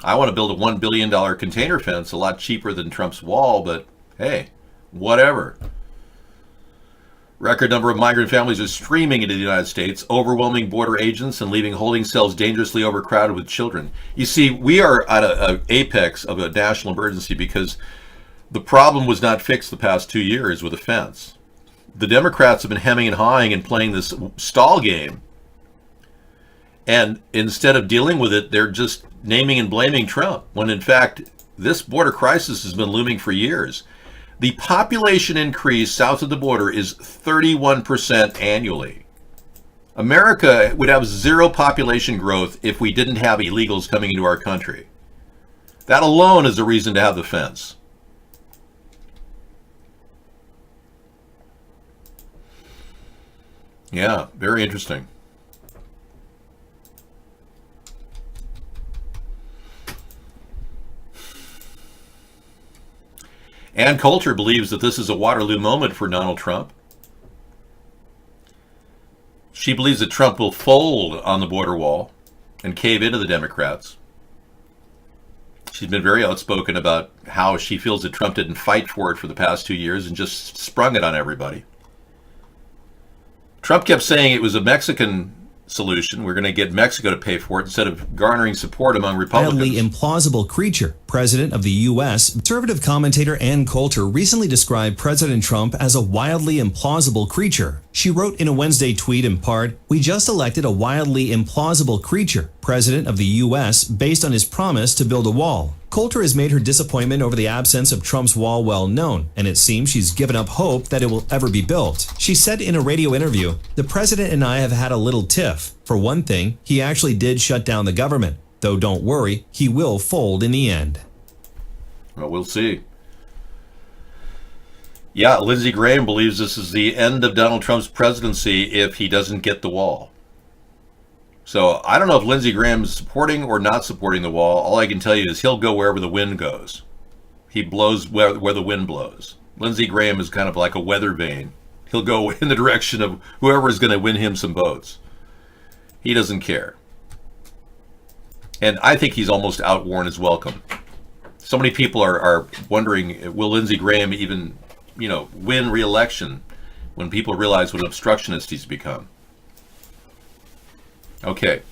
I want to build a $1 billion container fence, a lot cheaper than Trump's wall, but hey, whatever. Record number of migrant families are streaming into the United States, overwhelming border agents and leaving holding cells dangerously overcrowded with children. You see, we are at an apex of a national emergency because the problem was not fixed the past 2 years with a fence. The Democrats have been hemming and hawing and playing this stall game. And instead of dealing with it, they're just naming and blaming Trump, when in fact, this border crisis has been looming for years. The population increase south of the border is 31% annually. America would have zero population growth if we didn't have illegals coming into our country. That alone is a reason to have the fence. Yeah, very interesting. Ann Coulter believes that this is a Waterloo moment for Donald Trump. She believes that Trump will fold on the border wall and cave into the Democrats. She's been very outspoken about how she feels that Trump didn't fight for it for the past 2 years and just sprung it on everybody. Trump kept saying it was a Mexican solution. We're going to get Mexico to pay for it instead of garnering support among Republicans. Wildly implausible creature, President of the U.S. Conservative commentator Ann Coulter recently described President Trump as a wildly implausible creature. She wrote in a Wednesday tweet in part, "We just elected a wildly implausible creature, President of the U.S., based on his promise to build a wall." Coulter has made her disappointment over the absence of Trump's wall well known, and it seems she's given up hope that it will ever be built. She said in a radio interview, "The president and I have had a little tiff. For one thing, he actually did shut down the government. Though don't worry, he will fold in the end." Well, we'll see. Yeah, Lindsey Graham believes this is the end of Donald Trump's presidency if he doesn't get the wall. So I don't know if Lindsey Graham is supporting or not supporting the wall. All I can tell you is he'll go wherever the wind goes. He blows where the wind blows. Lindsey Graham is kind of like a weather vane. He'll go in the direction of whoever is going to win him some votes. He doesn't care. And I think he's almost outworn his welcome. So many people are wondering, will Lindsey Graham even, win re-election when people realize what an obstructionist he's become? Okay.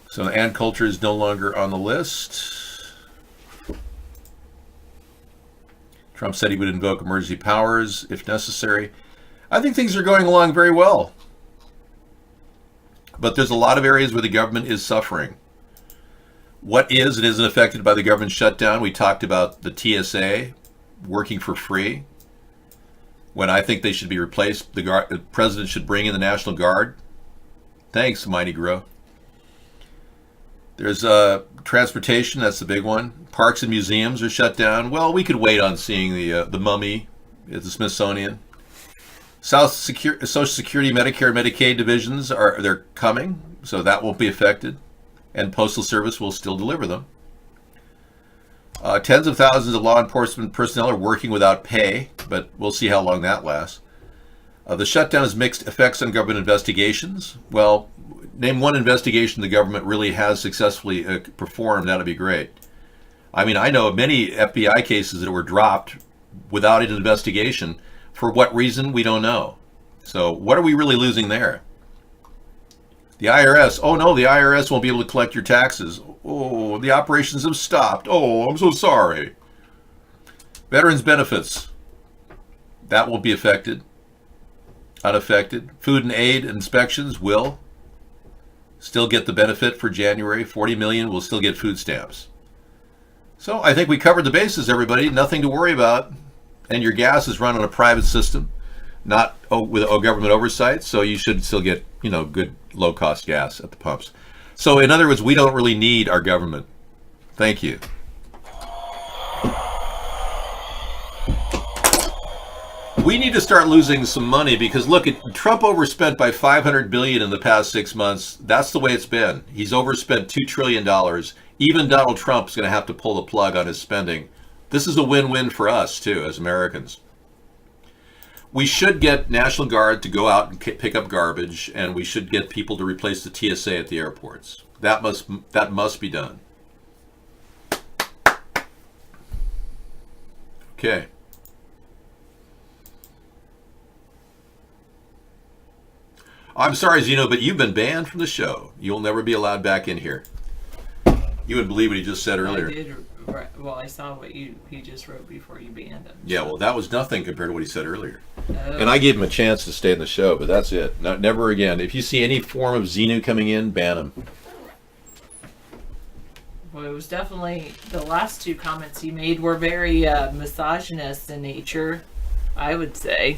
So Ann Coulter is no longer on the list. Trump said he would invoke emergency powers if necessary. I think things are going along very well. But there's a lot of areas where the government is suffering. What is and isn't affected by the government shutdown? We talked about the TSA working for free, when I think they should be replaced. The president should bring in the National Guard. Thanks, Mighty Grow. There's transportation, that's the big one. Parks and museums are shut down. Well, we could wait on seeing the mummy at the Smithsonian. Social Security, Medicare, Medicaid divisions they're coming, so that won't be affected, and Postal Service will still deliver them. Tens of thousands of law enforcement personnel are working without pay, but we'll see how long that lasts. The shutdown has mixed effects on government investigations. Well, name one investigation the government really has successfully performed. That'd be great. I mean, I know of many FBI cases that were dropped without an investigation. For what reason, we don't know. So what are we really losing there? The IRS. Oh, no, the IRS won't be able to collect your taxes. Oh, the operations have stopped. Oh, I'm so sorry. Veterans benefits. That won't be affected. Unaffected. Food and aid inspections will still get the benefit for January. 40 million will still get food stamps. So I think we covered the bases, everybody. Nothing to worry about. And your gas is run on a private system. not with government oversight, so you should still get, good low-cost gas at the pumps. So in other words, we don't really need our government. Thank you. We need to start losing some money because look, Trump overspent by $500 billion in the past 6 months. That's the way it's been. He's overspent $2 trillion. Even Donald Trump's going to have to pull the plug on his spending. This is a win-win for us too, as Americans. We should get National Guard to go out and pick up garbage, and we should get people to replace the TSA at the airports. That must be done. Okay. I'm sorry, Zeno, but you've been banned from the show. You'll never be allowed back in here. You would believe what he just said earlier. I did. Well, I saw what he just wrote before you banned him. Yeah, well, that was nothing compared to what he said earlier. Oh. And I gave him a chance to stay in the show, but that's it. Never again. If you see any form of Xenu coming in, ban him. Well, it was definitely, the last two comments he made were very misogynist in nature, I would say.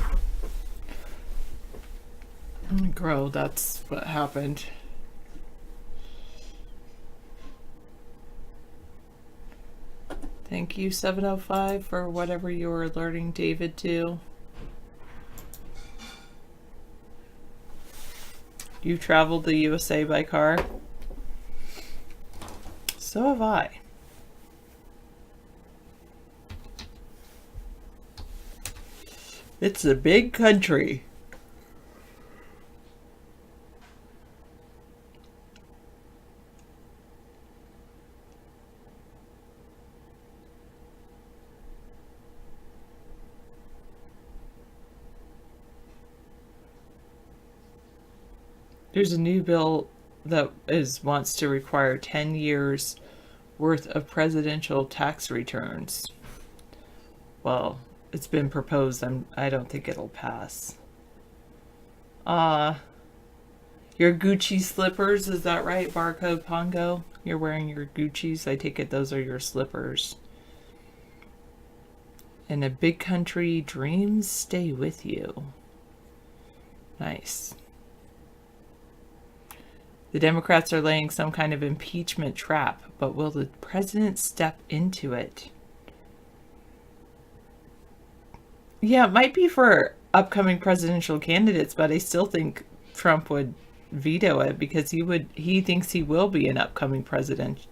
Grow, that's what happened. Thank you, 705, for whatever you were alerting David to. You traveled the USA by car? So have I. It's a big country. There's a new bill that wants to require 10 years worth of presidential tax returns. Well, it's been proposed. I don't think it'll pass. Your Gucci slippers, is that right, Barcode Pongo? You're wearing your Gucci's? I take it those are your slippers. In a big country, dreams stay with you. Nice. The Democrats are laying some kind of impeachment trap, but will the president step into it? Yeah, it might be for upcoming presidential candidates, but I still think Trump would veto it because he thinks he will be an upcoming president.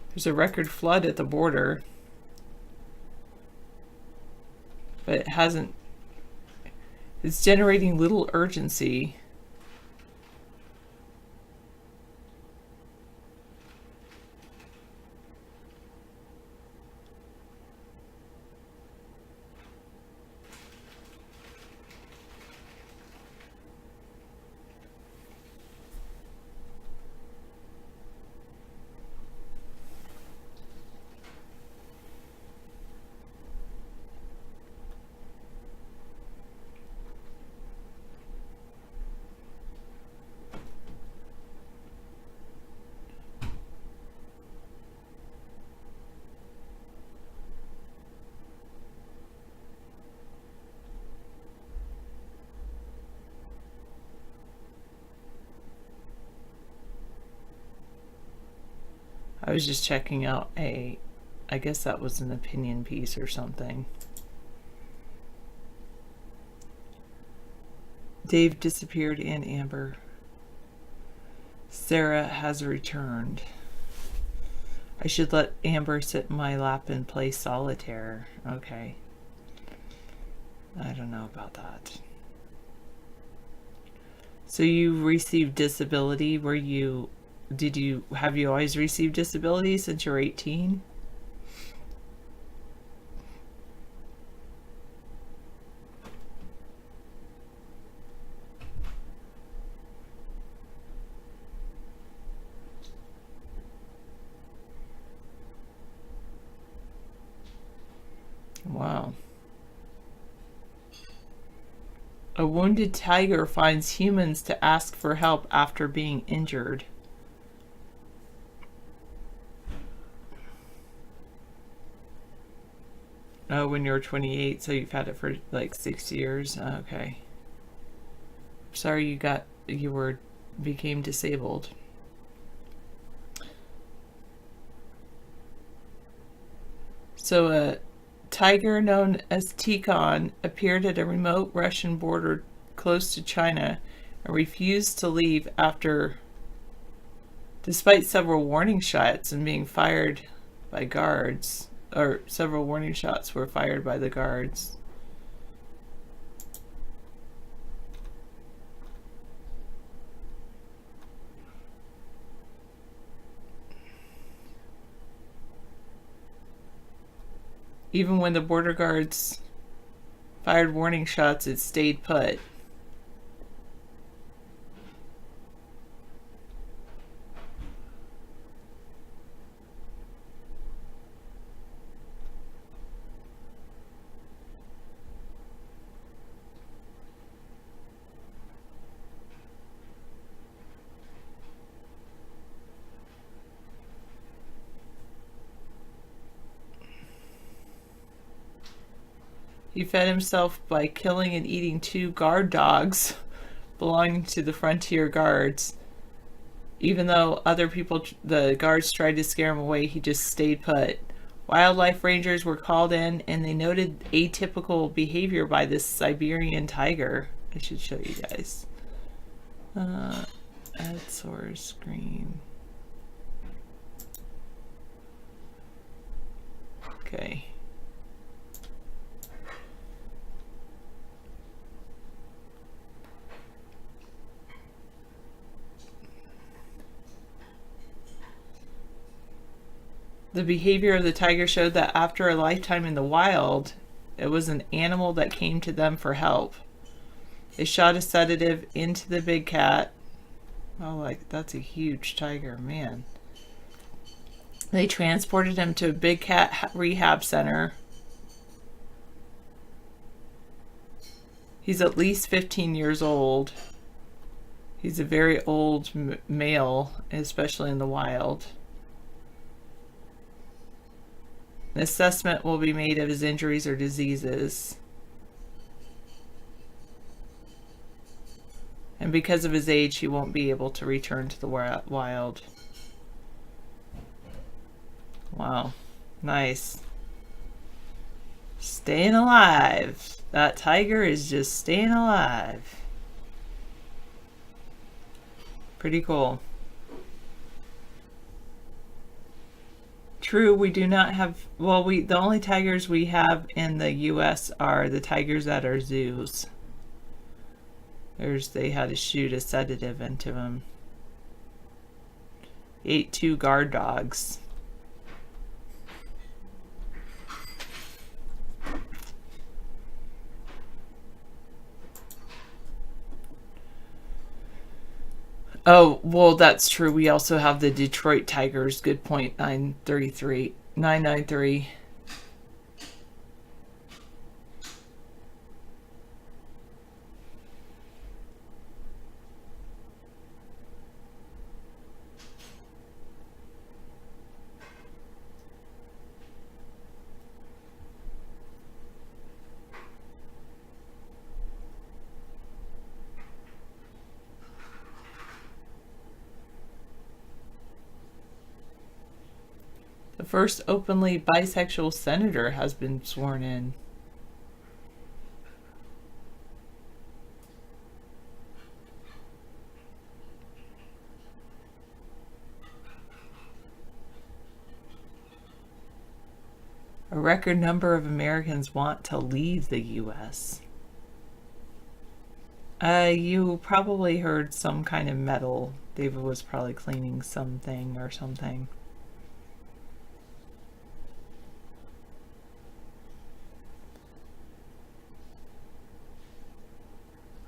There's a record flood at the border. But it hasn't, it's generating little urgency. I was just checking out I guess that was an opinion piece or something. Dave disappeared and Amber. Sarah has returned. I should let Amber sit in my lap and play solitaire. Okay. I don't know about that. So you received disability. Have you always received disability since you're 18? Wow. A wounded tiger finds humans to ask for help after being injured. Oh, when you were 28, so you've had it for like 6 years. Okay. Sorry you became disabled. So a tiger known as Tikhon appeared at a remote Russian border close to China and refused to leave despite several warning shots and being fired by guards, or several warning shots were fired by the guards. Even when the border guards fired warning shots, it stayed put. He fed himself by killing and eating 2 guard dogs belonging to the Frontier Guards. Even though the guards tried to scare him away, he just stayed put. Wildlife rangers were called in and they noted atypical behavior by this Siberian tiger. I should show you guys. Add source screen. Okay. The behavior of the tiger showed that after a lifetime in the wild, it was an animal that came to them for help. They shot a sedative into the big cat. Oh, that's a huge tiger, man. They transported him to a big cat rehab center. He's at least 15 years old. He's a very old male, especially in the wild. An assessment will be made of his injuries or diseases. And because of his age, he won't be able to return to the wild. Wow. Nice. Staying alive. That tiger is just staying alive. Pretty cool. True, we do not have, the only tigers we have in the US are the tigers at our zoos. They had to shoot a sedative into them. Ate 2 guard dogs. Oh, well, that's true. We also have the Detroit Tigers. Good point. 993. The first openly bisexual senator has been sworn in. A record number of Americans want to leave the U.S. You probably heard some kind of metal. David was probably cleaning something or something.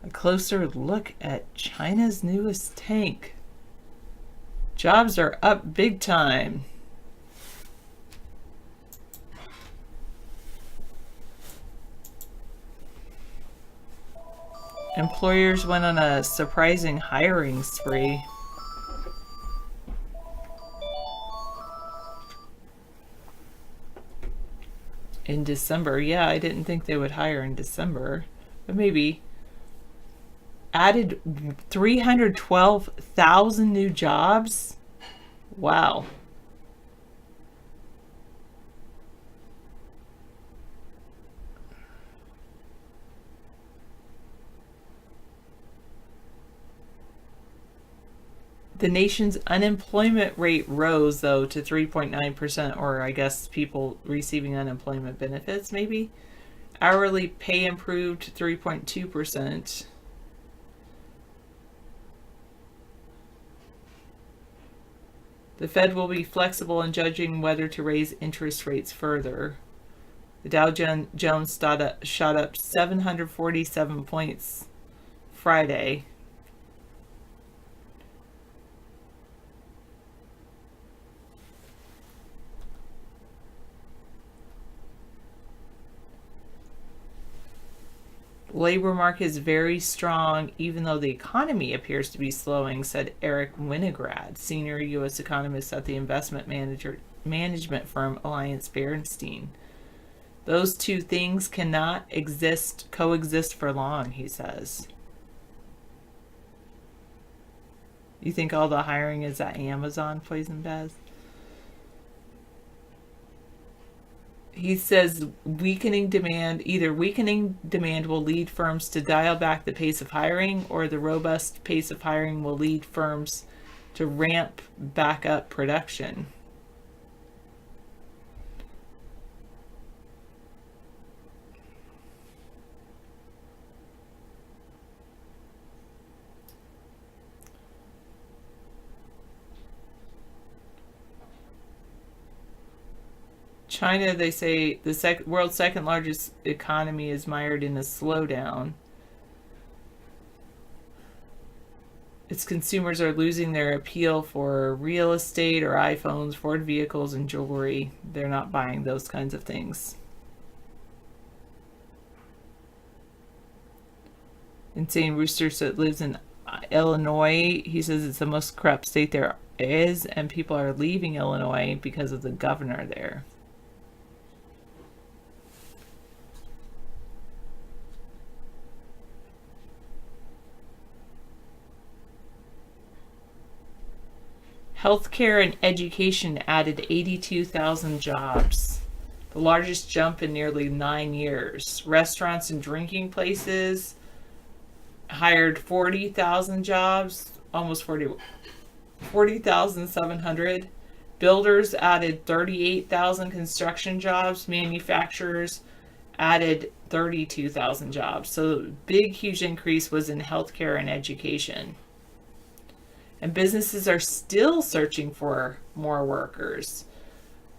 A closer look at China's newest tank. Jobs are up big time. Employers went on a surprising hiring spree. in December. Yeah, I didn't think they would hire in December, but maybe. Added 312,000 new jobs. Wow. The nation's unemployment rate rose, though, to 3.9%, or I guess people receiving unemployment benefits, maybe. Hourly pay improved to 3.2%. The Fed will be flexible in judging whether to raise interest rates further. The Dow Jones shot up 747 points Friday. Labor market is very strong, even though the economy appears to be slowing, said Eric Winograd, senior U.S. economist at the investment management firm AllianceBernstein. Those two things cannot coexist for long, he says. You think all the hiring is at Amazon, Poison Bez? He says either weakening demand will lead firms to dial back the pace of hiring, or the robust pace of hiring will lead firms to ramp back up production. China, they say, the world's second largest economy, is mired in a slowdown. Its consumers are losing their appeal for real estate or iPhones, Ford vehicles, and jewelry. They're not buying those kinds of things. Insane Rooster lives in Illinois. He says it's the most corrupt state there is, and people are leaving Illinois because of the governor there. Healthcare and education added 82,000 jobs, the largest jump in nearly 9 years. Restaurants and drinking places hired 40,000 jobs, almost 40,700. Builders added 38,000 construction jobs. Manufacturers added 32,000 jobs. So the big, huge increase was in healthcare and education. And businesses are still searching for more workers.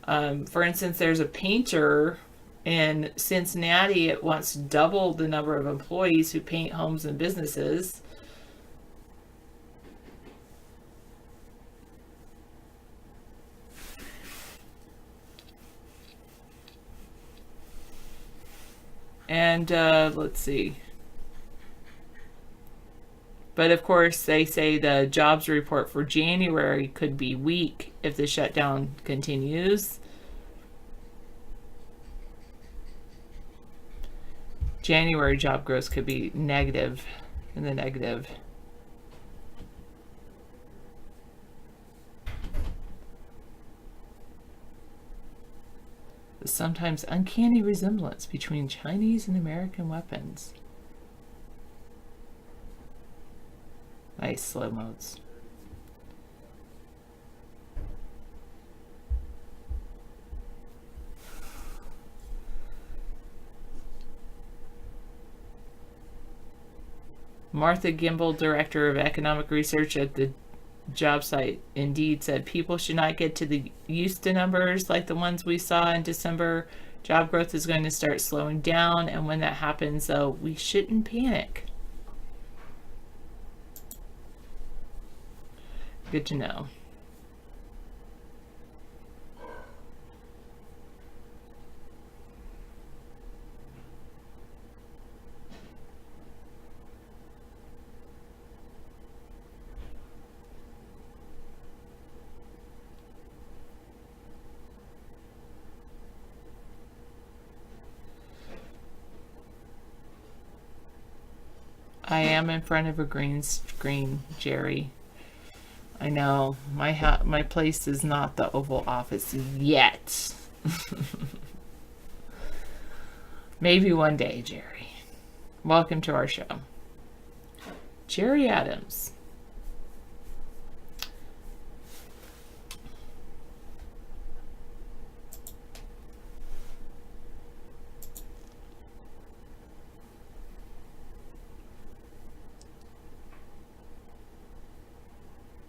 For instance, there's a painter in Cincinnati. It wants to double the number of employees who paint homes and businesses. And let's see. But of course, they say the jobs report for January could be weak if the shutdown continues. January job growth could be negative, in the negative. The sometimes uncanny resemblance between Chinese and American weapons. Nice slow modes. Martha Gimbel, director of economic research at the job site Indeed, said people should not get to the used to numbers like the ones we saw in December. Job growth is going to start slowing down, and when that happens, though, we shouldn't panic. Good to know. I am in front of a green screen, Jerry. I know. My place is not the Oval Office yet. Maybe one day, Jerry. Welcome to our show. Jerry Adams.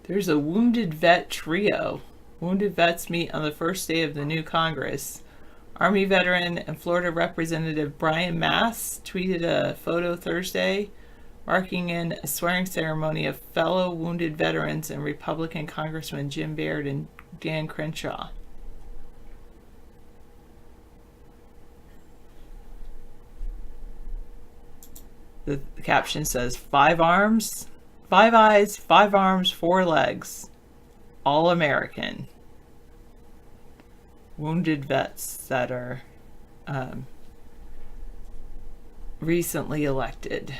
There's a wounded vet trio. Wounded vets meet on the first day of the new Congress. Army veteran and Florida Representative Brian Mast tweeted a photo Thursday marking in a swearing ceremony of fellow wounded veterans and Republican Congressman Jim Baird and Dan Crenshaw. The caption says, 5 arms, 5 eyes, 5 arms, 4 legs. All American. Wounded vets that are recently elected.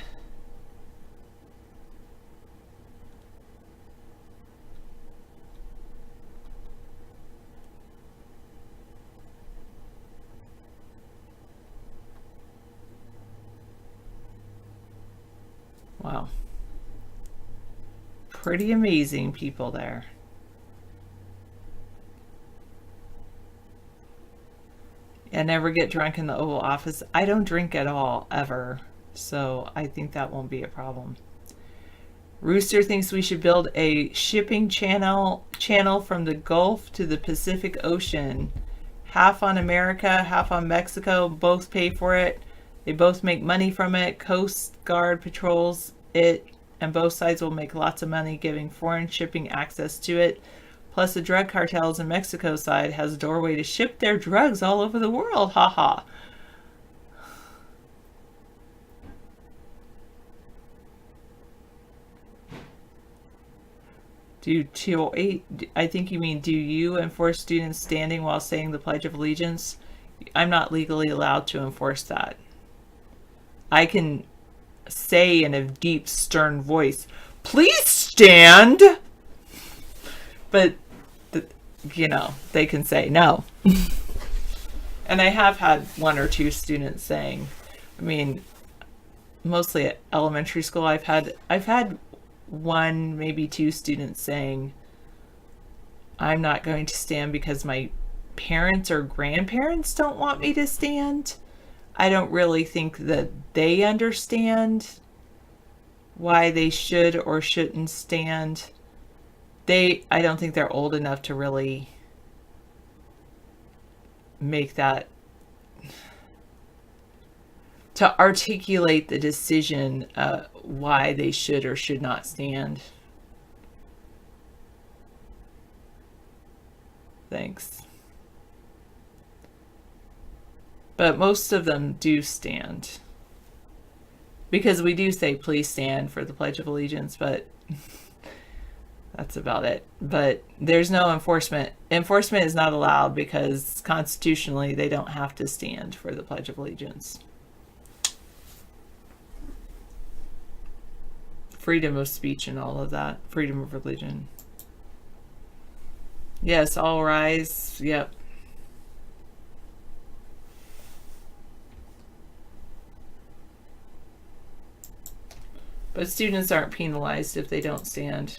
Wow. Pretty amazing people there. I never get drunk in the Oval Office. I don't drink at all, ever. So I think that won't be a problem. Rooster thinks we should build a shipping channel from the Gulf to the Pacific Ocean. Half on America, half on Mexico. Both pay for it. They both make money from it. Coast Guard patrols it, and both sides will make lots of money giving foreign shipping access to it. Plus, the drug cartels in Mexico side has a doorway to ship their drugs all over the world. Ha ha. I think you mean, do you enforce students standing while saying the Pledge of Allegiance? I'm not legally allowed to enforce that. I can say in a deep, stern voice, please stand! But, you know, they can say no. And I have had 1 or 2 students saying, I mean, mostly at elementary school, I've had 1, maybe 2 students saying, I'm not going to stand because my parents or grandparents don't want me to stand. I don't really think that they understand why they should or shouldn't stand. I don't think they're old enough to really make that, to articulate the decision why they should or should not stand. Thanks. But most of them do stand. Because we do say, please stand for the Pledge of Allegiance, but that's about it. But there's no enforcement. Enforcement is not allowed because constitutionally they don't have to stand for the Pledge of Allegiance. Freedom of speech and all of that. Freedom of religion. Yes, all rise. Yep. But students aren't penalized if they don't stand.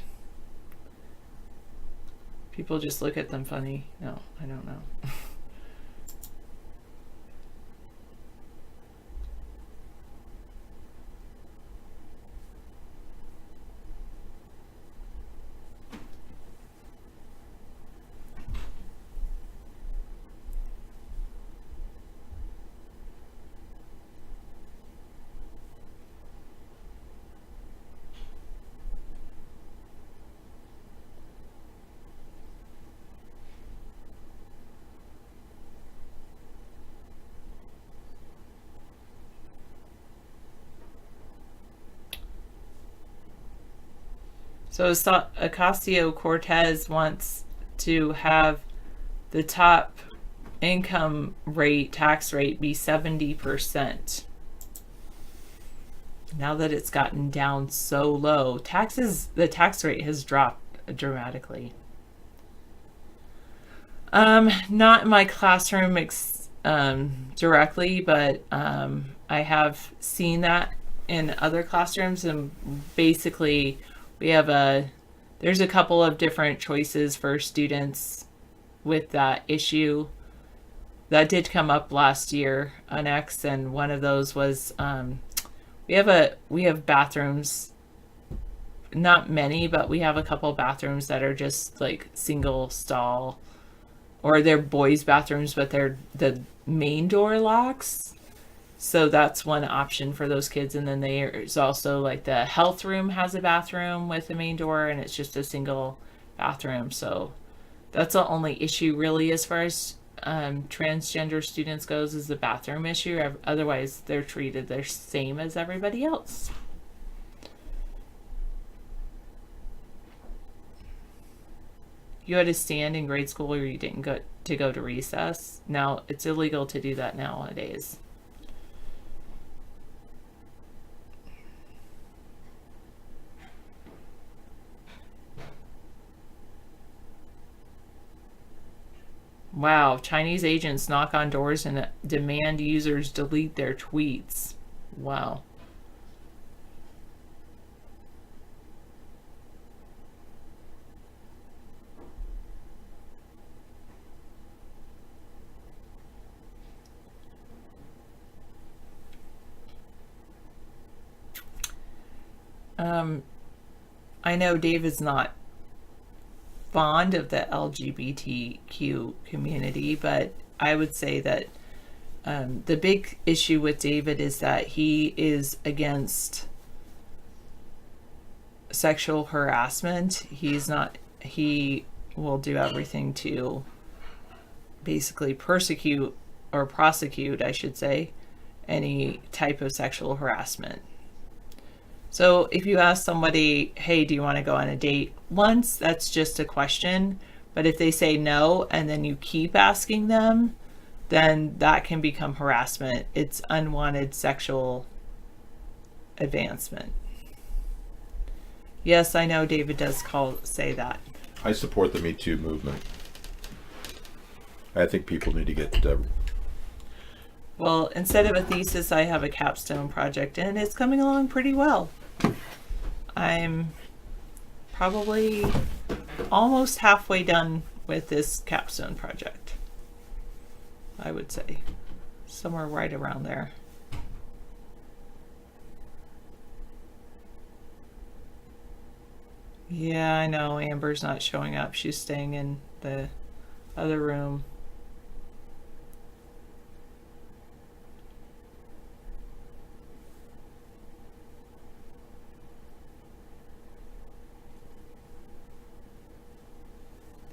People just look at them funny. No, I don't know. So Ocasio-Cortez wants to have the top income rate, tax rate, be 70%. now that it's gotten down so low, the tax rate has dropped dramatically. Not in my classroom directly, but I have seen that in other classrooms, and basically there's a couple of different choices for students with that issue. That did come up last year on X, and one of those was we have bathrooms, not many, but we have a couple bathrooms that are just like single stall, or they're boys' bathrooms, but the main door locks. So that's one option for those kids. And then there's also like the health room has a bathroom with the main door, and it's just a single bathroom. So that's the only issue really as far as transgender students goes, is the bathroom issue. Otherwise, they're treated the same as everybody else. You had to stand in grade school, or you didn't go to recess. Now it's illegal to do that nowadays. Wow, Chinese agents knock on doors and demand users delete their tweets. Wow. I know David's not fond of the LGBTQ community, but I would say that the big issue with David is that he is against sexual harassment. He will do everything to basically persecute or prosecute, I should say, any type of sexual harassment. So if you ask somebody, hey, do you want to go on a date once, that's just a question. But if they say no, and then you keep asking them, then that can become harassment. It's unwanted sexual advancement. Yes, I know David does say that. I support the Me Too movement. I think people need to get... Well, instead of a thesis, I have a capstone project, and it's coming along pretty well. I'm probably almost halfway done with this capstone project, I would say. Somewhere right around there. Yeah, I know Amber's not showing up. She's staying in the other room.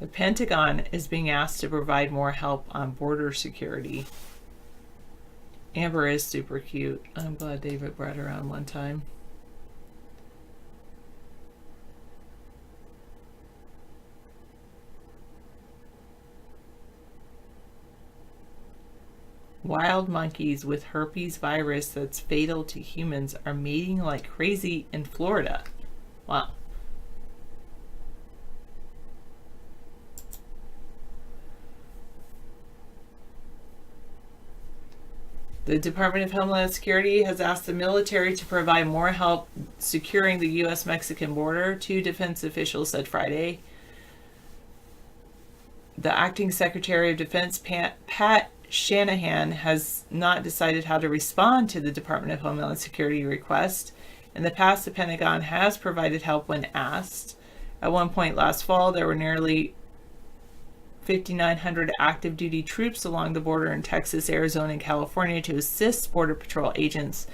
The Pentagon is being asked to provide more help on border security. Amber is super cute. I'm glad David brought her on one time. Wild monkeys with herpes virus that's fatal to humans are mating like crazy in Florida. Wow. The Department of Homeland Security has asked the military to provide more help securing the U.S.-Mexican border, two defense officials said Friday. The acting Secretary of Defense, Pat Shanahan, has not decided how to respond to the Department of Homeland Security request. In the past, the Pentagon has provided help when asked. At one point last fall, there were nearly 5,900 active duty troops along the border in Texas, Arizona, and California to assist Border Patrol agents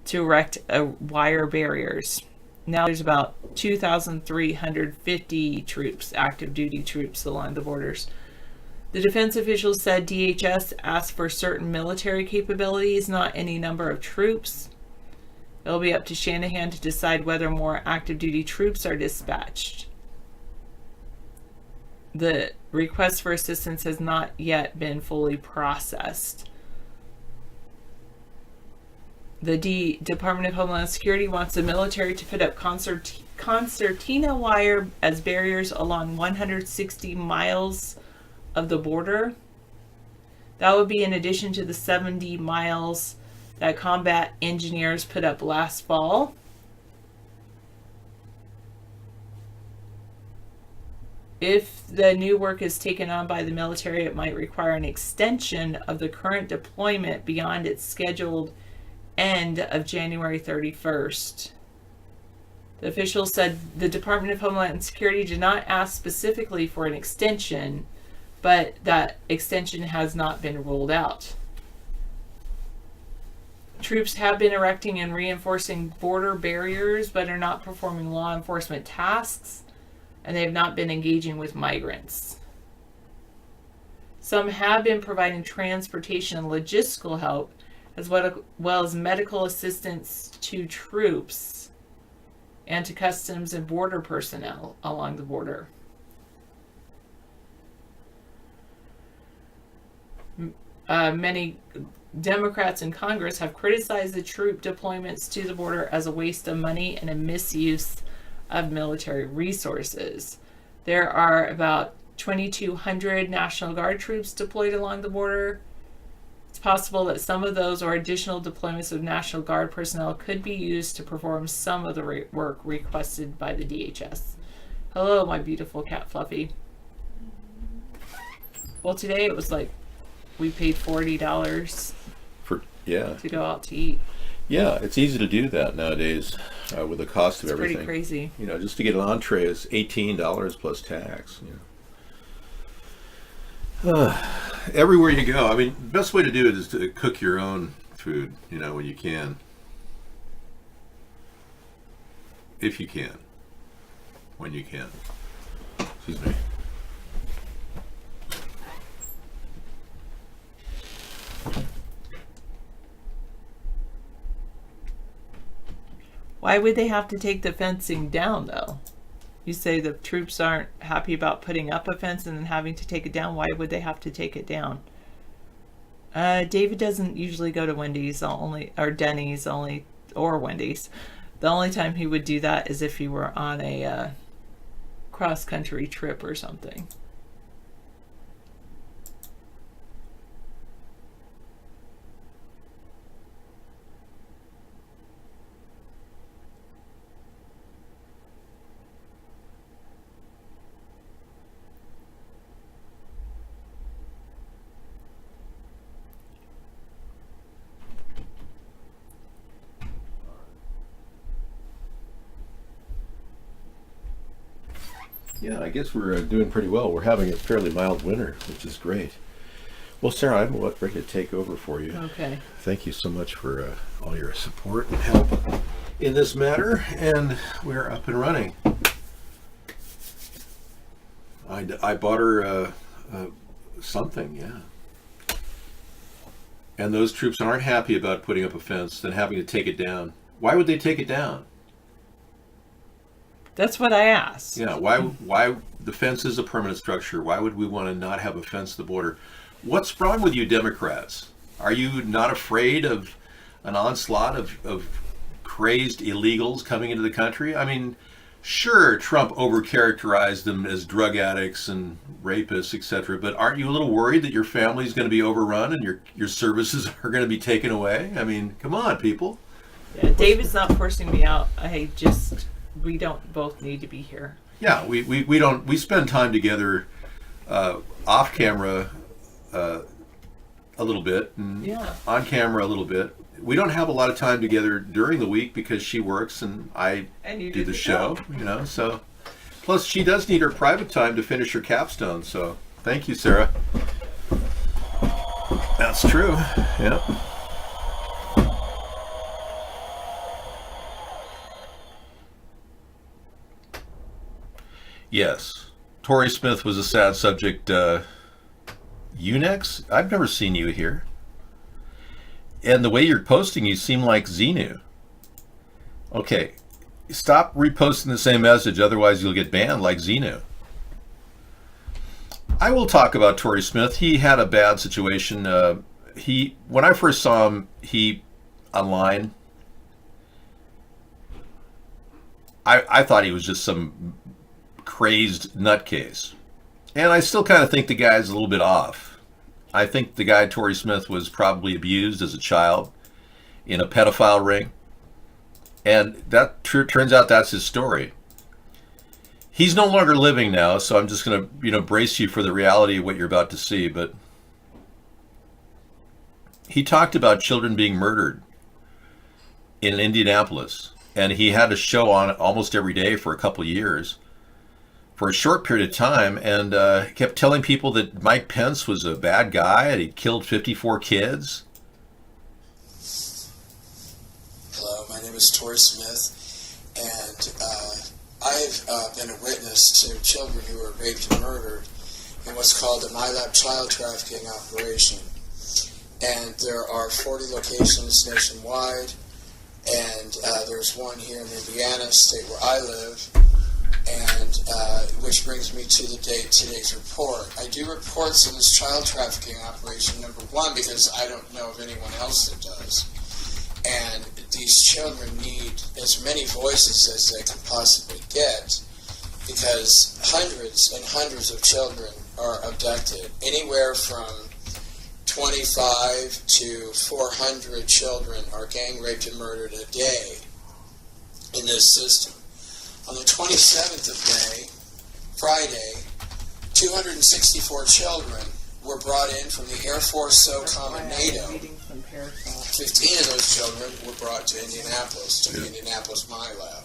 to erect wire barriers. Now there's about 2,350 troops, active duty troops along the borders. The defense officials said DHS asked for certain military capabilities, not any number of troops. It'll be up to Shanahan to decide whether more active duty troops are dispatched. The request for assistance has not yet been fully processed. The Department of Homeland Security wants the military to put up concertina wire as barriers along 160 miles of the border. That would be in addition to the 70 miles that combat engineers put up last fall. If the new work is taken on by the military, it might require an extension of the current deployment beyond its scheduled end of January 31st. The officials said the Department of Homeland Security did not ask specifically for an extension, but that extension has not been ruled out. Troops have been erecting and reinforcing border barriers, but are not performing law enforcement tasks, and they have not been engaging with migrants. Some have been providing transportation and logistical help, as well as medical assistance to troops and to customs and border personnel along the border. Many Democrats in Congress have criticized the troop deployments to the border as a waste of money and a misuse of military resources. There are about 2,200 National Guard troops deployed along the border. It's possible that some of those or additional deployments of National Guard personnel could be used to perform some of the work requested by the DHS. Hello, my beautiful cat Fluffy. Well, today it was like we paid $40 to go out to eat. Yeah, it's easy to do that nowadays with the cost of everything. It's pretty crazy. You know, just to get an entree is $18 plus tax. You know. Everywhere you go, I mean, the best way to do it is to cook your own food, you know, when you can. If you can. When you can. Excuse me. Why would they have to take the fencing down, though? You say the troops aren't happy about putting up a fence and then having to take it down. Why would they have to take it down? David doesn't usually go to Wendy's or Denny's or Wendy's. The only time he would do that is if he were on a cross-country trip or something. Yeah, I guess we're doing pretty well. We're having a fairly mild winter, which is great. Well, Sarah, I'm ready to take over for you. Okay. Thank you so much for all your support and help in this matter, and we're up and running. I bought her something, yeah. And those troops aren't happy about putting up a fence and having to take it down. Why would they take it down? That's what I asked. Yeah, why the fence is a permanent structure. Why would we want to not have a fence at the border? What's wrong with you Democrats? Are you not afraid of an onslaught of crazed illegals coming into the country? I mean, sure, Trump overcharacterized them as drug addicts and rapists, etc., but aren't you a little worried that your family's going to be overrun and your services are going to be taken away? I mean, come on, people. Yeah, David's not forcing me out. We don't both need to be here. Yeah, we spend time together off camera a little bit and on camera a little bit. We don't have a lot of time together during the week because she works and I do the show, you know. So plus she does need her private time to finish her capstone. So thank you, Sarah. That's true. Yeah. Yes. Tory Smith was a sad subject. You next? I've never seen you here. And the way you're posting, you seem like Xenu. Okay. Stop reposting the same message, otherwise you'll get banned like Xenu. I will talk about Tory Smith. He had a bad situation. When I first saw him, he online, I thought he was just some crazed nutcase. And I still kind of think the guy's a little bit off. I think the guy, Tory Smith, was probably abused as a child in a pedophile ring. And that turns out that's his story. He's no longer living now, so I'm just going to, brace you for the reality of what you're about to see. But he talked about children being murdered in Indianapolis. And he had a show on almost every day for a couple of years, for a short period of time, and kept telling people that Mike Pence was a bad guy and he'd killed 54 kids. Hello, my name is Tory Smith, and I've been a witness to children who were raped and murdered in what's called the MyLab child trafficking operation. And there are 40 locations nationwide, and there's one here in Indiana, state where I live, and which brings me to today's report. I do reports of this child trafficking operation, number one, because I don't know of anyone else that does. And these children need as many voices as they can possibly get, because hundreds and hundreds of children are abducted. Anywhere from 25 to 400 children are gang raped and murdered a day in this system. On the 27th of May, Friday, 264 children were brought in from the Air Force SOCOM and NATO. 15 of those children were brought to Indianapolis, to the Indianapolis MyLab,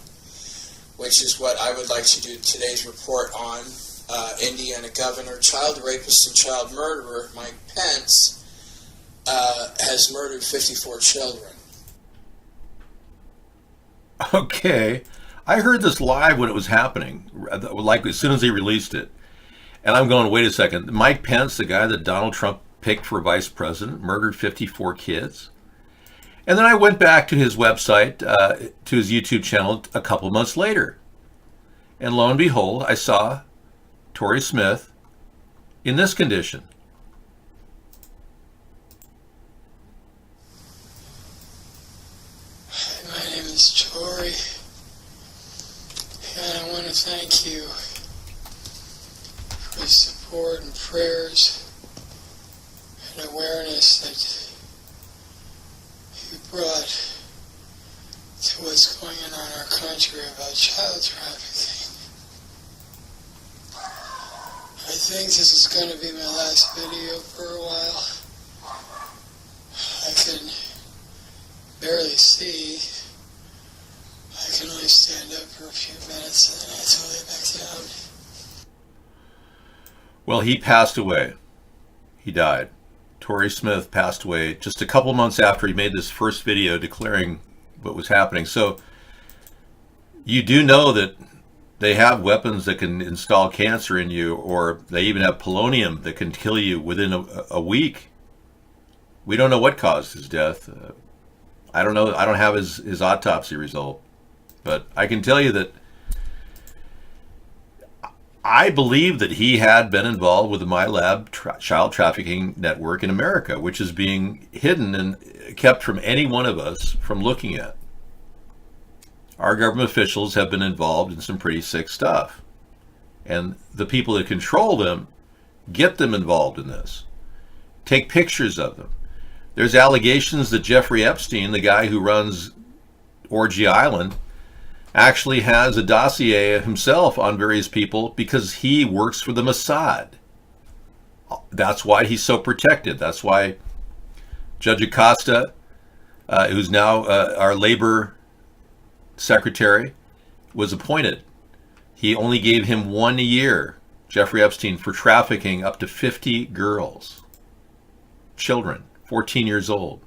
which is what I would like to do today's report on. Indiana Governor, child rapist and child murderer Mike Pence has murdered 54 children. Okay. I heard this live when it was happening, like as soon as he released it. And I'm going, wait a second. Mike Pence, the guy that Donald Trump picked for vice president, murdered 54 kids? And then I went back to his website, to his YouTube channel a couple months later. And lo and behold, I saw Tory Smith in this condition. Hi, my name is Tory, and I want to thank you for the support and prayers and awareness that you brought to what's going on in our country about child trafficking. I think this is going to be my last video for a while. I can barely see. I can only stand up for a few minutes and then I have to lay back down. Well, he passed away. He died. Tory Smith passed away just a couple months after he made this first video declaring what was happening. So you do know that they have weapons that can install cancer in you, or they even have polonium that can kill you within a week. We don't know what caused his death. I don't know. I don't have his autopsy result. But I can tell you that I believe that he had been involved with the MyLab child trafficking network in America, which is being hidden and kept from any one of us from looking at. Our government officials have been involved in some pretty sick stuff. And the people that control them get them involved in this. Take pictures of them. There's allegations that Jeffrey Epstein, the guy who runs Orgy Island, actually has a dossier himself on various people because he works for the Mossad. That's why he's so protected. That's why Judge Acosta, who's now our labor secretary, was appointed. He only gave him 1 year, Jeffrey Epstein, for trafficking up to 50 girls, children, 14 years old.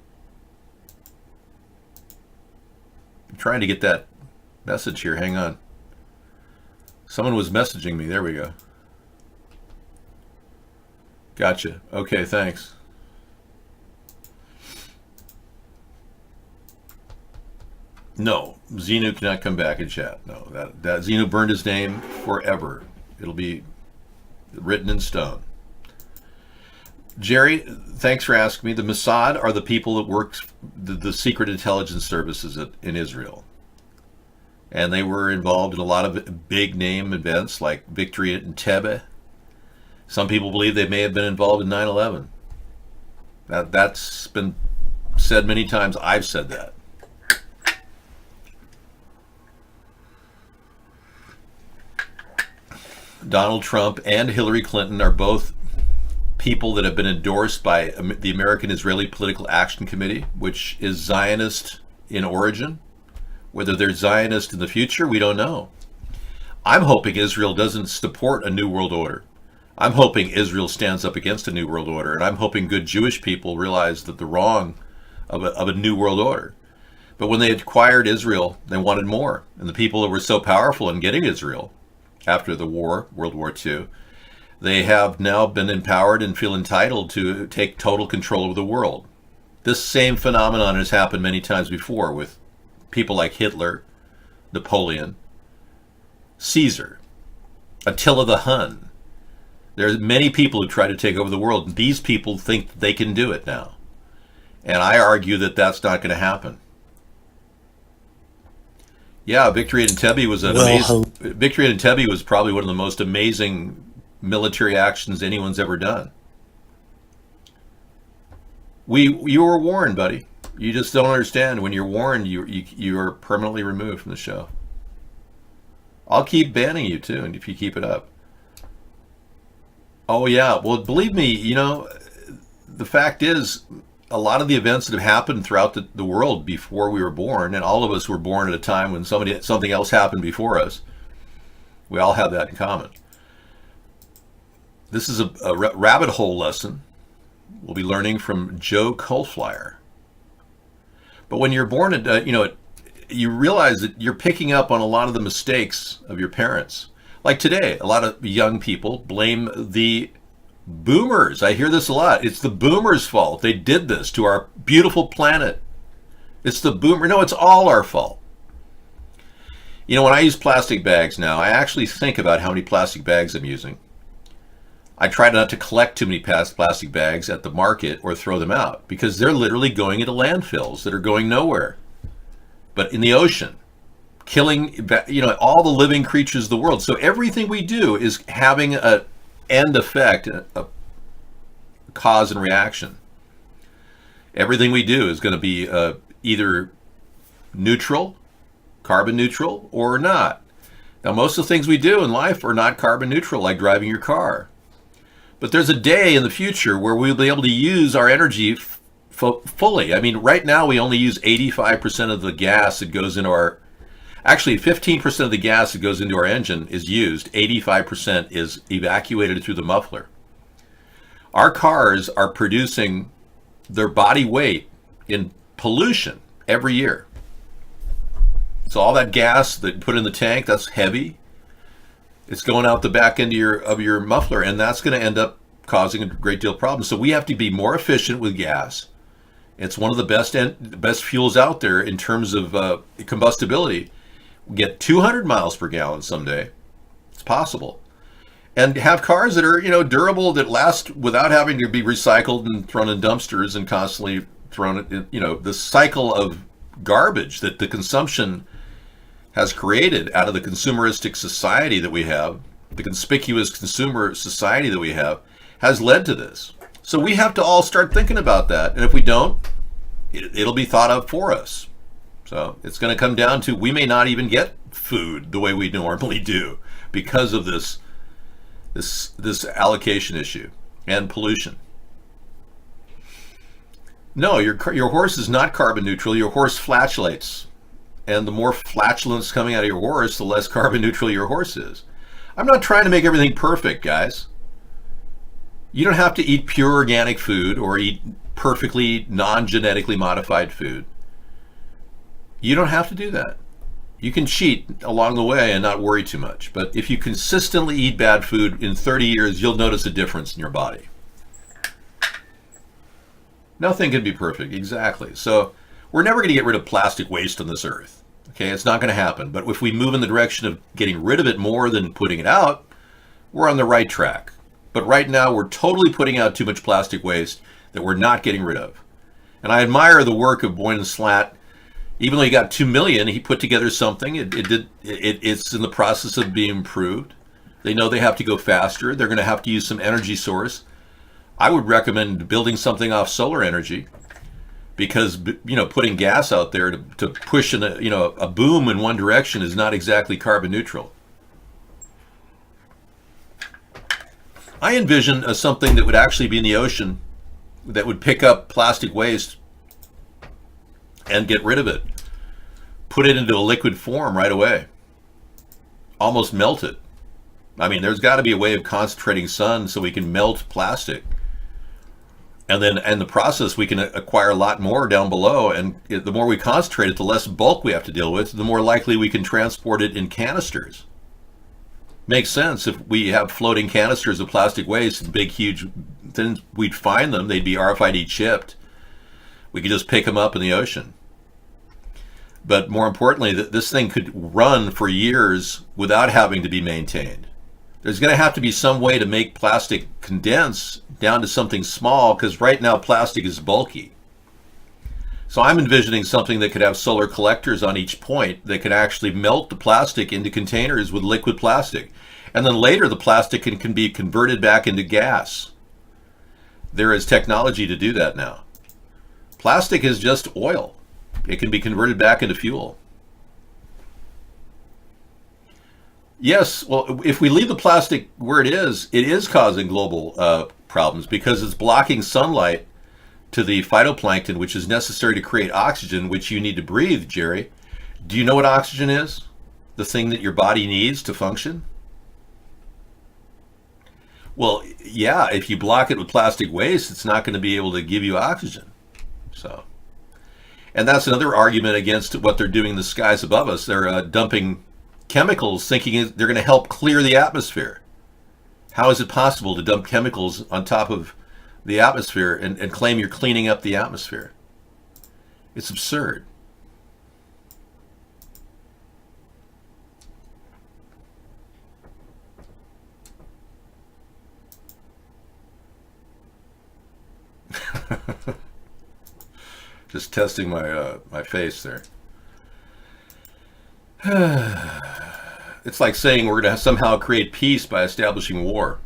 I'm trying to get that message here. Hang on. Someone was messaging me. There we go. Gotcha. Okay, thanks. No, Xenu cannot come back and chat. No, that Xenu burned his name forever. It'll be written in stone. Jerry, thanks for asking me. The Mossad are the people that work the secret intelligence services in Israel. And they were involved in a lot of big name events like Victory at Entebbe. Some people believe they may have been involved in 9/11. That's been said many times. I've said that. Donald Trump and Hillary Clinton are both people that have been endorsed by the American Israeli Political Action Committee, which is Zionist in origin. Whether they're Zionist in the future, we don't know. I'm hoping Israel doesn't support a new world order. I'm hoping Israel stands up against a new world order, and I'm hoping good Jewish people realize that the wrong of a new world order. But when they acquired Israel, they wanted more. And the people that were so powerful in getting Israel after the war, World War II, they have now been empowered and feel entitled to take total control of the world. This same phenomenon has happened many times before with people like Hitler, Napoleon, Caesar, Attila the Hun. There are many people who try to take over the world, and these people think that they can do it now. And I argue that that's not going to happen. Yeah, Victory at Entebbe was Victory at Entebbe was probably one of the most amazing military actions anyone's ever done. You were warned, buddy. You just don't understand. When you're warned, you are permanently removed from the show. I'll keep banning you too, and if you keep it up. Oh yeah, well believe me, the fact is, a lot of the events that have happened throughout the world before we were born, and all of us were born at a time when something else happened before us. We all have that in common. This is a rabbit hole lesson we'll be learning from Joe Coldflyer. But when you're born, you realize that you're picking up on a lot of the mistakes of your parents. Like today, a lot of young people blame the boomers. I hear this a lot. It's the boomers' fault. They did this to our beautiful planet. It's the boomer. No, it's all our fault. When I use plastic bags now, I actually think about how many plastic bags I'm using. I try not to collect too many plastic bags at the market or throw them out because they're literally going into landfills that are going nowhere. But in the ocean, killing, all the living creatures of the world. So everything we do is having an end effect, a cause and reaction. Everything we do is going to be either neutral, carbon neutral, or not. Now, most of the things we do in life are not carbon neutral, like driving your car. But there's a day in the future where we'll be able to use our energy fully. I mean, right now we only use 85% of the gas that goes into our... Actually, 15% of the gas that goes into our engine is used. 85% is evacuated through the muffler. Our cars are producing their body weight in pollution every year. So all that gas that you put in the tank, that's heavy. It's going out the back end of your muffler, and that's going to end up causing a great deal of problems. So we have to be more efficient with gas. It's one of the best fuels out there in terms of combustibility. We get 200 miles per gallon someday. It's possible. And have cars that are, durable, that last without having to be recycled and thrown in dumpsters and constantly thrown in, the cycle of garbage that the consumption has created out of the consumeristic society that we have, the conspicuous consumer society that we have, has led to this. So we have to all start thinking about that. And if we don't, it'll be thought of for us. So it's going to come down to, we may not even get food the way we normally do because of this allocation issue and pollution. No, your horse is not carbon neutral. Your horse flatulates. And the more flatulence coming out of your horse, the less carbon neutral your horse is. I'm not trying to make everything perfect, guys. You don't have to eat pure organic food or eat perfectly non-genetically modified food. You don't have to do that. You can cheat along the way and not worry too much. But if you consistently eat bad food, in 30 years, you'll notice a difference in your body. Nothing can be perfect, exactly. So we're never going to get rid of plastic waste on this earth. Okay, it's not going to happen. But if we move in the direction of getting rid of it more than putting it out, we're on the right track. But right now, we're totally putting out too much plastic waste that we're not getting rid of. And I admire the work of Boyne and Slat. Even though he got $2 million, he put together something. It's in the process of being improved. They know they have to go faster. They're going to have to use some energy source. I would recommend building something off solar energy, because putting gas out there to push a boom in one direction is not exactly carbon neutral. I envision something that would actually be in the ocean that would pick up plastic waste and get rid of it. Put it into a liquid form right away. Almost melt it. I mean, there's got to be a way of concentrating sun so we can melt plastic. And then in the process, we can acquire a lot more down below. And the more we concentrate it, the less bulk we have to deal with, the more likely we can transport it in canisters. Makes sense. If we have floating canisters of plastic waste, big, huge, then we'd find them. They'd be RFID chipped. We could just pick them up in the ocean. But more importantly, this thing could run for years without having to be maintained. There's going to have to be some way to make plastic condense down to something small, because right now plastic is bulky. So I'm envisioning something that could have solar collectors on each point that could actually melt the plastic into containers with liquid plastic. And then later the plastic can be converted back into gas. There is technology to do that now. Plastic is just oil. It can be converted back into fuel. Yes, well, if we leave the plastic where it is causing global problems, because it's blocking sunlight to the phytoplankton, which is necessary to create oxygen, which you need to breathe, Jerry. Do you know what oxygen is? The thing that your body needs to function? Well, yeah, if you block it with plastic waste, it's not going to be able to give you oxygen. So, and that's another argument against what they're doing in the skies above us. They're dumping chemicals thinking they're going to help clear the atmosphere. How is it possible to dump chemicals on top of the atmosphere and claim you're cleaning up the atmosphere? It's absurd. Just testing my face there. It's like saying we're going to somehow create peace by establishing war.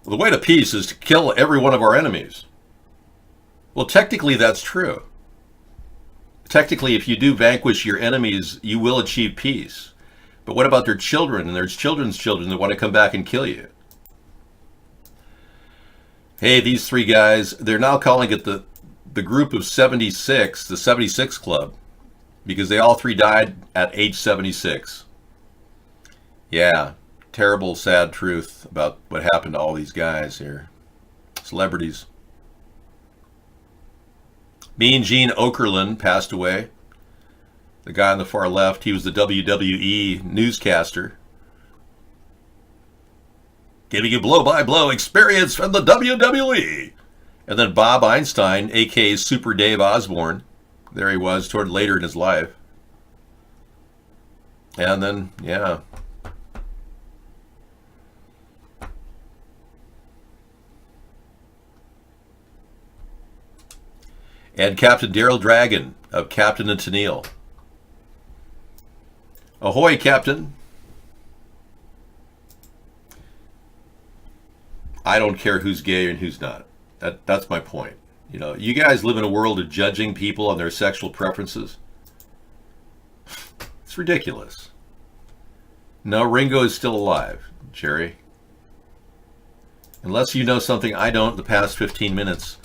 Well, the way to peace is to kill every one of our enemies. Well, technically that's true. Technically, if you do vanquish your enemies, you will achieve peace. But what about their children and their children's children that want to come back and kill you? Hey, these three guys, they're now calling it the group of 76, the 76 Club, because they all three died at age 76. Yeah, terrible, sad truth about what happened to all these guys here. Celebrities. Mean Gene Okerlund passed away. The guy on the far left, he was the WWE newscaster. Giving you blow-by-blow experience from the WWE. And then Bob Einstein, a.k.a. Super Dave Osborne. There he was toward later in his life. And then, yeah. And Captain Daryl Dragon of Captain and Tennille. Ahoy, Captain. I don't care who's gay and who's not. That's my point. You know, you guys live in a world of judging people on their sexual preferences. It's ridiculous. No, Ringo is still alive, Jerry. Unless you know something I don't in the past 15 minutes,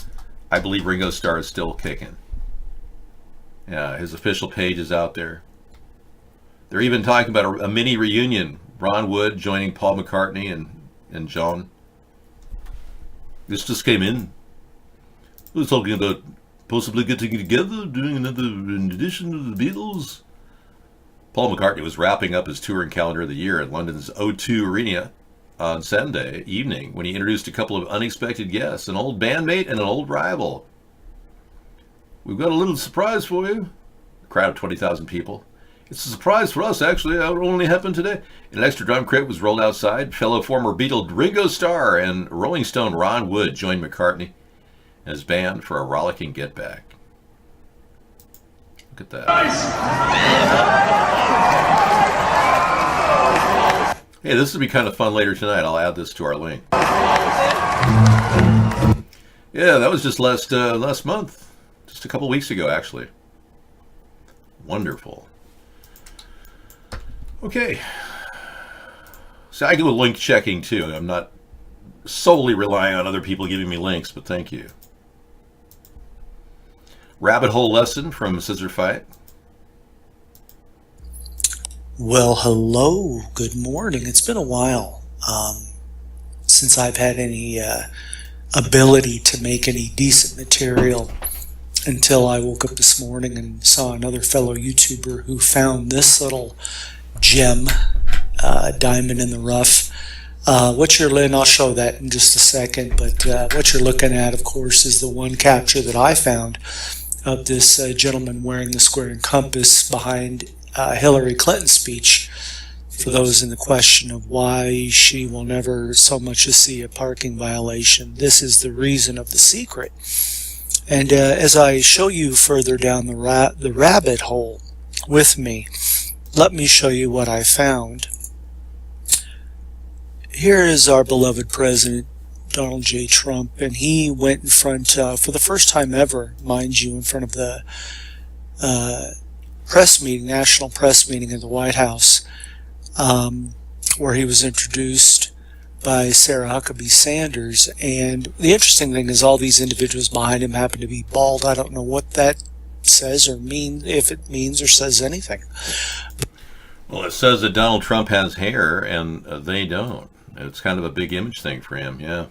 I believe Ringo Starr is still kicking. Yeah, his official page is out there. They're even talking about a mini reunion. Ron Wood joining Paul McCartney and John. This just came in. We're talking about possibly getting together, doing another edition of the Beatles. Paul McCartney was wrapping up his touring calendar of the year at London's O2 Arena on Sunday evening when he introduced a couple of unexpected guests, an old bandmate and an old rival. We've got a little surprise for you. A crowd of 20,000 people. It's a surprise for us, actually. That only happened today. An extra drum kit was rolled outside. Fellow former Beatle Ringo Starr and Rolling Stone Ron Wood joined McCartney and his band for a rollicking get back. Look at that. Hey, this will be kind of fun later tonight. I'll add this to our link. Yeah, that was just last month. Just a couple weeks ago, actually. Wonderful. Okay. So I do a link checking too. I'm not solely relying on other people giving me links, but thank you. Rabbit hole lesson from Scissor Fight. Well, hello. Good morning. It's been a while since I've had any ability to make any decent material until I woke up this morning and saw another fellow YouTuber who found this little gem, diamond in the rough. I'll show that in just a second, but what you're looking at, of course, is the one capture that I found of this gentleman wearing the square and compass behind Hillary Clinton's speech. For those in the question of why she will never so much as see a parking violation, this is the reason of the secret. And as I show you further down the rabbit hole with me, let me show you what I found. Here is our beloved President Donald J. Trump, and he went in front, for the first time ever, mind you, in front of the press meeting, national press meeting at the White House, where he was introduced by Sarah Huckabee Sanders. And the interesting thing is all these individuals behind him happen to be bald. I don't know what that says or means, if it means or says anything. Well, it says that Donald Trump has hair, and they don't. It's kind of a big image thing for him, yeah.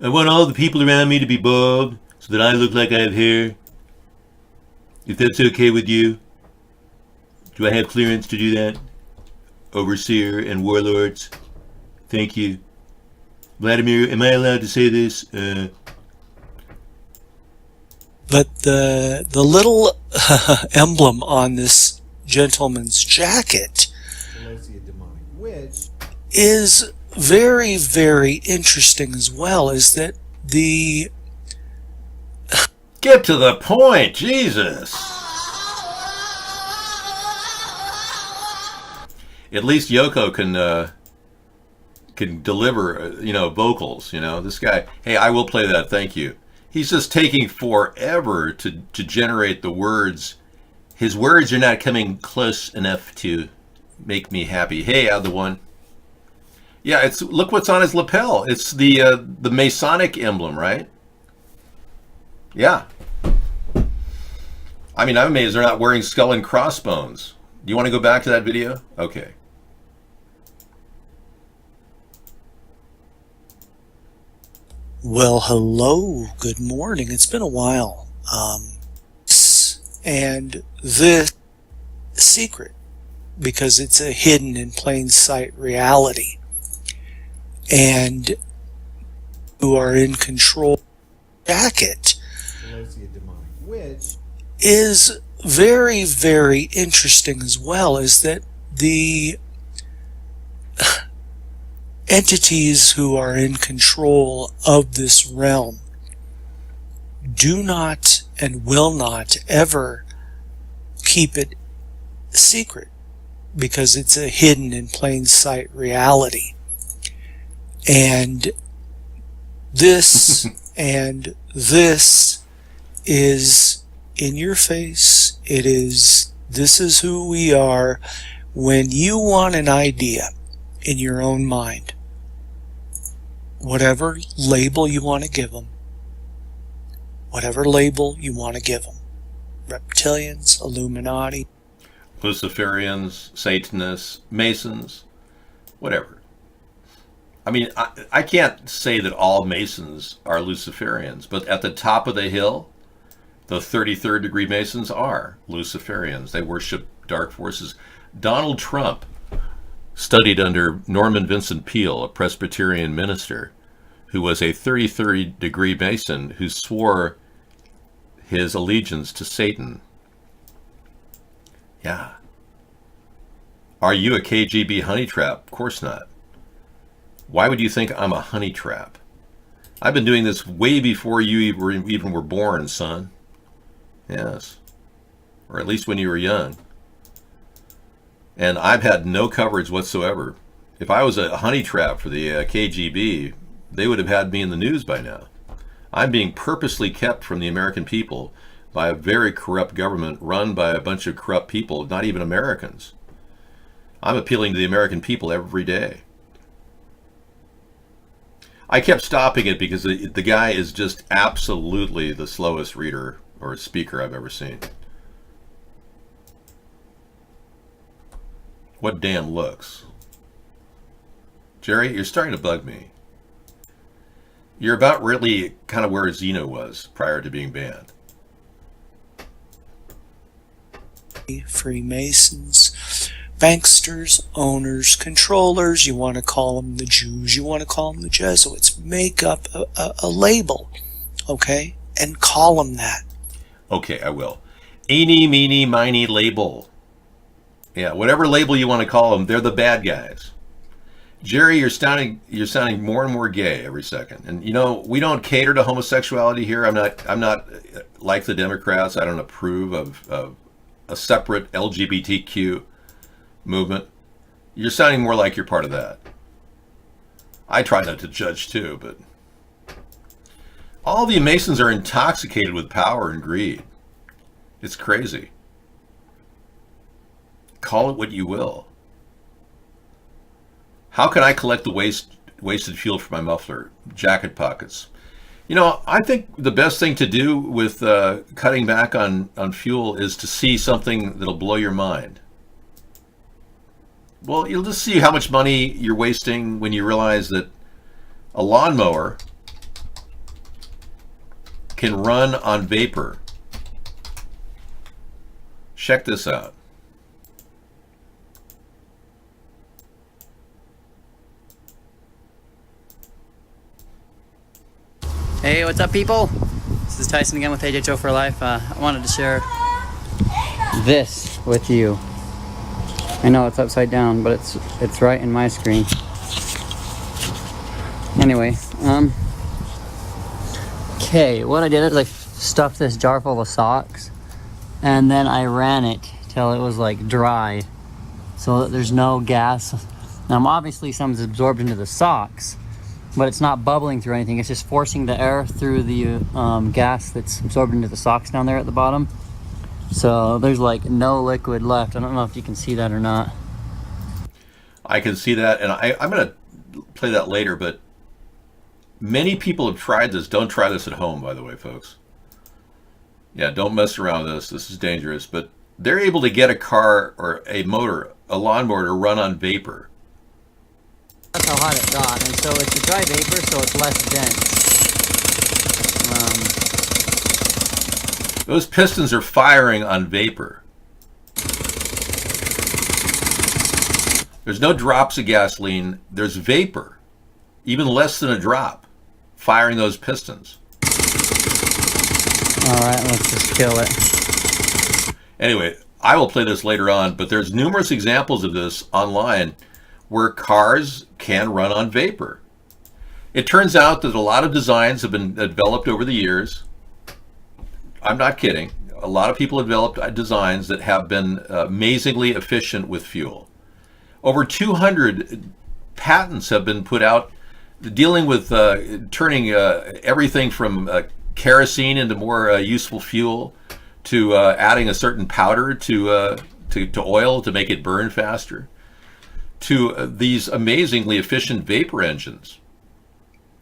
I want all the people around me to be bald so that I look like I have hair. If that's okay with you. Do I have clearance to do that? Overseer and warlords? Thank you. Vladimir, am I allowed to say this? But the little emblem on this gentleman's jacket is very, very interesting as well, is that the... Get to the point, Jesus! At least Yoko can deliver, vocals, This guy, hey, I will play that, thank you. He's just taking forever to generate the words. His words are not coming close enough to make me happy. Hey, other one. Yeah, look what's on his lapel. It's the Masonic emblem, right? Yeah. I mean, I'm amazed they're not wearing skull and crossbones. Do you want to go back to that video? Okay. Well, hello, good morning. It's been a while. And the secret, because it's a hidden in plain sight reality. And who are in control jacket is very, very interesting as well, is that the entities who are in control of this realm do not and will not ever keep it secret, because it's a hidden in plain sight reality. And this and this is in your face. This is who we are. When you want an idea in your own mind, whatever label you want to give them, reptilians, Illuminati, Luciferians, Satanists, Masons, whatever. I mean, I can't say that all Masons are Luciferians, but at the top of the hill, the 33rd degree Masons are Luciferians. They worship dark forces. Donald Trump studied under Norman Vincent Peale, a Presbyterian minister, who was a 33rd degree Mason who swore his allegiance to Satan. Yeah. Are you a KGB honey trap? Of course not. Why would you think I'm a honey trap? I've been doing this way before you even were born, son. Yes. Or at least when you were young. And I've had no coverage whatsoever. If I was a honey trap for the KGB, they would have had me in the news by now. I'm being purposely kept from the American people by a very corrupt government run by a bunch of corrupt people, not even Americans. I'm appealing to the American people every day. I kept stopping it because the guy is just absolutely the slowest reader or speaker I've ever seen. What damn looks. Jerry, you're starting to bug me. You're about really kind of where Xeno was prior to being banned. Freemasons, banksters, owners, controllers, you want to call them the Jews, you want to call them the Jesuits. Make up a label, okay? And call them that. Okay, I will. Eeny, meeny, miny label. Yeah, whatever label you want to call them, they're the bad guys. Jerry, you're sounding more and more gay every second. And you know, we don't cater to homosexuality here. I'm not like the Democrats. I don't approve of a separate LGBTQ movement. You're sounding more like you're part of that. I try not to judge too, but all the Masons are intoxicated with power and greed. It's crazy. Call it what you will. How can I collect the wasted fuel for my muffler? Jacket pockets. You know, I think the best thing to do with cutting back on fuel is to see something that'll blow your mind. Well, you'll just see how much money you're wasting when you realize that a lawnmower can run on vapor. Check this out. Hey, what's up, people? This is Tyson again with HHO for Life. I wanted to share this with you. I know it's upside down, but it's right in my screen. Anyway, okay, what I did is I stuffed this jar full of socks, and then I ran it till it was like dry, so that there's no gas. Now, obviously, some's absorbed into the socks, but it's not bubbling through anything. It's just forcing the air through the gas that's absorbed into the socks down there at the bottom. So there's like no liquid left. I don't know if you can see that or not. I can see that, and I'm going to play that later, but many people have tried this. Don't try this at home, by the way, folks. Yeah, don't mess around with this. This is dangerous. But they're able to get a car or a lawnmower to run on vapor. That's how hot it got, and so it's a dry vapor, so it's less dense. Those pistons are firing on vapor. There's no drops of gasoline. There's vapor, even less than a drop, firing those pistons. All right, let's just kill it. Anyway, I will play this later on, but there's numerous examples of this online where cars can run on vapor. It turns out that a lot of designs have been developed over the years. I'm not kidding. A lot of people have developed designs that have been amazingly efficient with fuel. Over 200 patents have been put out dealing with turning everything from kerosene into more useful fuel, to adding a certain powder to oil to make it burn faster, to these amazingly efficient vapor engines.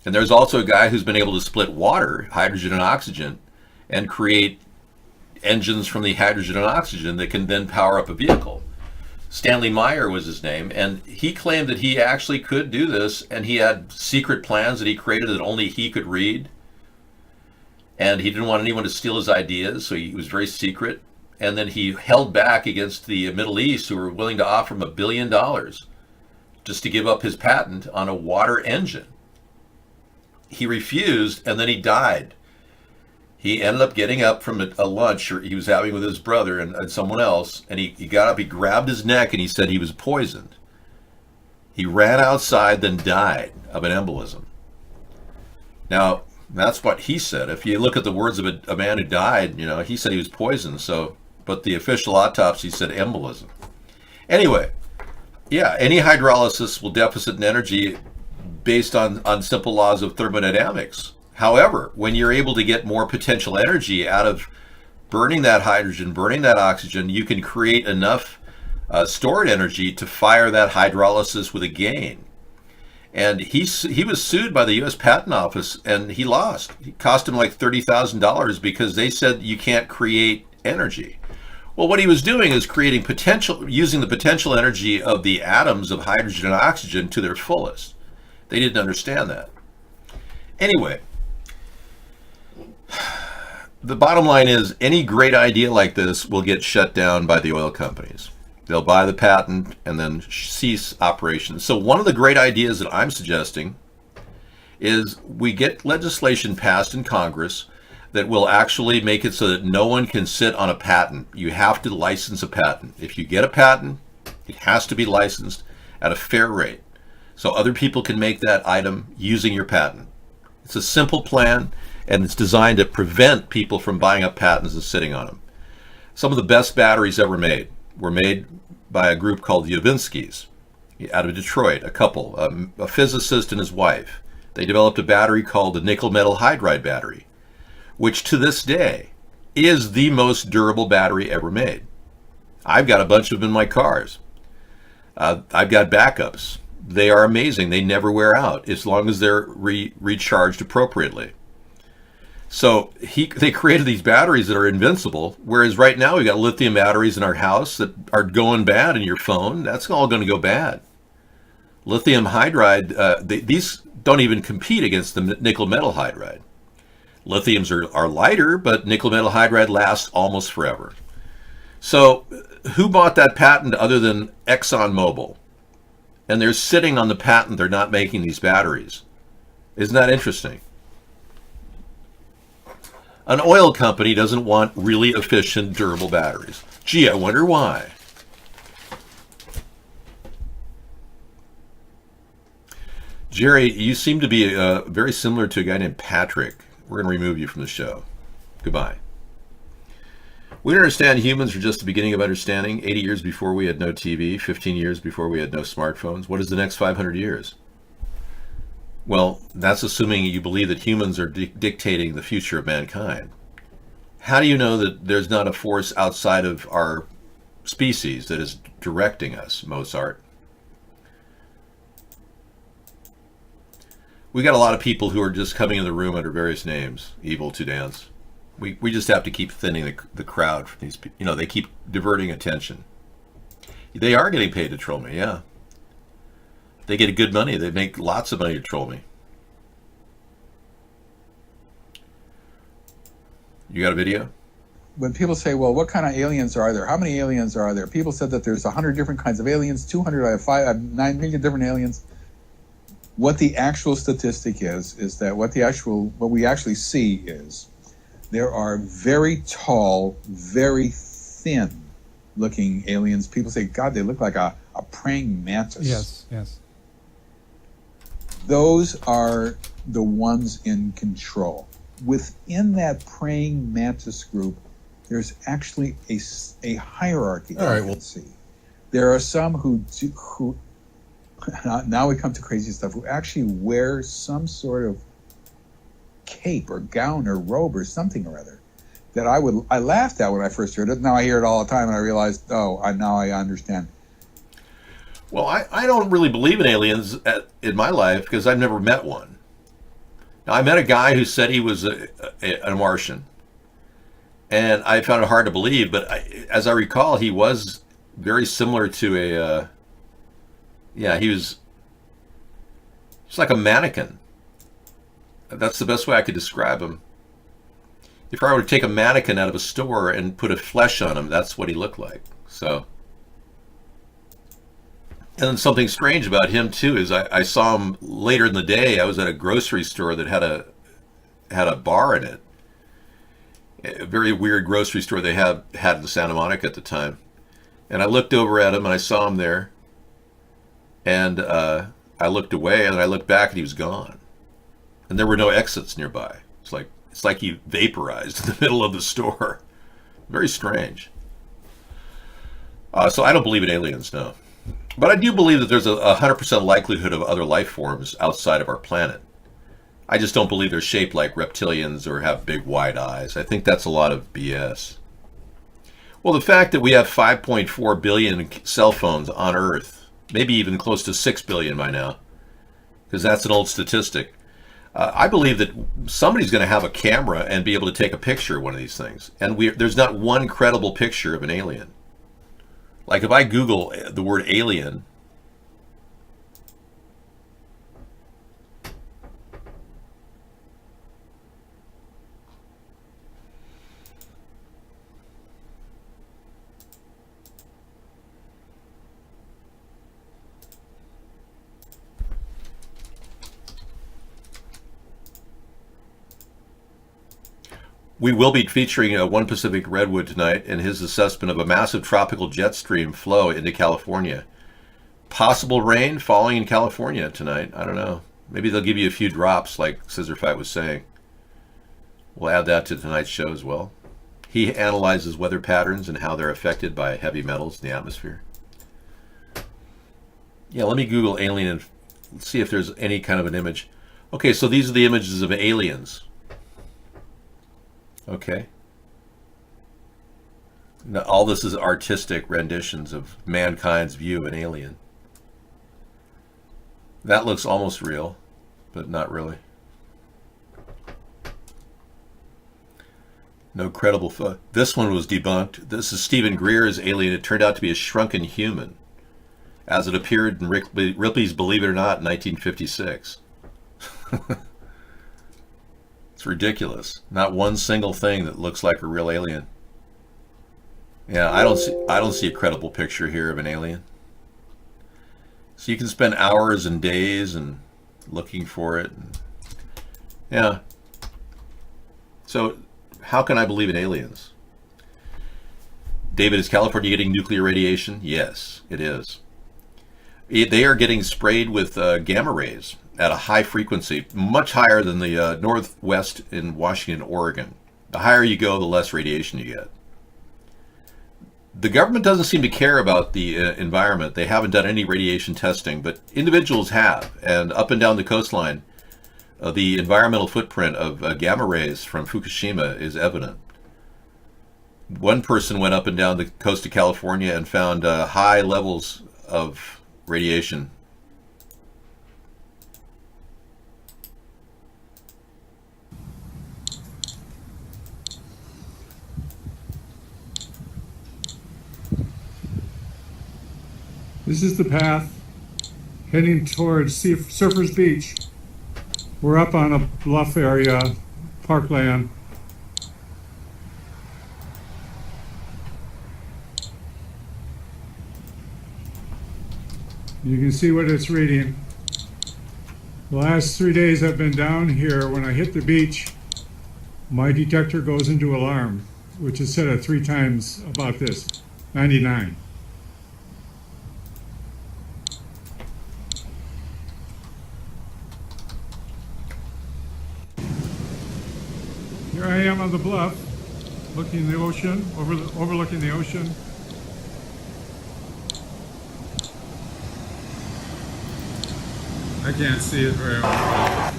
And there's also a guy who's been able to split water, hydrogen and oxygen, and create engines from the hydrogen and oxygen that can then power up a vehicle. Stanley Meyer was his name, and he claimed that he actually could do this, and he had secret plans that he created that only he could read. And he didn't want anyone to steal his ideas, so he was very secret. And then he held back against the Middle East, who were willing to offer him $1 billion just to give up his patent on a water engine. He refused, and then he died. He ended up getting up from a lunch he was having with his brother and someone else, and he got up, he grabbed his neck, and he said he was poisoned. He ran outside, then died of an embolism. Now, that's what he said. If you look at the words of a man who died, he said he was poisoned. So, but the official autopsy said embolism. Anyway, yeah, any hydrolysis will deficit in energy based on simple laws of thermodynamics. However, when you're able to get more potential energy out of burning that hydrogen, burning that oxygen, you can create enough stored energy to fire that hydrolysis with a gain. And he was sued by the U.S. Patent Office, and he lost. It cost him like $30,000 because they said you can't create energy. Well, what he was doing is creating potential, using the potential energy of the atoms of hydrogen and oxygen to their fullest. They didn't understand that. Anyway, the bottom line is any great idea like this will get shut down by the oil companies. They'll buy the patent and then cease operations. So one of the great ideas that I'm suggesting is we get legislation passed in Congress that will actually make it so that no one can sit on a patent. You have to license a patent. If you get a patent, it has to be licensed at a fair rate so other people can make that item using your patent. It's a simple plan, and it's designed to prevent people from buying up patents and sitting on them. Some of the best batteries ever made were made by a group called Yavinskis out of Detroit, a couple, a physicist and his wife. They developed a battery called the nickel metal hydride battery, which to this day is the most durable battery ever made. I've got a bunch of them in my cars. I've got backups. They are amazing. They never wear out as long as they're recharged appropriately. So they created these batteries that are invincible, whereas right now we've got lithium batteries in our house that are going bad in your phone. That's all going to go bad. Lithium hydride, these don't even compete against the nickel metal hydride. Lithiums are lighter, but nickel metal hydride lasts almost forever. So who bought that patent other than ExxonMobil? And they're sitting on the patent. They're not making these batteries. Isn't that interesting? An oil company doesn't want really efficient, durable batteries. Gee, I wonder why. Jerry, you seem to be very similar to a guy named Patrick. We're going to remove you from the show. Goodbye. We understand humans are just the beginning of understanding. 80 years before we had no TV, 15 years before we had no smartphones. What is the next 500 years? Well, that's assuming you believe that humans are dictating the future of mankind. How do you know that there's not a force outside of our species that is directing us, Mozart? We got a lot of people who are just coming in the room under various names, evil to dance. We just have to keep thinning the crowd from these people. They keep diverting attention. They are getting paid to troll me, yeah. They get good money. They make lots of money to troll me. You got a video? When people say, well, what kind of aliens are there? How many aliens are there? People said that there's 100 different kinds of aliens, 200, I have 9 million different aliens. What the actual statistic is that what we actually see is there are very tall, very thin looking aliens. People say, God, they look like a praying mantis. Yes. Those are the ones in control. Within that praying mantis group, there's actually a hierarchy that you can see. There are some who now we come to crazy stuff, who actually wear some sort of cape or gown or robe or something or other that I laughed at when I first heard it. Now I hear it all the time and I realized, now I understand. Well, I don't really believe in aliens in my life because I've never met one. Now, I met a guy who said he was a Martian, and I found it hard to believe, but as I recall, he was very similar to he was just like a mannequin. That's the best way I could describe him. If I were to take a mannequin out of a store and put a flesh on him, that's what he looked like. So, and then something strange about him too is I saw him later in the day. I was at a grocery store that had a bar in it, a very weird grocery store they had in Santa Monica at the time. And I looked over at him and I saw him there. And I looked away and I looked back and he was gone. And there were no exits nearby. It's like he vaporized in the middle of the store. Very strange. So I don't believe in aliens, no. But I do believe that there's a 100% likelihood of other life forms outside of our planet. I just don't believe they're shaped like reptilians or have big wide eyes. I think that's a lot of BS. Well, the fact that we have 5.4 billion cell phones on Earth, maybe even close to 6 billion by now, because that's an old statistic. I believe that somebody's going to have a camera and be able to take a picture of one of these things. And there's not one credible picture of an alien. Like if I Google the word alien, we will be featuring One Pacific Redwood tonight and his assessment of a massive tropical jet stream flow into California. Possible rain falling in California tonight. I don't know. Maybe they'll give you a few drops like Scissorfight was saying. We'll add that to tonight's show as well. He analyzes weather patterns and how they're affected by heavy metals in the atmosphere. Yeah, let me Google alien and see if there's any kind of an image. Okay, so these are the images of aliens. Okay. Now, all this is artistic renditions of mankind's view of an alien. That looks almost real, but not really. No credible this one was debunked. This is Stephen Greer's alien. It turned out to be a shrunken human, as it appeared in Ripley's Believe It or Not in 1956. It's ridiculous. Not one single thing that looks like a real alien. Yeah, I don't see a credible picture here of an alien. So you can spend hours and days and looking for it. Yeah. So how can I believe in aliens? David, is California getting nuclear radiation? Yes, it is. They are getting sprayed with gamma rays at a high frequency, much higher than the Northwest in Washington, Oregon. The higher you go, the less radiation you get. The government doesn't seem to care about the environment. They haven't done any radiation testing, but individuals have. And up and down the coastline, the environmental footprint of gamma rays from Fukushima is evident. One person went up and down the coast of California and found high levels of radiation. This is the path heading towards Surfers Beach. We're up on a bluff area, parkland. You can see what it's reading. The last 3 days I've been down here. When I hit the beach, my detector goes into alarm, which is set at 3 times about this, 99. Here I am on the bluff, looking at the ocean, overlooking the ocean. I can't see it very well.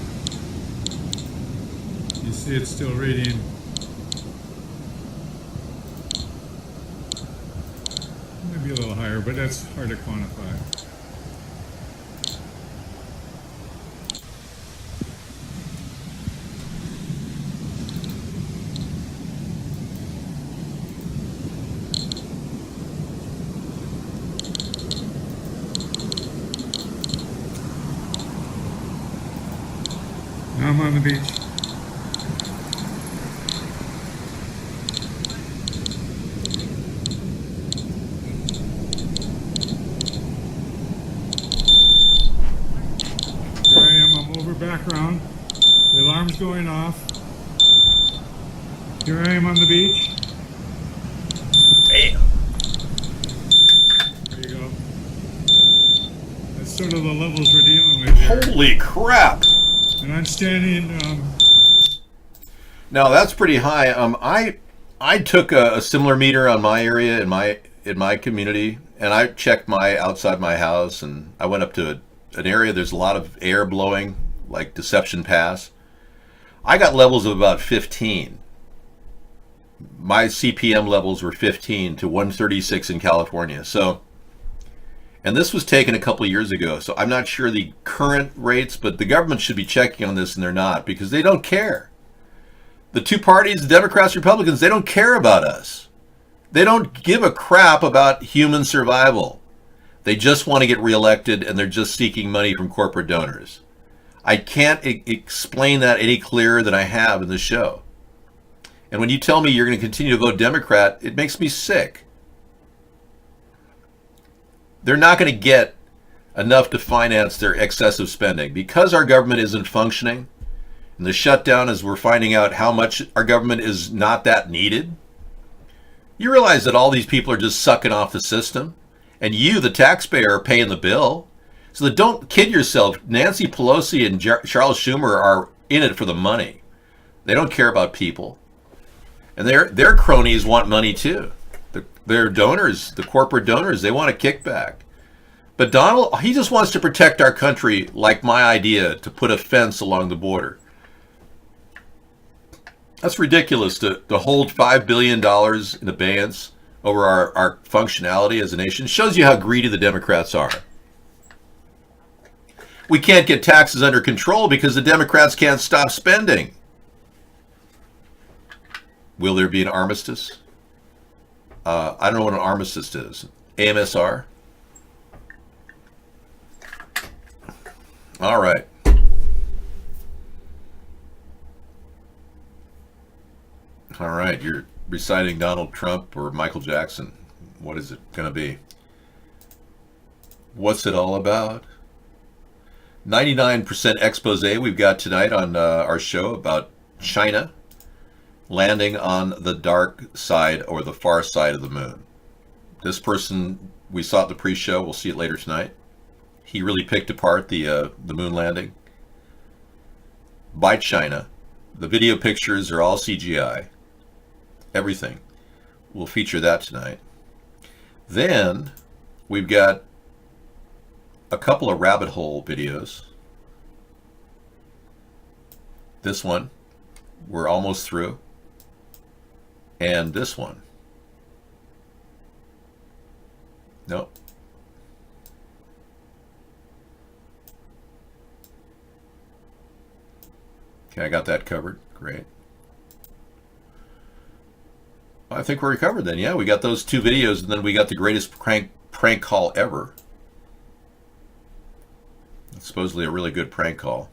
You see it's still reading. Maybe a little higher, but that's hard to quantify. Now I'm on the beach. Here I am over background. The alarm's going off. Here I am on the beach. Damn. There you go. That's sort of the levels we're dealing with here. Holy crap! And I'm standing. Now that's pretty high. I took a similar meter on my area in my community, and I checked my outside my house, and I went up to an area there's a lot of air blowing, like Deception Pass. I got levels of about 15. My CPM levels were 15 to 136 in California. So, and this was taken a couple of years ago, so I'm not sure the current rates, but the government should be checking on this, and they're not, because they don't care. The two parties, the Democrats, Republicans, they don't care about us. They don't give a crap about human survival. They just want to get reelected, and they're just seeking money from corporate donors. I can't explain that any clearer than I have in this show. And when you tell me you're going to continue to vote Democrat, it makes me sick. They're not going to get enough to finance their excessive spending. Because our government isn't functioning, and the shutdown is we're finding out how much our government is not that needed. You realize that all these people are just sucking off the system, and you, the taxpayer, are paying the bill. So don't kid yourself. Nancy Pelosi and Charles Schumer are in it for the money. They don't care about people. And their cronies want money too. Their donors, the corporate donors, they want a kickback. But Donald, he just wants to protect our country, like my idea to put a fence along the border. That's ridiculous to hold $5 billion in abeyance over our functionality as a nation. It shows you how greedy the Democrats are. We can't get taxes under control because the Democrats can't stop spending. Will there be an armistice? I don't know what an armistice is. AMSR? All right. All right, you're reciting Donald Trump or Michael Jackson. What is it going to be? What's it all about? 99% expose we've got tonight on our show about China landing on the dark side or the far side of the moon. This person, we saw at the pre-show, we'll see it later tonight. He really picked apart the moon landing by China. The video pictures are all CGI. Everything. We'll feature that tonight. Then we've got a couple of rabbit hole videos. This one, we're almost through. And this one. Nope. Okay, I got that covered. Great. I think we're covered then. Yeah, we got those two videos, and then we got the greatest prank call ever. It's supposedly a really good prank call.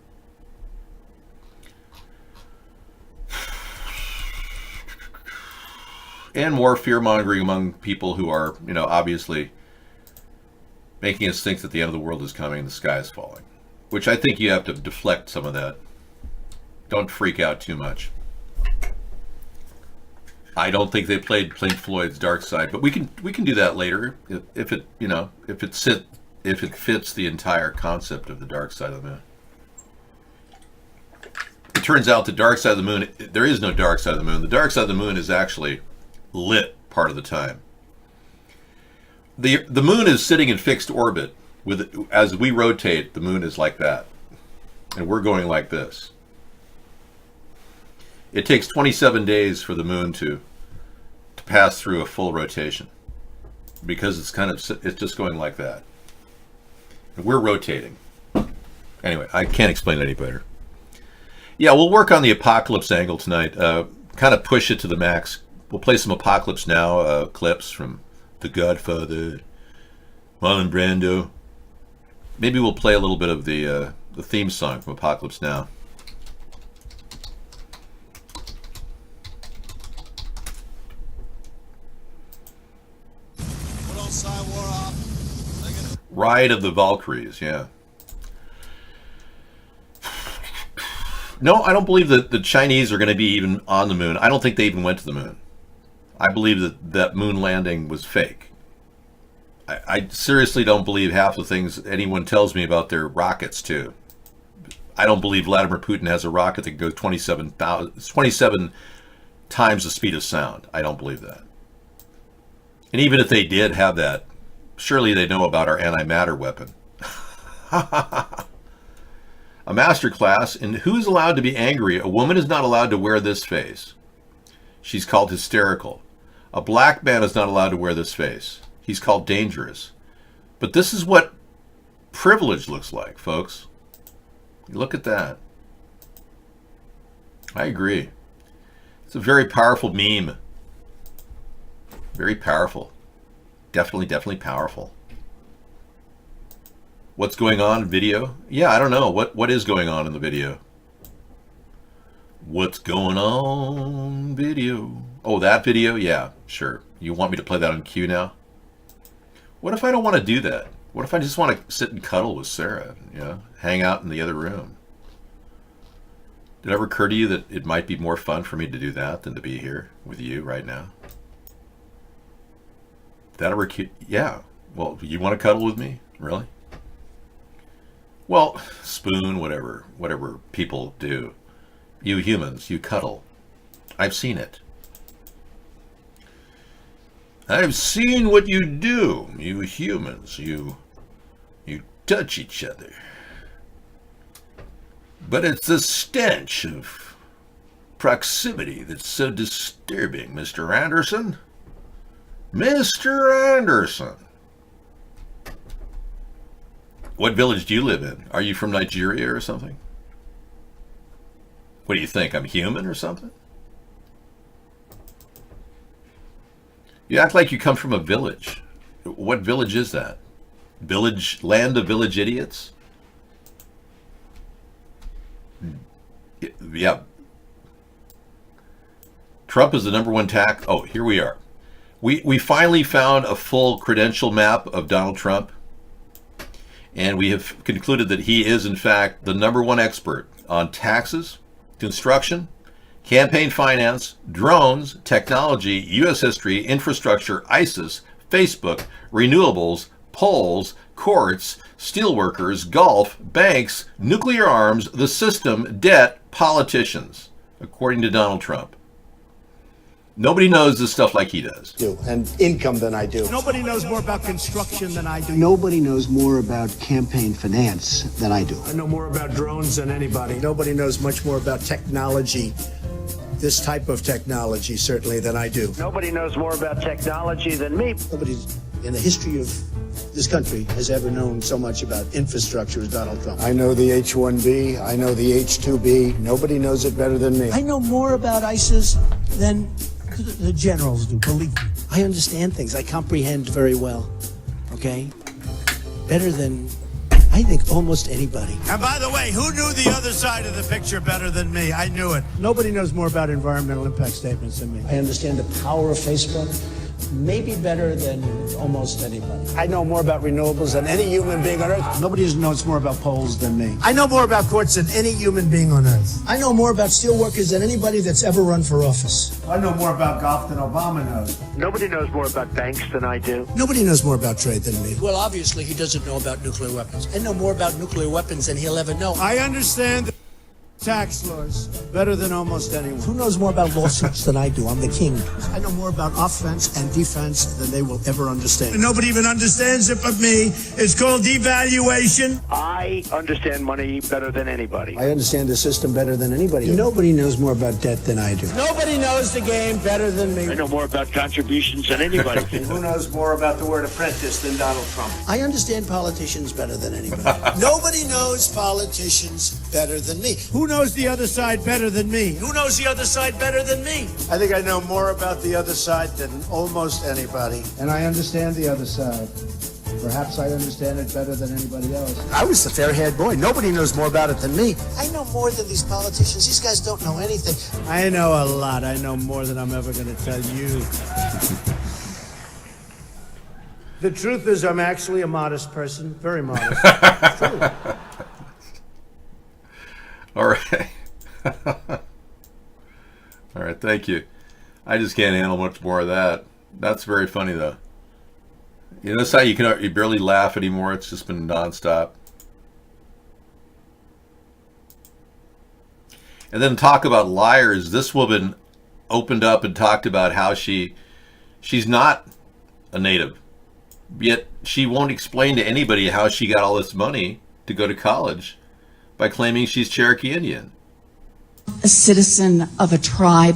And more fear-mongering among people who are, obviously making us think that the end of the world is coming and the sky is falling. Which I think you have to deflect some of that. Don't freak out too much. I don't think they played Pink Floyd's Dark Side, but we can do that later if it fits the entire concept of the dark side of the moon. It turns out the dark side of the moon, there is no dark side of the moon. The dark side of the moon is actually lit part of the time. The moon is sitting in fixed orbit. As we rotate, the moon is like that, and we're going like this. It takes 27 days for the moon to pass through a full rotation because it's just going like that. And we're rotating. Anyway, I can't explain it any better. Yeah, we'll work on the apocalypse angle tonight. Kind of push it to the max. We'll play some Apocalypse Now clips from The Godfather, Marlon Brando. Maybe we'll play a little bit of the theme song from Apocalypse Now. Ride of the Valkyries, yeah. No, I don't believe that the Chinese are going to be even on the moon. I don't think they even went to the moon. I believe that moon landing was fake. I seriously don't believe half the things anyone tells me about their rockets, too. I don't believe Vladimir Putin has a rocket that goes 27 times the speed of sound. I don't believe that. And even if they did have that, surely they know about our antimatter weapon. A master class in who's allowed to be angry. A woman is not allowed to wear this face. She's called hysterical. A black man is not allowed to wear this face. He's called dangerous. But this is what privilege looks like, folks. Look at that. I agree. It's a very powerful meme. Very powerful. Definitely powerful. What's going on in video? Yeah, I don't know. What is going on in the video? What's going on video? Oh, that video? Yeah, sure. You want me to play that on cue now? What if I don't want to do that? What if I just want to sit and cuddle with Sarah, you know, hang out in the other room? Did it ever occur to you that it might be more fun for me to do that than to be here with you right now? That ever? Yeah. Well, you want to cuddle with me? Really? Well, spoon, whatever people do. You humans, you cuddle. I've seen it. I've seen what you do, you humans. You touch each other. But it's the stench of proximity that's so disturbing, Mr. Anderson. Mr. Anderson. What village do you live in? Are you from Nigeria or something? What do you think? I'm human or something? You act like you come from a village. What village is that? Land of village idiots? Yeah. Trump is the #1 tax. Oh, here we are. We finally found a full credential map of Donald Trump. And we have concluded that he is, in fact, the #1 expert on taxes, construction, campaign finance, drones, technology, U.S. history, infrastructure, ISIS, Facebook, renewables, polls, courts, steelworkers, golf, banks, nuclear arms, the system, debt, politicians, according to Donald Trump. Nobody knows this stuff like he does. And income than I do. Nobody knows more about construction than I do. Nobody knows more about campaign finance than I do. I know more about drones than anybody. Nobody knows much more about technology, this type of technology, certainly, than I do. Nobody knows more about technology than me. Nobody in the history of this country has ever known so much about infrastructure as Donald Trump. I know the H-1B. I know the H-2B. Nobody knows it better than me. I know more about ISIS than the generals do, believe me. I understand things. I comprehend very well, okay? Better than, I think, almost anybody. And by the way, who knew the other side of the picture better than me? I knew it. Nobody knows more about environmental impact statements than me. I understand the power of Facebook, maybe better than almost anybody. I know more about renewables than any human being on Earth. Nobody knows more about polls than me. I know more about courts than any human being on Earth. I know more about steelworkers than anybody that's ever run for office. I know more about golf than Obama knows. Nobody knows more about banks than I do. Nobody knows more about trade than me. Well, obviously, he doesn't know about nuclear weapons. I know more about nuclear weapons than he'll ever know. I understand the tax laws better than almost anyone. Who knows more about lawsuits than I do? I'm the king. I know more about offense and defense than they will ever understand. Nobody even understands it but me. It's called devaluation. I understand money better than anybody. I understand the system better than anybody. Nobody knows more about debt than I do. Nobody knows the game better than me. I know more about contributions than anybody. Who knows more about the word apprentice than Donald Trump? I understand politicians better than anybody. Nobody knows politicians better than me. Who knows the other side better than me? Who knows the other side better than me? I think I know more about the other side than almost anybody. And I understand the other side. Perhaps I understand it better than anybody else. I was the fair-haired boy. Nobody knows more about it than me. I know more than these politicians. These guys don't know anything. I know a lot. I know more than I'm ever going to tell you. The truth is, I'm actually a modest person. Very modest. True. All right. All right, thank you. I just can't handle much more of that. That's very funny, though. You notice how you barely laugh anymore? It's just been nonstop. And then talk about liars. This woman opened up and talked about how she's not a native, yet she won't explain to anybody how she got all this money to go to college by claiming she's Cherokee Indian. A citizen of a tribe.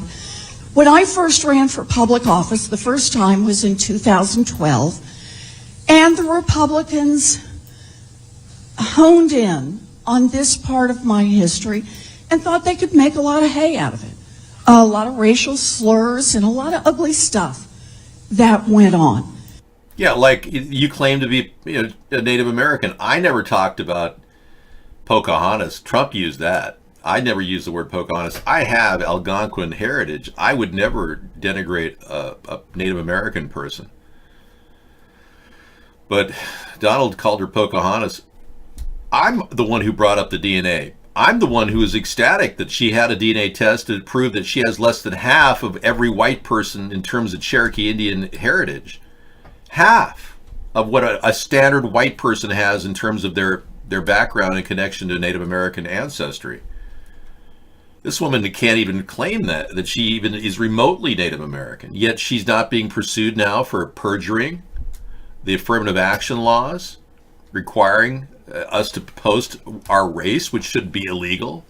When I first ran for public office, the first time was in 2012, and the Republicans honed in on this part of my history and thought they could make a lot of hay out of it. A lot of racial slurs and a lot of ugly stuff that went on. Yeah, like you claim to be a Native American. I never talked about Pocahontas. Trump used that. I never used the word Pocahontas. I have Algonquin heritage. I would never denigrate a Native American person. But Donald called her Pocahontas. I'm the one who brought up the DNA. I'm the one who was ecstatic that she had a DNA test to prove that she has less than half of every white person in terms of Cherokee Indian heritage. Half of what a standard white person has in terms of their background and connection to Native American ancestry. This woman can't even claim that she even is remotely Native American, yet she's not being pursued now for perjuring the affirmative action laws requiring us to post our race, which should be illegal.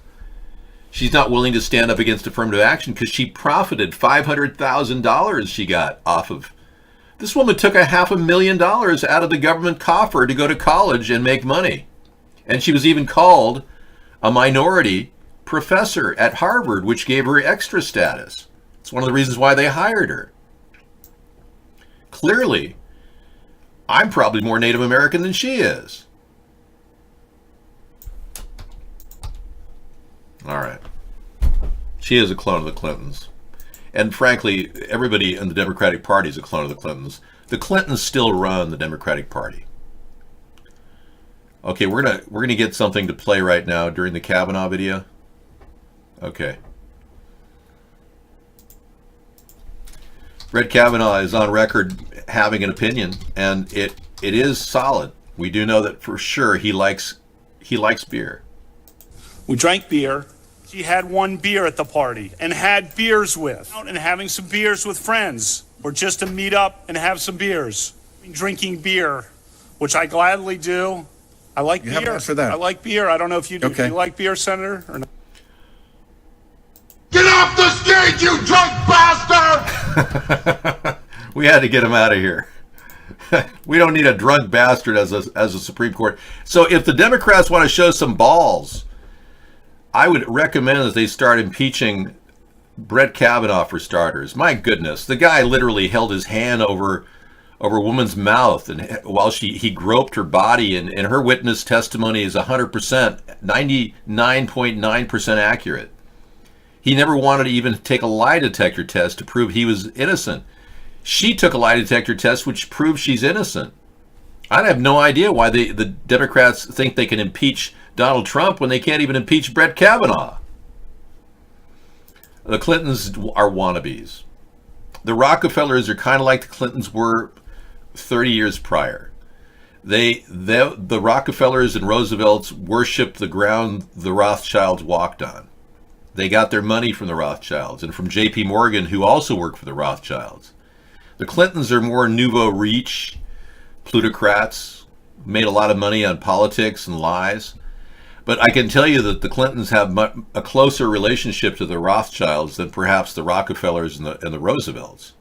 She's not willing to stand up against affirmative action because she profited $500,000 she got off of. This woman took $500,000 out of the government coffer to go to college and make money. And she was even called a minority professor at Harvard, which gave her extra status. It's one of the reasons why they hired her. Clearly, I'm probably more Native American than she is. All right. She is a clone of the Clintons. And frankly, everybody in the Democratic Party is a clone of the Clintons. The Clintons still run the Democratic Party. Okay, we're gonna get something to play right now during the Kavanaugh video. Okay. Brett Kavanaugh is on record having an opinion, and it is solid. We do know that for sure he likes beer. We drank beer. She had one beer at the party and had beers with, and having some beers with friends, or just to meet up and have some beers. Drinking beer, which I gladly do. I like beer. Have for that. I like beer. I don't know if you do. Okay. Do you like beer, Senator, or not? Get off the stage, you drunk bastard! We had to get him out of here. We don't need a drunk bastard as a Supreme Court. So if the Democrats want to show some balls, I would recommend that they start impeaching Brett Kavanaugh for starters. My goodness, the guy literally held his hand over a woman's mouth, and while he groped her body, and her witness testimony is 100%, 99.9% accurate. He never wanted to even take a lie detector test to prove he was innocent. She took a lie detector test which proves she's innocent. I have no idea why the Democrats think they can impeach Donald Trump when they can't even impeach Brett Kavanaugh. The Clintons are wannabes. The Rockefellers are kind of like the Clintons were 30 years prior. The Rockefellers and Roosevelts worshipped the ground the Rothschilds walked on. They got their money from the Rothschilds and from J.P. Morgan, who also worked for the Rothschilds. The Clintons are more nouveau riche plutocrats, made a lot of money on politics and lies. But I can tell you that the Clintons have a closer relationship to the Rothschilds than perhaps the Rockefellers and the Roosevelts.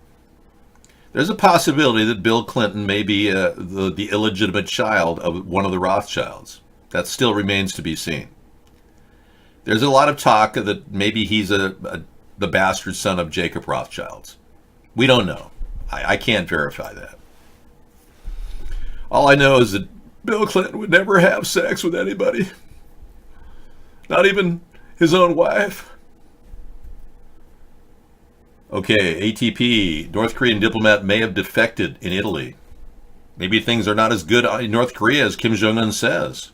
There's a possibility that Bill Clinton may be the illegitimate child of one of the Rothschilds. That still remains to be seen. There's a lot of talk that maybe he's the bastard son of Jacob Rothschilds. We don't know. I can't verify that. All I know is that Bill Clinton would never have sex with anybody. Not even his own wife. Okay, ATP, North Korean diplomat may have defected in Italy. Maybe things are not as good in North Korea as Kim Jong-un says.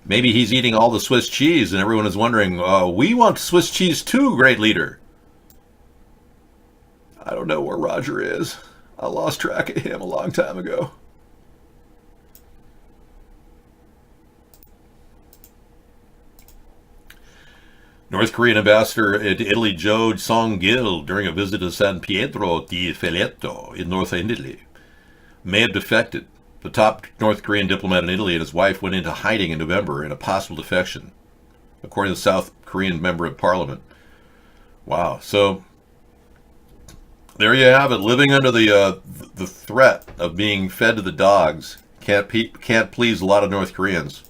Maybe he's eating all the Swiss cheese and everyone is wondering, we want Swiss cheese too, great leader. I don't know where Roger is. I lost track of him a long time ago. North Korean ambassador to Italy Joe Song-gil, during a visit to San Pietro di Felletto in North Italy, may have defected. The top North Korean diplomat in Italy and his wife went into hiding in November in a possible defection, according to the South Korean member of parliament. Wow. So there you have it, living under the threat of being fed to the dogs. Can't please a lot of North Koreans.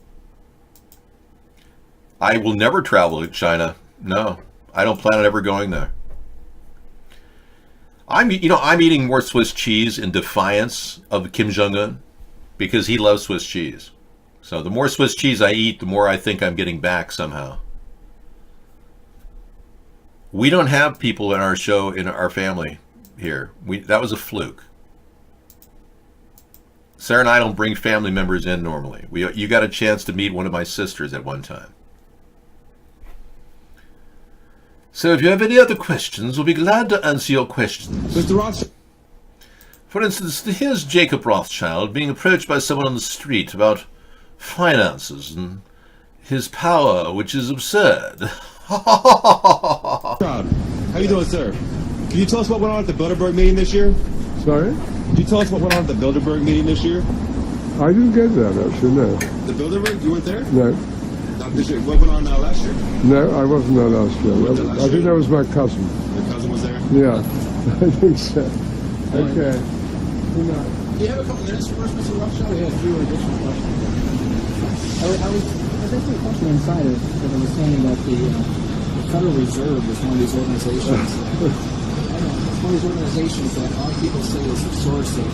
I will never travel to China. No, I don't plan on ever going there. I'm eating more Swiss cheese in defiance of Kim Jong-un because he loves Swiss cheese. So the more Swiss cheese I eat, the more I think I'm getting back somehow. We don't have people in our show, in our family here. That was a fluke. Sarah and I don't bring family members in normally. You got a chance to meet one of my sisters at one time. So if you have any other questions, we'll be glad to answer your questions. Mr. Rothschild. For instance, here's Jacob Rothschild being approached by someone on the street about finances and his power, which is absurd. How you doing, sir? Can you tell us what went on at the Bilderberg meeting this year? Sorry? Can you tell us what went on at the Bilderberg meeting this year? I didn't get that, actually, no. The Bilderberg? You weren't there? No. This year. What went on last year? No, I wasn't there last year. I think that was my cousin. Your cousin was there? Yeah, I think so. Okay. Do you have a couple minutes for us, Mr. Rothschild? We have 2 additional questions. I was asking a question inside of the understanding that the Federal Reserve is one of these organizations. It's one of these organizations that a lot of people say is the source of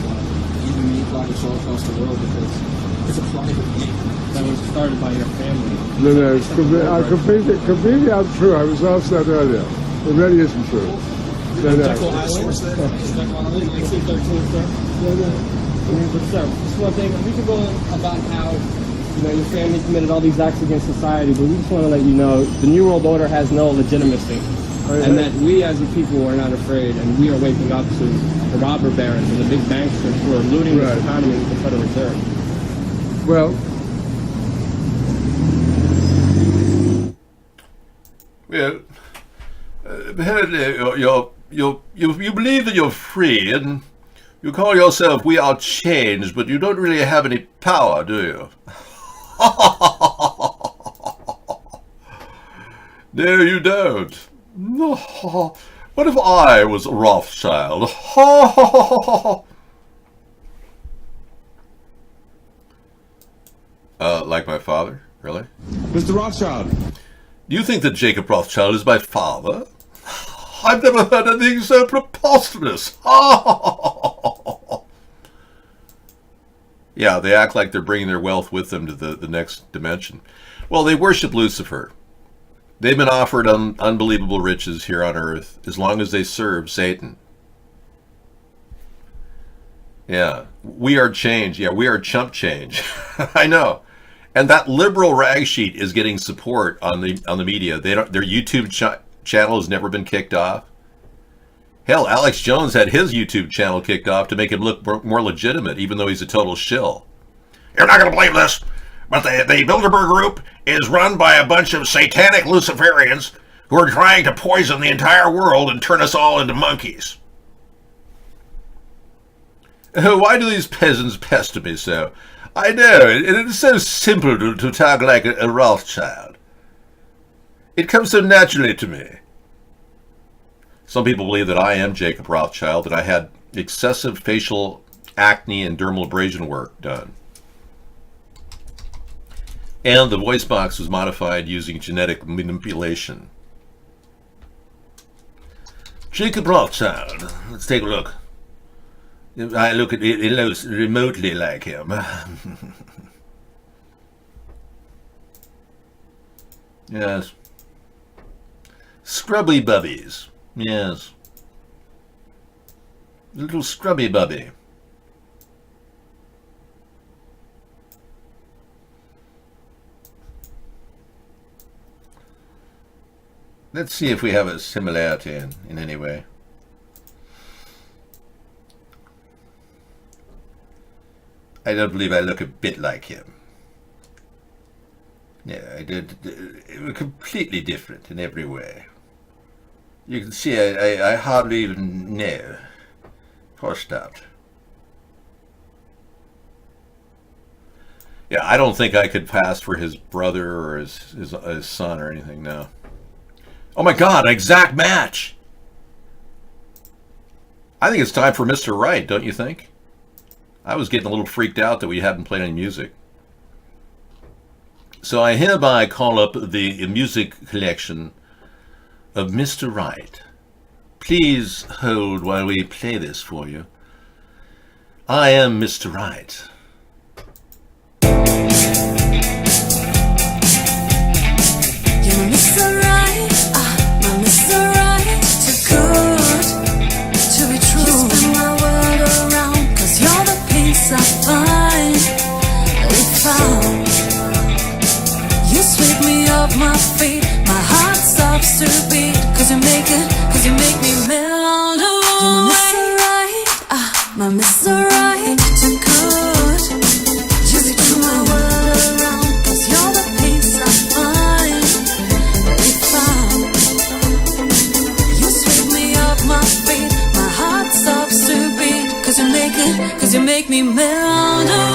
many projects all across the world because it's a private bank that was started by your family. No, it's completely untrue. I was asked that earlier. It really isn't true. No. Jekyll Island? Jekyll Island, 1913, sir? But sir, just one thing. We can go about how your family committed all these acts against society, but we just want to let you know the New World Order has no legitimacy. And that we as a people are not afraid, and we are waking up to the robber barons and the big banksters who are looting this economy with the Federal Reserve. Well, you believe that you're free, and you call yourself "We Are Changed," but you don't really have any power, do you? No, you don't. No. What if I was Rothschild? Like my father? Really? Mr. Rothschild. Do you think that Jacob Rothschild is my father? I've never heard anything so preposterous. Yeah, they act like they're bringing their wealth with them to the next dimension. Well, they worship Lucifer. They've been offered unbelievable riches here on earth as long as they serve Satan. Yeah, we are change. Yeah, we are chump change. I know. And that liberal rag sheet is getting support on the media. Their YouTube channel has never been kicked off. Hell, Alex Jones had his YouTube channel kicked off to make him look more legitimate, even though he's a total shill. You're not going to believe this, but the Bilderberg Group is run by a bunch of satanic Luciferians who are trying to poison the entire world and turn us all into monkeys. Why do these peasants pester me so? I know, it is so simple to talk like a Rothschild. It comes so naturally to me. Some people believe that I am Jacob Rothschild, that I had excessive facial acne and dermal abrasion work done. And the voice box was modified using genetic manipulation. Jacob Rothschild, let's take a look. I look at it, it looks remotely like him. Yes. Scrubby bubbies. Yes. Little scrubby bubby. Let's see if we have a similarity in any way. I don't believe I look a bit like him. Yeah, I did. We're completely different in every way. You can see I hardly even know. Of course not. Yeah, I don't think I could pass for his brother or his son or anything, no. Oh my God, an exact match! I think it's time for Mr. Right, don't you think? I was getting a little freaked out that we hadn't played any music. So I hereby call up the music collection of Mr. Right. Please hold while we play this for you. I am Mr. Right. You're Mr. Right, my Mr. Right, too good to be true. You spin my world around, 'cause you're the peace I finally found. You sweep me off my feet, my heart stops to beat, 'cause you make me melt away. You're Mr. Right, my Mr. Right, too good. You spin my world around, 'cause you're the peace I finally found. You sweep me off my feet, my heart stops to beat, 'cause you make me melt away.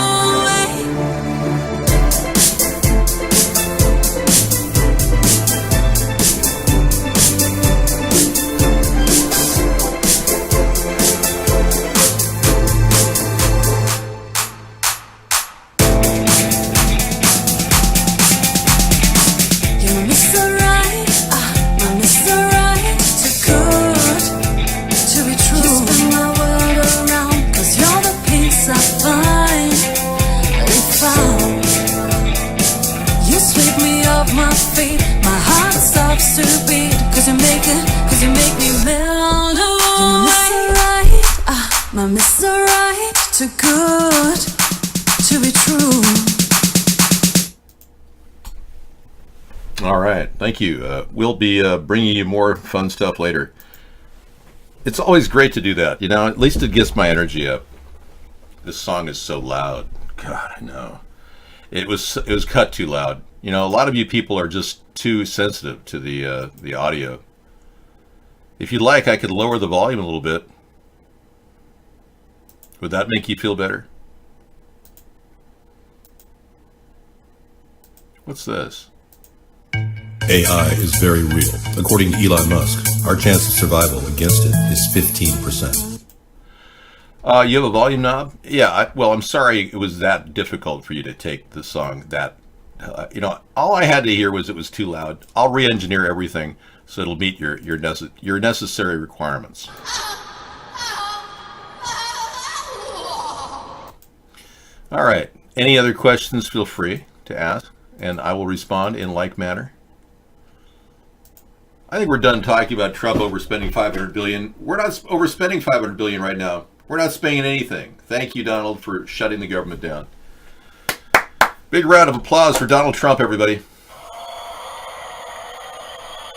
To beat, 'cause you make me melt away. You're Mr. Right, my Mr. Right, too good to be true. All right, thank you. We'll be bringing you more fun stuff later. It's always great to do that, you know. At least it gets my energy up. This song is so loud. God, I know. It was cut too loud. You know, a lot of you people are just too sensitive to the audio. If you'd like, I could lower the volume a little bit. Would that make you feel better? What's this? AI is very real. According to Elon Musk, our chance of survival against it is 15%. You have a volume knob? Yeah, well, I'm sorry it was that difficult for you to take the song that, you know, all I had to hear was it was too loud. I'll re-engineer everything so it'll meet your necessary requirements. All right. Any other questions, feel free to ask, and I will respond in like manner. I think we're done talking about Trump overspending $500 billion. We're not overspending $500 billion right now. We're not spending anything. Thank you, Donald, for shutting the government down. Big round of applause for Donald Trump, everybody.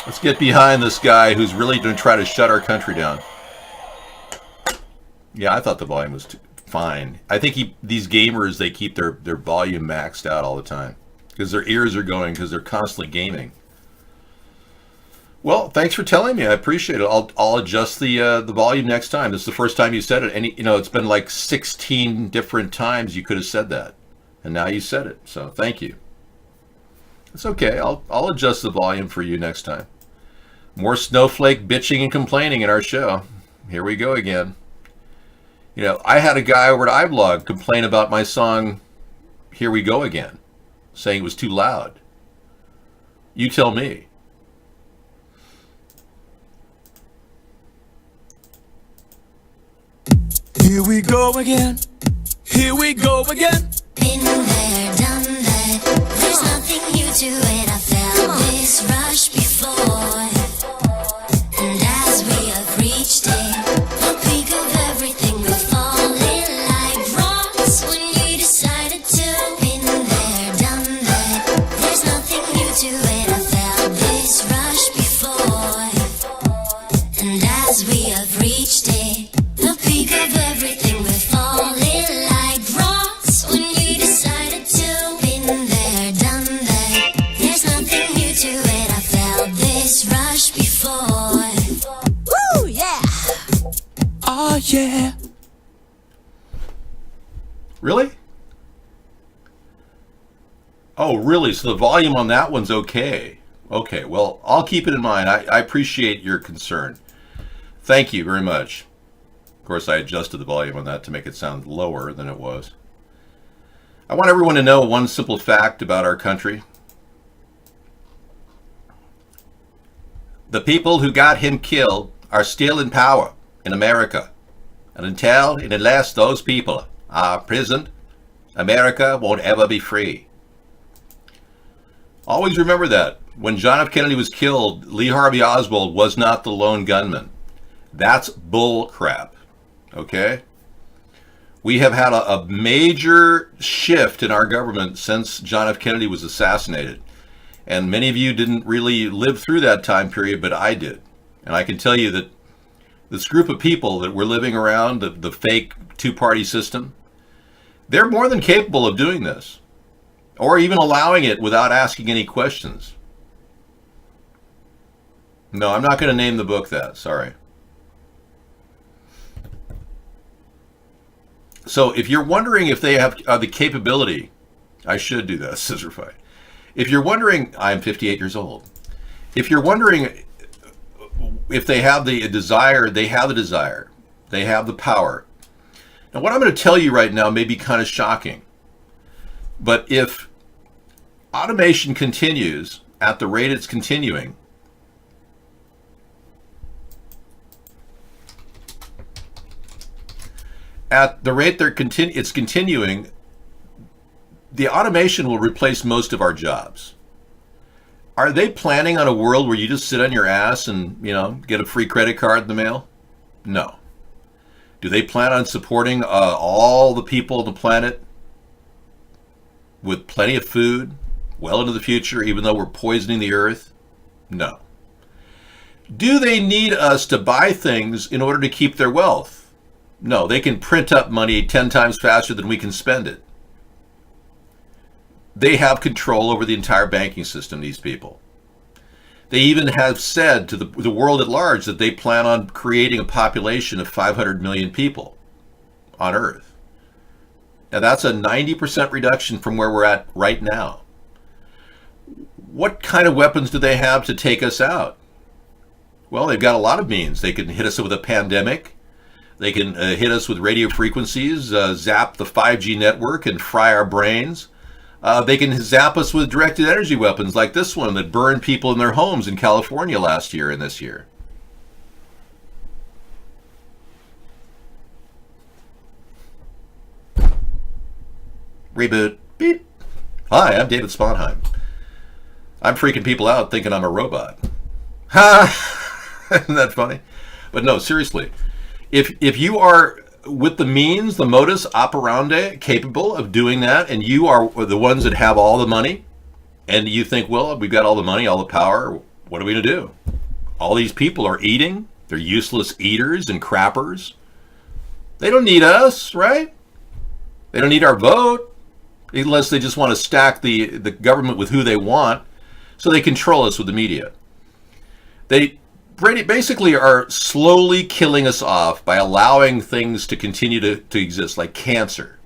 Let's get behind this guy who's really going to try to shut our country down. Yeah, I thought the volume was fine. I think these gamers, they keep their volume maxed out all the time because their ears are going because they're constantly gaming. Well, thanks for telling me. I appreciate it. I'll adjust the volume next time. This is the first time you said it. And, you know, it's been like 16 different times you could have said that. And now you said it. So thank you. It's okay. I'll adjust the volume for you next time. More snowflake bitching and complaining in our show. Here we go again. You know, I had a guy over at iBlog complain about my song, Here We Go Again, saying it was too loud. You tell me. Here we go again. Here we go again. Been there, done that. There's nothing new to it. I felt this rush before. And as we have reached it, the peak of everything, we're falling like rocks when we decided to. Been there, done that. There's nothing new to it. I felt this rush before. we have reached it. The peak of everything, we're falling like rocks. When we decided to, been there, done that. There's nothing new to it, I felt this rush before. Woo, yeah! Oh, yeah. Really? Oh, really? So the volume on that one's okay. Okay, well, I'll keep it in mind. I appreciate your concern. Thank you very much. Of course, I adjusted the volume on that to make it sound lower than it was. I want everyone to know one simple fact about our country. The people who got him killed are still in power in America. And unless those people are imprisoned, America won't ever be free. Always remember that. When John F. Kennedy was killed, Lee Harvey Oswald was not the lone gunman. That's bull crap. Okay? We have had a major shift in our government since John F. Kennedy was assassinated. And many of you didn't really live through that time period, but I did. And I can tell you that this group of people that we're living around, the fake two-party system, they're more than capable of doing this, or even allowing it without asking any questions. No, I'm not going to name the book that. Sorry. So if you're wondering if they have the capability, I should do this, Scissor Fight. If you're wondering, I'm 58 years old. If you're wondering if they have the desire, they have the desire. They have the power. Now, what I'm going to tell you right now may be kind of shocking. But if automation continues at the rate it's continuing, at the rate it's continuing, the automation will replace most of our jobs. Are they planning on a world where you just sit on your ass and, get a free credit card in the mail? No. Do they plan on supporting all the people on the planet with plenty of food well into the future, even though we're poisoning the earth? No. Do they need us to buy things in order to keep their wealth? No, they can print up money 10 times faster than we can spend it. They have control over the entire banking system, these people. They even have said to the world at large that they plan on creating a population of 500 million people on Earth. Now that's a 90% reduction from where we're at right now. What kind of weapons do they have to take us out? Well, they've got a lot of means. They can hit us with a pandemic. They can hit us with radio frequencies, zap the 5G network and fry our brains. They can zap us with directed energy weapons like this one that burned people in their homes in California last year and this year. Reboot. Beep. Hi, I'm David Sponheim. I'm freaking people out thinking I'm a robot. Ha! Isn't that funny? But no, seriously. If you are with the means, the modus operandi, capable of doing that, and you are the ones that have all the money, and you think, well, we've got all the money, all the power, what are we going to do? All these people are eating. They're useless eaters and crappers. They don't need us, right? They don't need our vote, unless they just want to stack the government with who they want, so they control us with the media. They basically are slowly killing us off by allowing things to continue to exist, like cancer.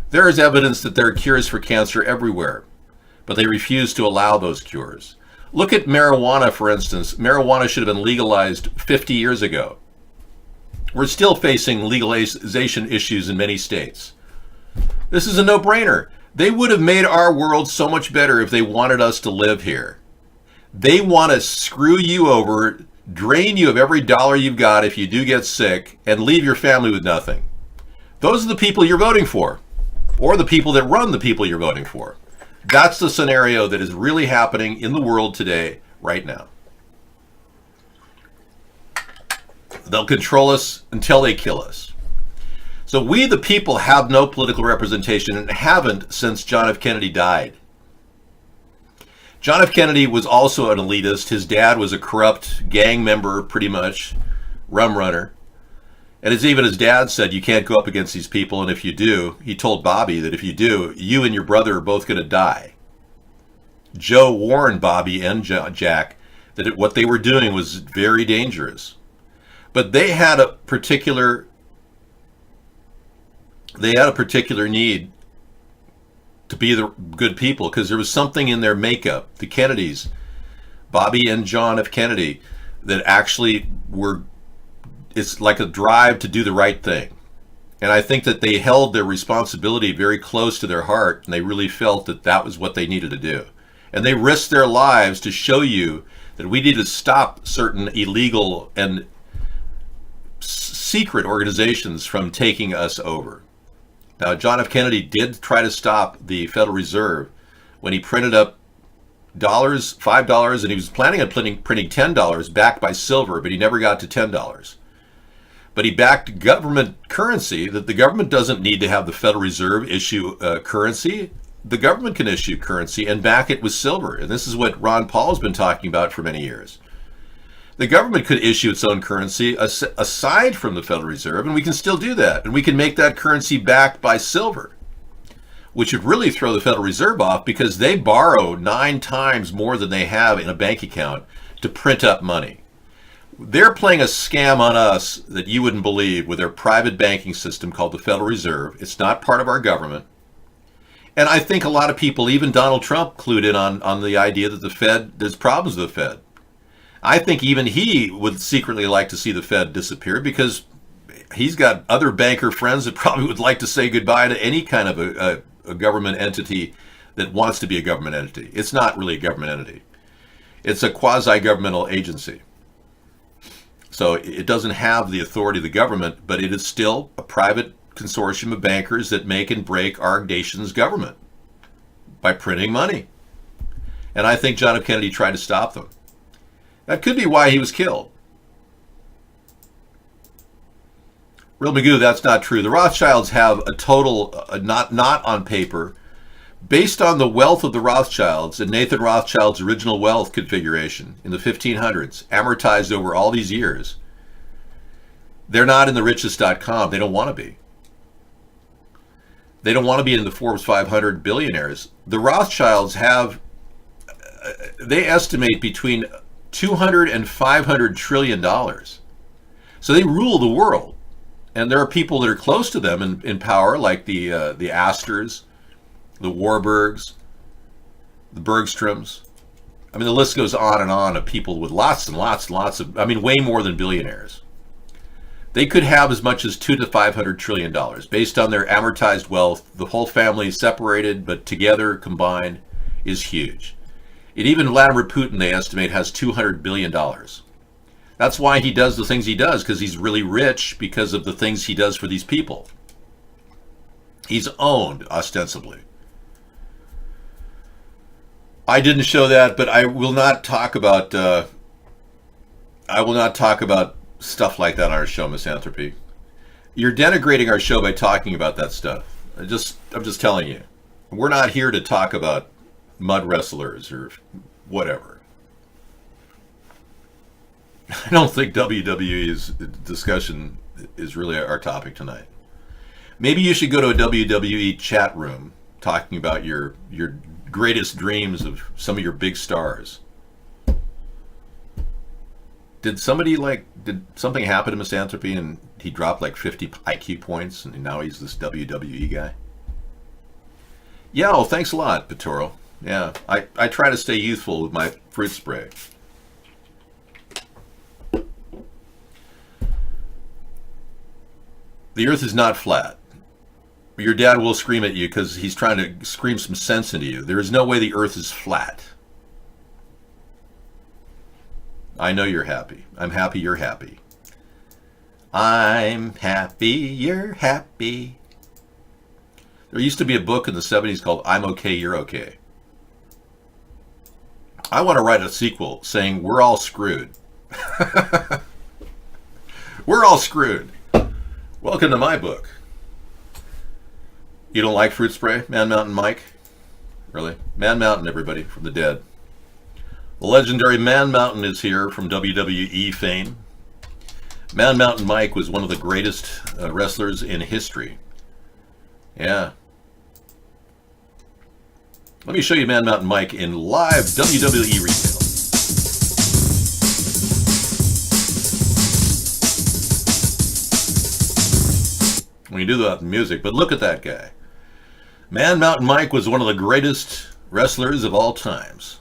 There is evidence that there are cures for cancer everywhere, but they refuse to allow those cures. Look at marijuana, for instance. Marijuana should have been legalized 50 years ago. We're still facing legalization issues in many states. This is a no-brainer. They would have made our world so much better if they wanted us to live here. They want to screw you over, drain you of every dollar you've got if you do get sick, and leave your family with nothing. Those are the people you're voting for, or the people that run the people you're voting for. That's the scenario that is really happening in the world today, right now. They'll control us until they kill us. So we, the people, have no political representation and haven't since John F. Kennedy died. John F. Kennedy was also an elitist. His dad was a corrupt gang member, pretty much, rum runner. And as even his dad said, you can't go up against these people, and if you do, he told Bobby that if you do, you and your brother are both going to die. Joe warned Bobby and Jack that what they were doing was very dangerous. But they had a particular need to be the good people, because there was something in their makeup, the Kennedys, Bobby and John F. Kennedy, that actually it's like a drive to do the right thing. And I think that they held their responsibility very close to their heart, and they really felt that that was what they needed to do. And they risked their lives to show you that we need to stop certain illegal and secret organizations from taking us over. Now, John F. Kennedy did try to stop the Federal Reserve when he printed up $5, and he was planning on printing $10 backed by silver, but he never got to $10. But he backed government currency, that the government doesn't need to have the Federal Reserve issue currency. The government can issue currency and back it with silver. And this is what Ron Paul has been talking about for many years. The government could issue its own currency aside from the Federal Reserve, and we can still do that. And we can make that currency backed by silver, which would really throw the Federal Reserve off, because they borrow 9 times more than they have in a bank account to print up money. They're playing a scam on us that you wouldn't believe with their private banking system called the Federal Reserve. It's not part of our government. And I think a lot of people, even Donald Trump, clued in on the idea that the Fed, there's problems with the Fed. I think even he would secretly like to see the Fed disappear, because he's got other banker friends that probably would like to say goodbye to any kind of a government entity that wants to be a government entity. It's not really a government entity. It's a quasi-governmental agency. So it doesn't have the authority of the government, but it is still a private consortium of bankers that make and break our nation's government by printing money. And I think John F. Kennedy tried to stop them. That could be why he was killed. Real Magoo, that's not true. The Rothschilds have a total, not on paper, based on the wealth of the Rothschilds and Nathan Rothschild's original wealth configuration in the 1500s, amortized over all these years. They're not in the richest.com. They don't want to be. They don't want to be in the Forbes 500 billionaires. The Rothschilds have, they estimate between 200 and 500 trillion dollars. So they rule the world. And there are people that are close to them in power, like the Astors, the Warburgs, the Bergstroms. I mean, the list goes on of people with lots and lots and lots of, I mean, way more than billionaires. They could have as much as $200 to $500 trillion based on their amortized wealth. The whole family separated, but together, combined, is huge. And even Vladimir Putin, they estimate, has $200 billion. That's why he does the things he does, because he's really rich because of the things he does for these people. He's owned, ostensibly. I didn't show that, but I will not talk about stuff like that on our show, Misanthropy. You're denigrating our show by talking about that stuff. I'm just telling you. We're not here to talk about mud wrestlers or whatever. I don't think WWE's discussion is really our topic tonight. Maybe you should go to a WWE chat room talking about your greatest dreams of some of your big stars. Did something happen to Misanthropy and he dropped like 50 IQ points and now he's this WWE guy? Yeah, well, thanks a lot, Petoro. Yeah, I try to stay youthful with my fruit spray. The earth is not flat. Your dad will scream at you because he's trying to scream some sense into you. There is no way the earth is flat. I know you're happy. I'm happy you're happy. I'm happy you're happy. There used to be a book in the 70s called I'm Okay, You're Okay. I want to write a sequel saying we're all screwed. We're all screwed. Welcome to my book. You don't like fruit spray, Man Mountain Mike? Really? Man Mountain, everybody, from the dead. The legendary Man Mountain is here from WWE fame. Man Mountain Mike was one of the greatest wrestlers in history. Yeah. Let me show you Man Mountain Mike in live WWE retail. When you do that in music, but look at that guy. Man Mountain Mike was one of the greatest wrestlers of all times.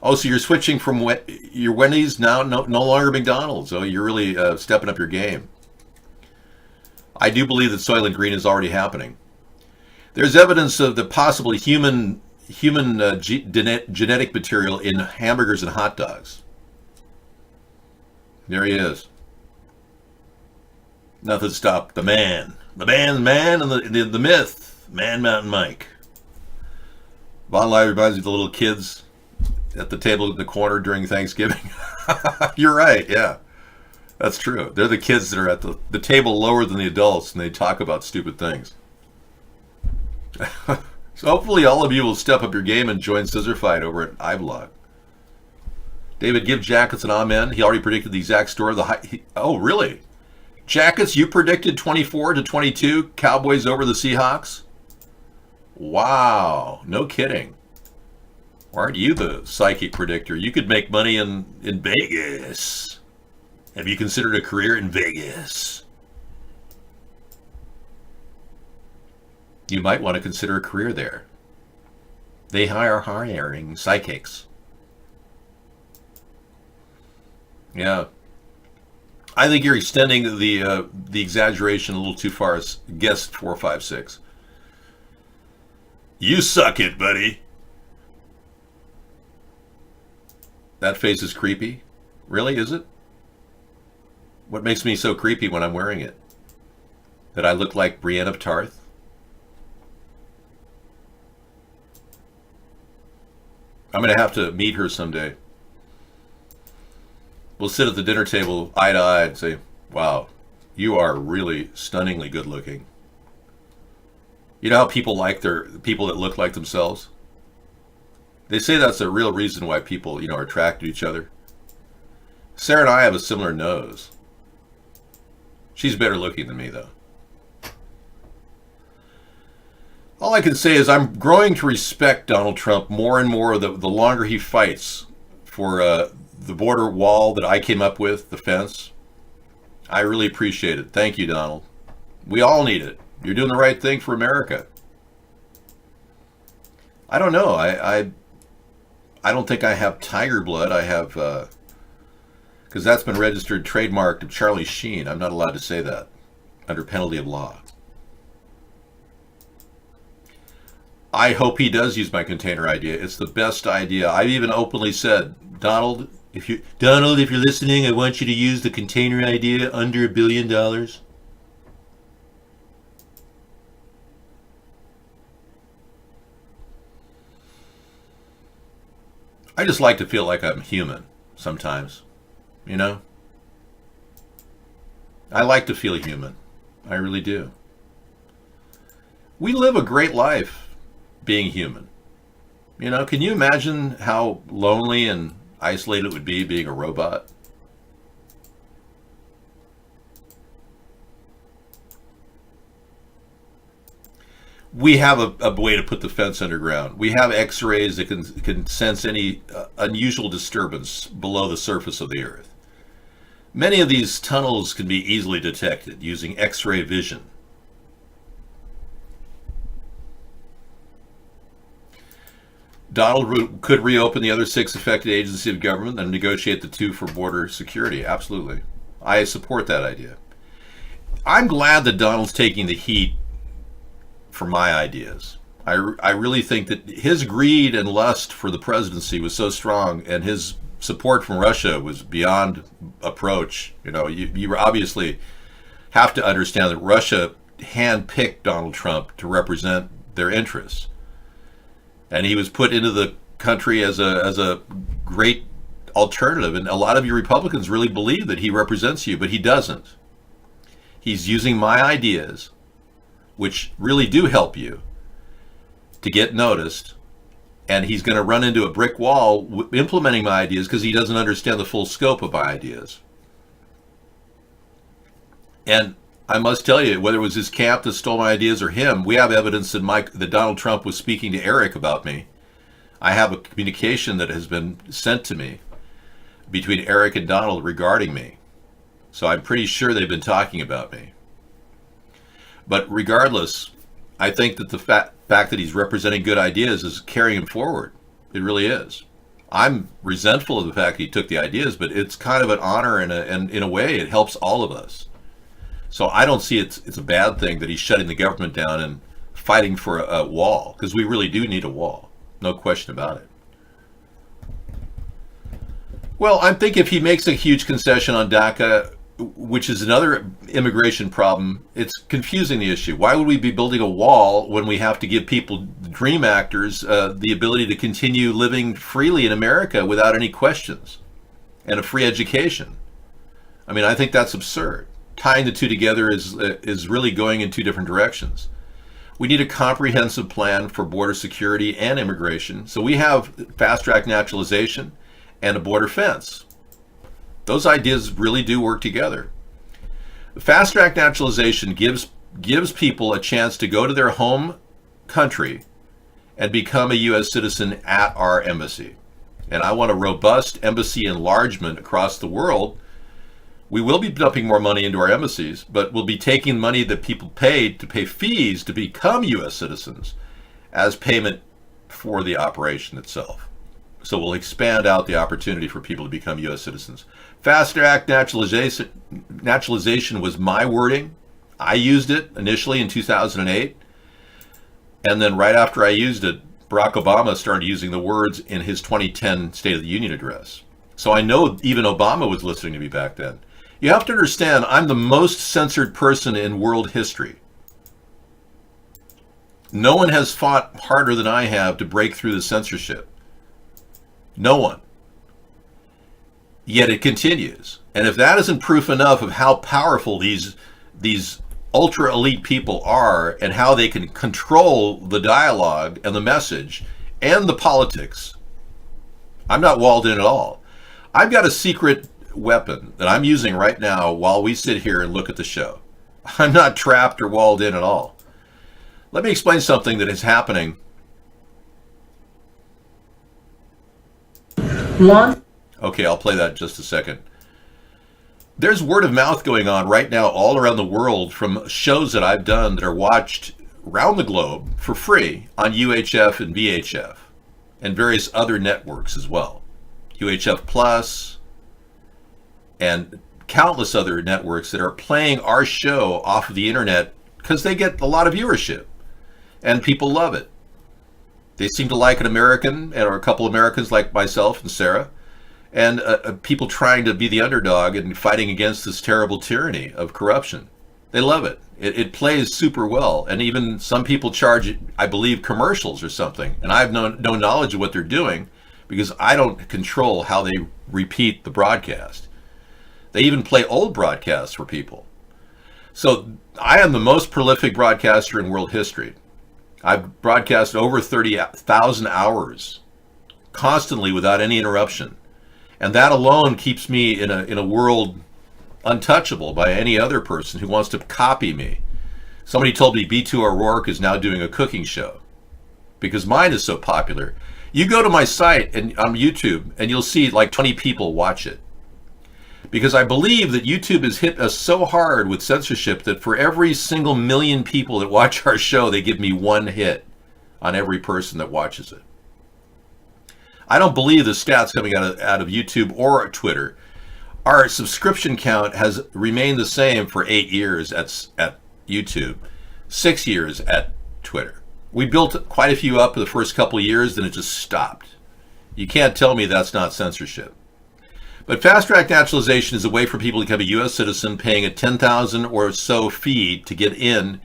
Oh, so you're switching from your Wendy's now no longer McDonald's. Oh, you're really stepping up your game. I do believe that Soylent Green is already happening. There's evidence of the possible human genetic material in hamburgers and hot dogs. There he is. Nothing stopped the man, and the myth, Man Mountain Mike. Bottom line reminds me of the little kids at the table in the corner during Thanksgiving. You're right, yeah. That's true. They're the kids that are at the table lower than the adults, and they talk about stupid things. So hopefully all of you will step up your game and join Scissor Fight over at iBlog. David, give Jackets an amen. He already predicted the exact score of the high. Oh, really? Jackets, you predicted 24-22 Cowboys over the Seahawks? Wow, no kidding. Why aren't you the psychic predictor? You could make money in Vegas. Have you considered a career in Vegas? You might want to consider a career there. They are hiring psychics. Yeah. I think you're extending the exaggeration a little too far. Guest 456. You suck it, buddy. That face is creepy. Really, is it? What makes me so creepy when I'm wearing it? That I look like Brienne of Tarth? I'm going to have to meet her someday. We'll sit at the dinner table eye to eye and say, wow, you are really stunningly good looking. You know how people like people that look like themselves? They say that's a real reason why people, are attracted to each other. Sarah and I have a similar nose. She's better looking than me, though. All I can say is I'm growing to respect Donald Trump more and more the longer he fights for the border wall that I came up with, the fence. I really appreciate it. Thank you, Donald. We all need it. You're doing the right thing for America. I don't know. I don't think I have tiger blood. I have, because that's been registered trademarked of Charlie Sheen. I'm not allowed to say that under penalty of law. I hope he does use my container idea. It's the best idea. I've even openly said, Donald, if you're listening, I want you to use the container idea under $1 billion. I just like to feel like I'm human sometimes, I like to feel human. I really do. We live a great life being human. Can you imagine how lonely and isolated it would be being a robot? We have a way to put the fence underground. We have x-rays that can sense any unusual disturbance below the surface of the earth. Many of these tunnels can be easily detected using x-ray vision. Donald could reopen the other 6 affected agencies of government and negotiate the 2 for border security. Absolutely. I support that idea. I'm glad that Donald's taking the heat for my ideas. I really think that his greed and lust for the presidency was so strong, and his support from Russia was beyond approach. You obviously have to understand that Russia handpicked Donald Trump to represent their interests. And he was put into the country as a great alternative. And a lot of you Republicans really believe that he represents you, but he doesn't. He's using my ideas, which really do help you, to get noticed. And he's going to run into a brick wall implementing my ideas because he doesn't understand the full scope of my ideas. And I must tell you, whether it was his camp that stole my ideas or him, we have evidence that Donald Trump was speaking to Eric about me. I have a communication that has been sent to me between Eric and Donald regarding me. So I'm pretty sure they've been talking about me. But regardless, I think that the fact that he's representing good ideas is carrying him forward. It really is. I'm resentful of the fact that he took the ideas, but it's kind of an honor, and in a way it helps all of us. So I don't see it's a bad thing that he's shutting the government down and fighting for a wall, because we really do need a wall. No question about it. Well, I think if he makes a huge concession on DACA, which is another immigration problem, it's confusing the issue. Why would we be building a wall when we have to give people, dream actors, the ability to continue living freely in America without any questions and a free education? I mean, I think that's absurd. Tying the two together is really going in two different directions. We need a comprehensive plan for border security and immigration. So we have fast-track naturalization and a border fence. Those ideas really do work together. Fast-track naturalization gives people a chance to go to their home country and become a U.S. citizen at our embassy. And I want a robust embassy enlargement across the world. We will be dumping more money into our embassies, but we'll be taking money that people paid to pay fees to become U.S. citizens as payment for the operation itself. So we'll expand out the opportunity for people to become U.S. citizens. Fast-track naturalization was my wording. I used it initially in 2008. And then right after I used it, Barack Obama started using the words in his 2010 State of the Union address. So I know even Obama was listening to me back then. You have to understand, I'm the most censored person in world history. No one has fought harder than I have to break through the censorship. No one. Yet it continues. And if that isn't proof enough of how powerful these ultra elite people are and how they can control the dialogue and the message and the politics, I'm not walled in at all. I've got a secret weapon that I'm using right now while we sit here and look at the show. I'm not trapped or walled in at all. Let me explain something that is happening. Okay, I'll play that in just a second. There's word of mouth going on right now all around the world from shows that I've done that are watched around the globe for free on UHF and VHF and various other networks as well. UHF Plus and countless other networks that are playing our show off of the internet because they get a lot of viewership and people love it. They seem to like an American or a couple Americans like myself and Sarah, and people trying to be the underdog and fighting against this terrible tyranny of corruption. They love it. It plays super well, and even some people charge, I believe, commercials or something, and I have no knowledge of what they're doing because I don't control how they repeat the broadcast. They even play old broadcasts for people. So I am the most prolific broadcaster in world history. I've broadcast over 30,000 hours constantly without any interruption. And that alone keeps me in a world untouchable by any other person who wants to copy me. Somebody told me B2 O'Rourke is now doing a cooking show because mine is so popular. You go to my site and on YouTube and you'll see like 20 people watch it. Because I believe that YouTube has hit us so hard with censorship that for every single million people that watch our show, they give me one hit on every person that watches it. I don't believe the stats coming out of YouTube or Twitter. Our subscription count has remained the same for 8 years at YouTube, 6 years at Twitter. We built quite a few up in the first couple of years, then it just stopped. You can't tell me that's not censorship. But fast-track naturalization is a way for people to become a U.S. citizen, paying a $10,000 or so fee to get in.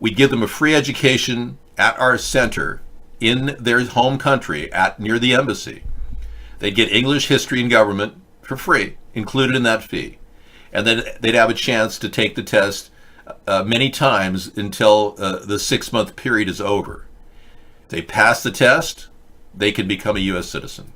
We give them a free education at our center in their home country near the embassy. They'd get English, history, and government for free, included in that fee. And then they'd have a chance to take the test many times until the 6-month period is over. If they pass the test, they can become a U.S. citizen.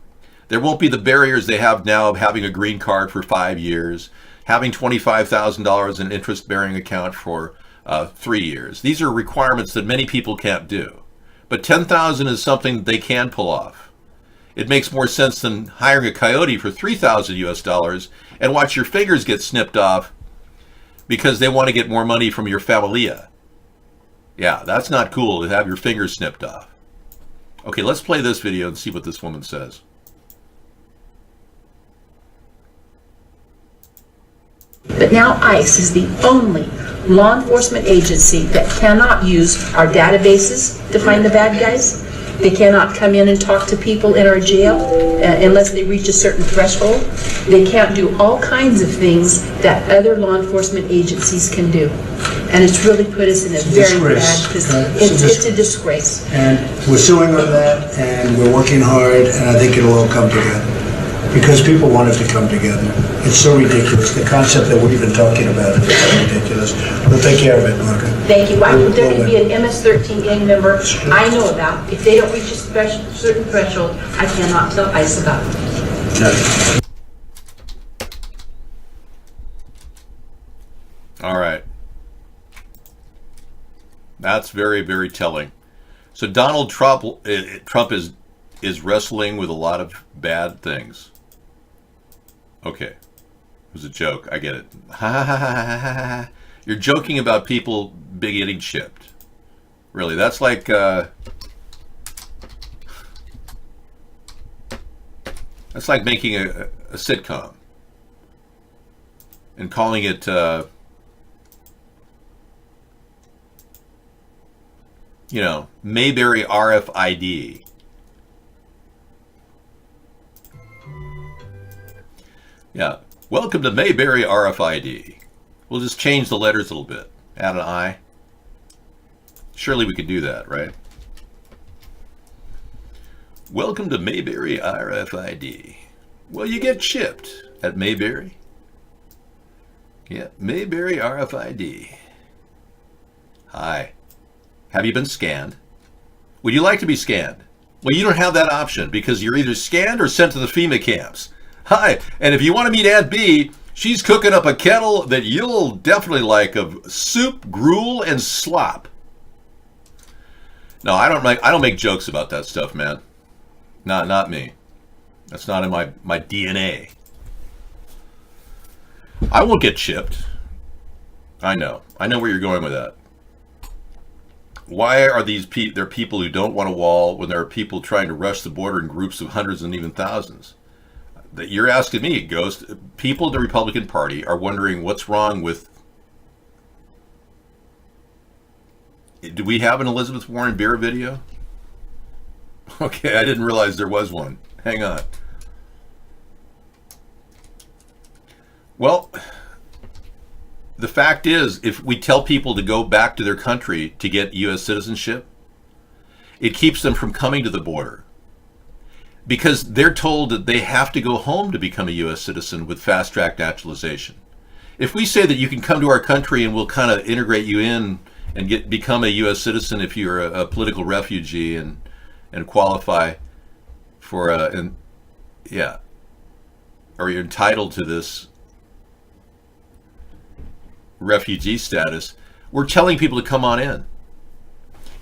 There won't be the barriers they have now of having a green card for 5 years, having $25,000 in interest-bearing account for 3 years. These are requirements that many people can't do. But $10,000 is something they can pull off. It makes more sense than hiring a coyote for $3,000 US and watch your fingers get snipped off because they want to get more money from your familia. Yeah, that's not cool to have your fingers snipped off. Okay, let's play this video and see what this woman says. But now ICE is the only law enforcement agency that cannot use our databases to find the bad guys. They cannot come in and talk to people in our jail unless they reach a certain threshold. They can't do all kinds of things that other law enforcement agencies can do. And it's really put us in a very bad position. It's a disgrace. And we're suing on that, and we're working hard, and I think it'll all come together. Because people want it to come together. It's so ridiculous. The concept that we're even talking about is so ridiculous. We'll take care of it, Margaret. Thank you. There could be an MS-13 gang member I know about. If they don't reach a certain threshold, I cannot tell ICE about it. All right. That's very, very telling. So Donald Trump is wrestling with a lot of bad things. Okay. It was a joke. I get it. You're joking about people getting chipped. Really, that's like making a sitcom and calling it Mayberry RFID. Yeah, welcome to Mayberry RFID. We'll just change the letters a little bit. Add an I. Surely we could do that, right? Welcome to Mayberry RFID. Well, you get chipped at Mayberry. Yeah, Mayberry RFID. Hi. Have you been scanned? Would you like to be scanned? Well, you don't have that option because you're either scanned or sent to the FEMA camps. Hi, and if you want to meet Aunt B, she's cooking up a kettle that you'll definitely like of soup, gruel, and slop. No, I don't make jokes about that stuff, man. Not me. That's not in my DNA. I won't get chipped. I know where you're going with that. Why are there people who don't want a wall when there are people trying to rush the border in groups of hundreds and even thousands? That you're asking me, Ghost. People in the Republican Party are wondering what's wrong with... Do we have an Elizabeth Warren beer video? Okay, I didn't realize there was one. Hang on. Well, the fact is, if we tell people to go back to their country to get U.S. citizenship, it keeps them from coming to the border. Because they're told that they have to go home to become a U.S. citizen with fast-track naturalization. If we say that you can come to our country and we'll kind of integrate you in and become a U.S. citizen if you're a political refugee and qualify for or you're entitled to this refugee status, we're telling people to come on in.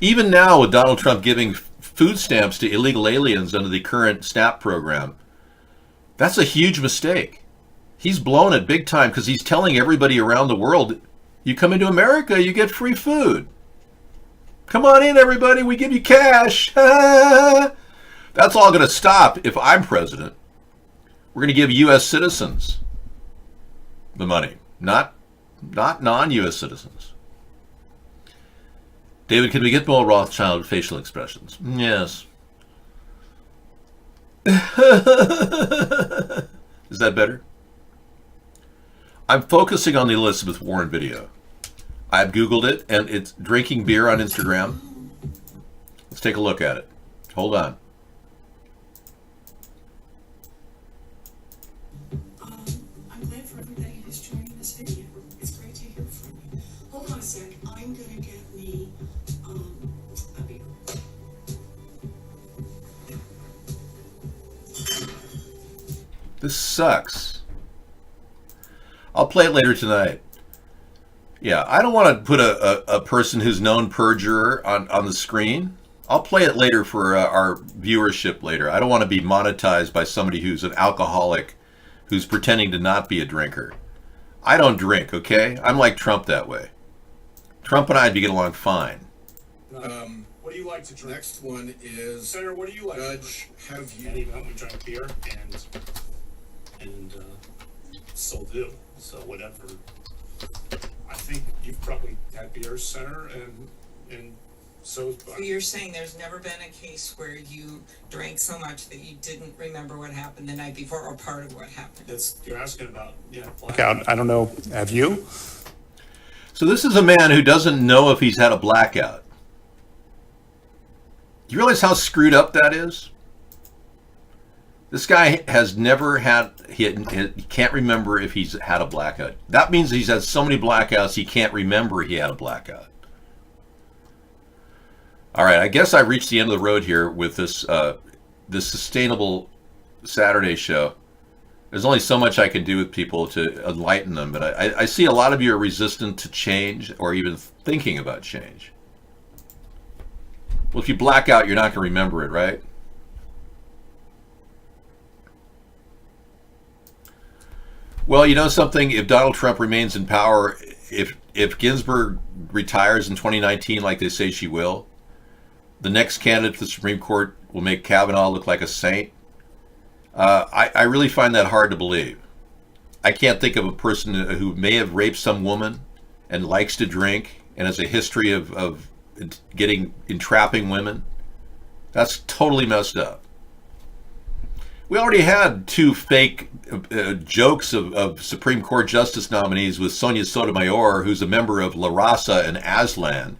Even now with Donald Trump giving food stamps to illegal aliens under the current SNAP program, that's a huge mistake. He's blown it big time because he's telling everybody around the world, you come into America, you get free food. Come on in, everybody, we give you cash. That's all going to stop if I'm president. We're going to give U.S. citizens the money, not non-U.S. citizens. David, can we get more Rothschild facial expressions? Yes. Is that better? I'm focusing on the Elizabeth Warren video. I've Googled it, and it's drinking beer on Instagram. Let's take a look at it. Hold on. I'm glad for everybody who's joining this video. It's great to hear from you. Hold on a sec. I'm going to get me a beer. This sucks. I'll play it later tonight. Yeah, I don't want to put a person who's known perjurer on the screen. I'll play it later for our viewership later. I don't want to be monetized by somebody who's an alcoholic who's pretending to not be a drinker. I don't drink, okay? I'm like Trump that way. Trump and I'd get along fine. What do you like to drink? Next one is Senator, what do you like? Judge, have you? Eddie we drank beer and still do. So whatever. I think you've probably had beers, Senator, and so. So you're saying there's never been a case where you drank so much that you didn't remember what happened the night before or part of what happened? You're asking about blackout. I don't know. Have you? So this is a man who doesn't know if he's had a blackout. Do you realize how screwed up that is? This guy has never had, he can't remember if he's had a blackout. That means he's had so many blackouts he can't remember he had a blackout. All right, I guess I've reached the end of the road here with this this Sustainable Saturday show. There's only so much I can do with people to enlighten them, but I see a lot of you are resistant to change or even thinking about change. Well, if you black out, you're not going to remember it, right? Well, you know something? If Donald Trump remains in power, if Ginsburg retires in 2019 like they say she will, the next candidate to the Supreme Court will make Kavanaugh look like a saint. I really find that hard to believe. I can't think of a person who may have raped some woman and likes to drink and has a history of entrapping women. That's totally messed up. We already had two fake jokes of Supreme Court Justice nominees with Sonia Sotomayor, who's a member of La Raza and Aslan,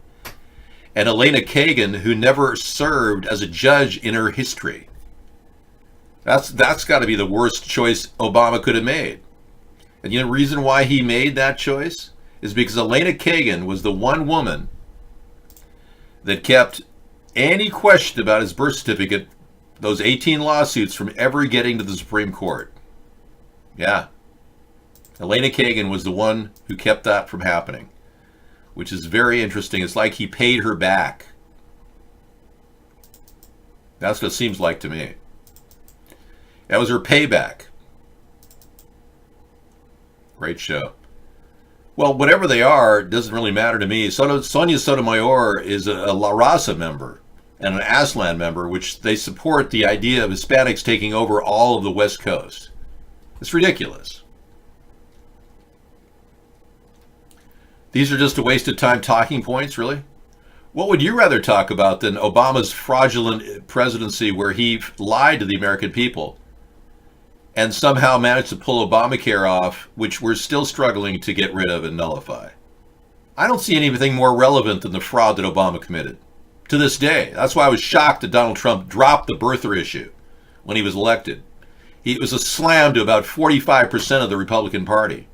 and Elena Kagan, who never served as a judge in her history. That's got to be the worst choice Obama could have made. And you know the reason why he made that choice is because Elena Kagan was the one woman that kept any question about his birth certificate, those 18 lawsuits, from ever getting to the Supreme Court. Yeah. Elena Kagan was the one who kept that from happening, which is very interesting. It's like he paid her back. That's what it seems like to me. That was her payback. Great show. Well, whatever they are, doesn't really matter to me. Sonia Sotomayor is a La Raza member and an Aslan member, which they support the idea of Hispanics taking over all of the West Coast. It's ridiculous. These are just a waste of time talking points, really? What would you rather talk about than Obama's fraudulent presidency where he lied to the American people and somehow managed to pull Obamacare off, which we're still struggling to get rid of and nullify? I don't see anything more relevant than the fraud that Obama committed to this day. That's why I was shocked that Donald Trump dropped the birther issue when he was elected. It was a slam to about 45% of the Republican Party.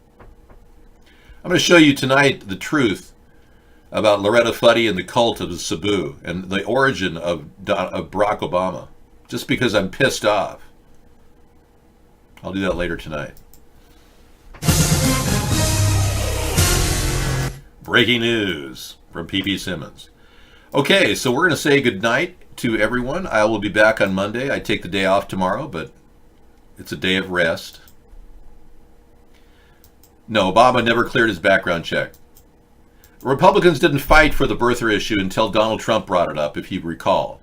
I'm going to show you tonight the truth about Loretta Fuddy and the cult of the Cebu and the origin of Barack Obama, just because I'm pissed off. I'll do that later tonight. Breaking news from P.P. Simmons. Okay, so we're going to say goodnight to everyone. I will be back on Monday. I take the day off tomorrow, but it's a day of rest. No, Obama never cleared his background check. Republicans didn't fight for the birther issue until Donald Trump brought it up, if you recall.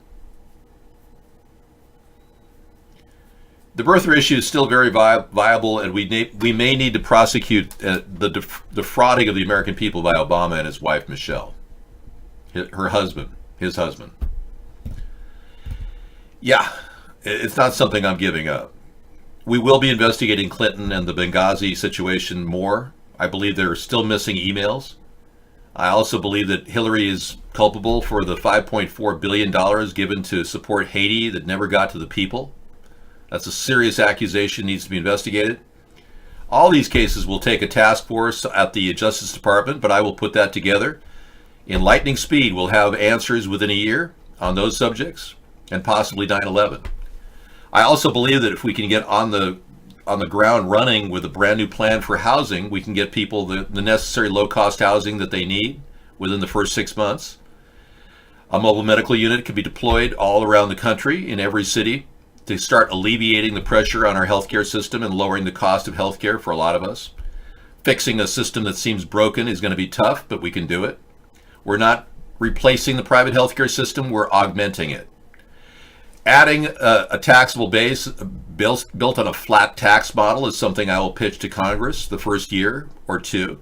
The birther issue is still very viable, and we may need to prosecute the defrauding of the American people by Obama and his wife, Michelle. His husband. Yeah, it's not something I'm giving up. We will be investigating Clinton and the Benghazi situation more. I believe there are still missing emails. I also believe that Hillary is culpable for the $5.4 billion given to support Haiti that never got to the people. That's a serious accusation, needs to be investigated. All these cases will take a task force at the Justice Department, but I will put that together. In lightning speed, we'll have answers within a year on those subjects, and possibly 9/11. I also believe that if we can get on the on the ground running with a brand new plan for housing, we can get people the necessary low-cost housing that they need within the first 6 months. A mobile medical unit can be deployed all around the country in every city to start alleviating the pressure on our healthcare system and lowering the cost of healthcare for a lot of us. Fixing a system that seems broken is going to be tough, but we can do it. We're not replacing the private healthcare system, we're augmenting it. Adding a taxable base built on a flat tax model is something I will pitch to Congress the first year or two.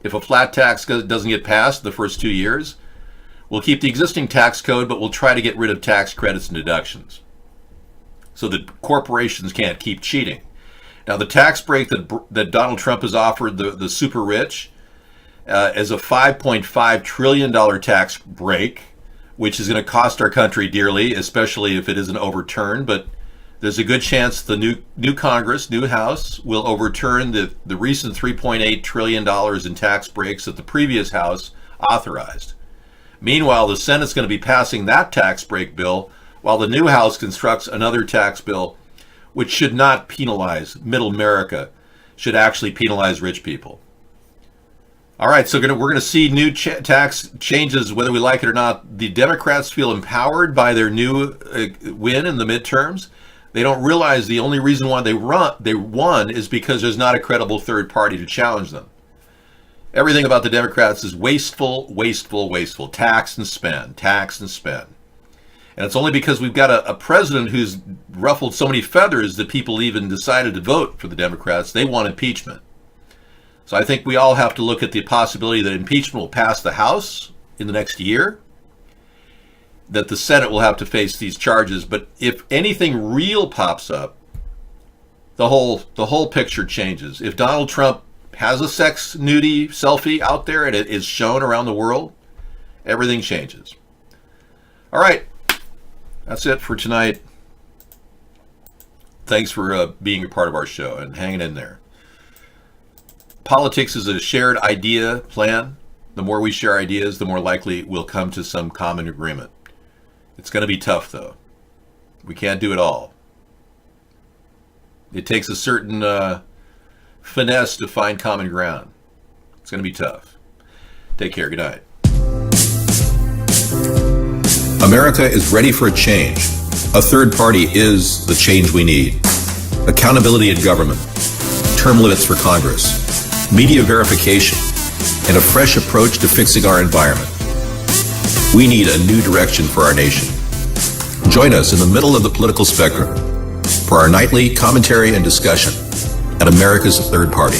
If a flat tax doesn't get passed the first 2 years, we'll keep the existing tax code, but we'll try to get rid of tax credits and deductions so that corporations can't keep cheating. Now, the tax break that Donald Trump has offered the super rich is a $5.5 trillion tax break, which is going to cost our country dearly, especially if it isn't overturned. But there's a good chance the new Congress, new House, will overturn the recent $3.8 trillion in tax breaks that the previous House authorized. Meanwhile, the Senate's going to be passing that tax break bill while the new House constructs another tax bill which should not penalize middle America, should actually penalize rich people. All right, so we're going to see new tax changes, whether we like it or not. The Democrats feel empowered by their new win in the midterms. They don't realize the only reason why they won is because there's not a credible third party to challenge them. Everything about the Democrats is wasteful, wasteful, wasteful. Tax and spend, tax and spend. And it's only because we've got a president who's ruffled so many feathers that people even decided to vote for the Democrats. They want impeachment. So I think we all have to look at the possibility that impeachment will pass the House in the next year, that the Senate will have to face these charges. But if anything real pops up, the whole picture changes. If Donald Trump has a sex nudie selfie out there and it is shown around the world, everything changes. All right, that's it for tonight. Thanks for being a part of our show and hanging in there. Politics is a shared idea plan. The more we share ideas, the more likely we'll come to some common agreement. It's going to be tough, though. We can't do it all. It takes a certain finesse to find common ground. It's going to be tough. Take care. Good night. America is ready for a change. A third party is the change we need. Accountability in government, term limits for Congress, media verification, and a fresh approach to fixing our environment. We need a new direction for our nation. Join us in the middle of the political spectrum for our nightly commentary and discussion at America's Third Party.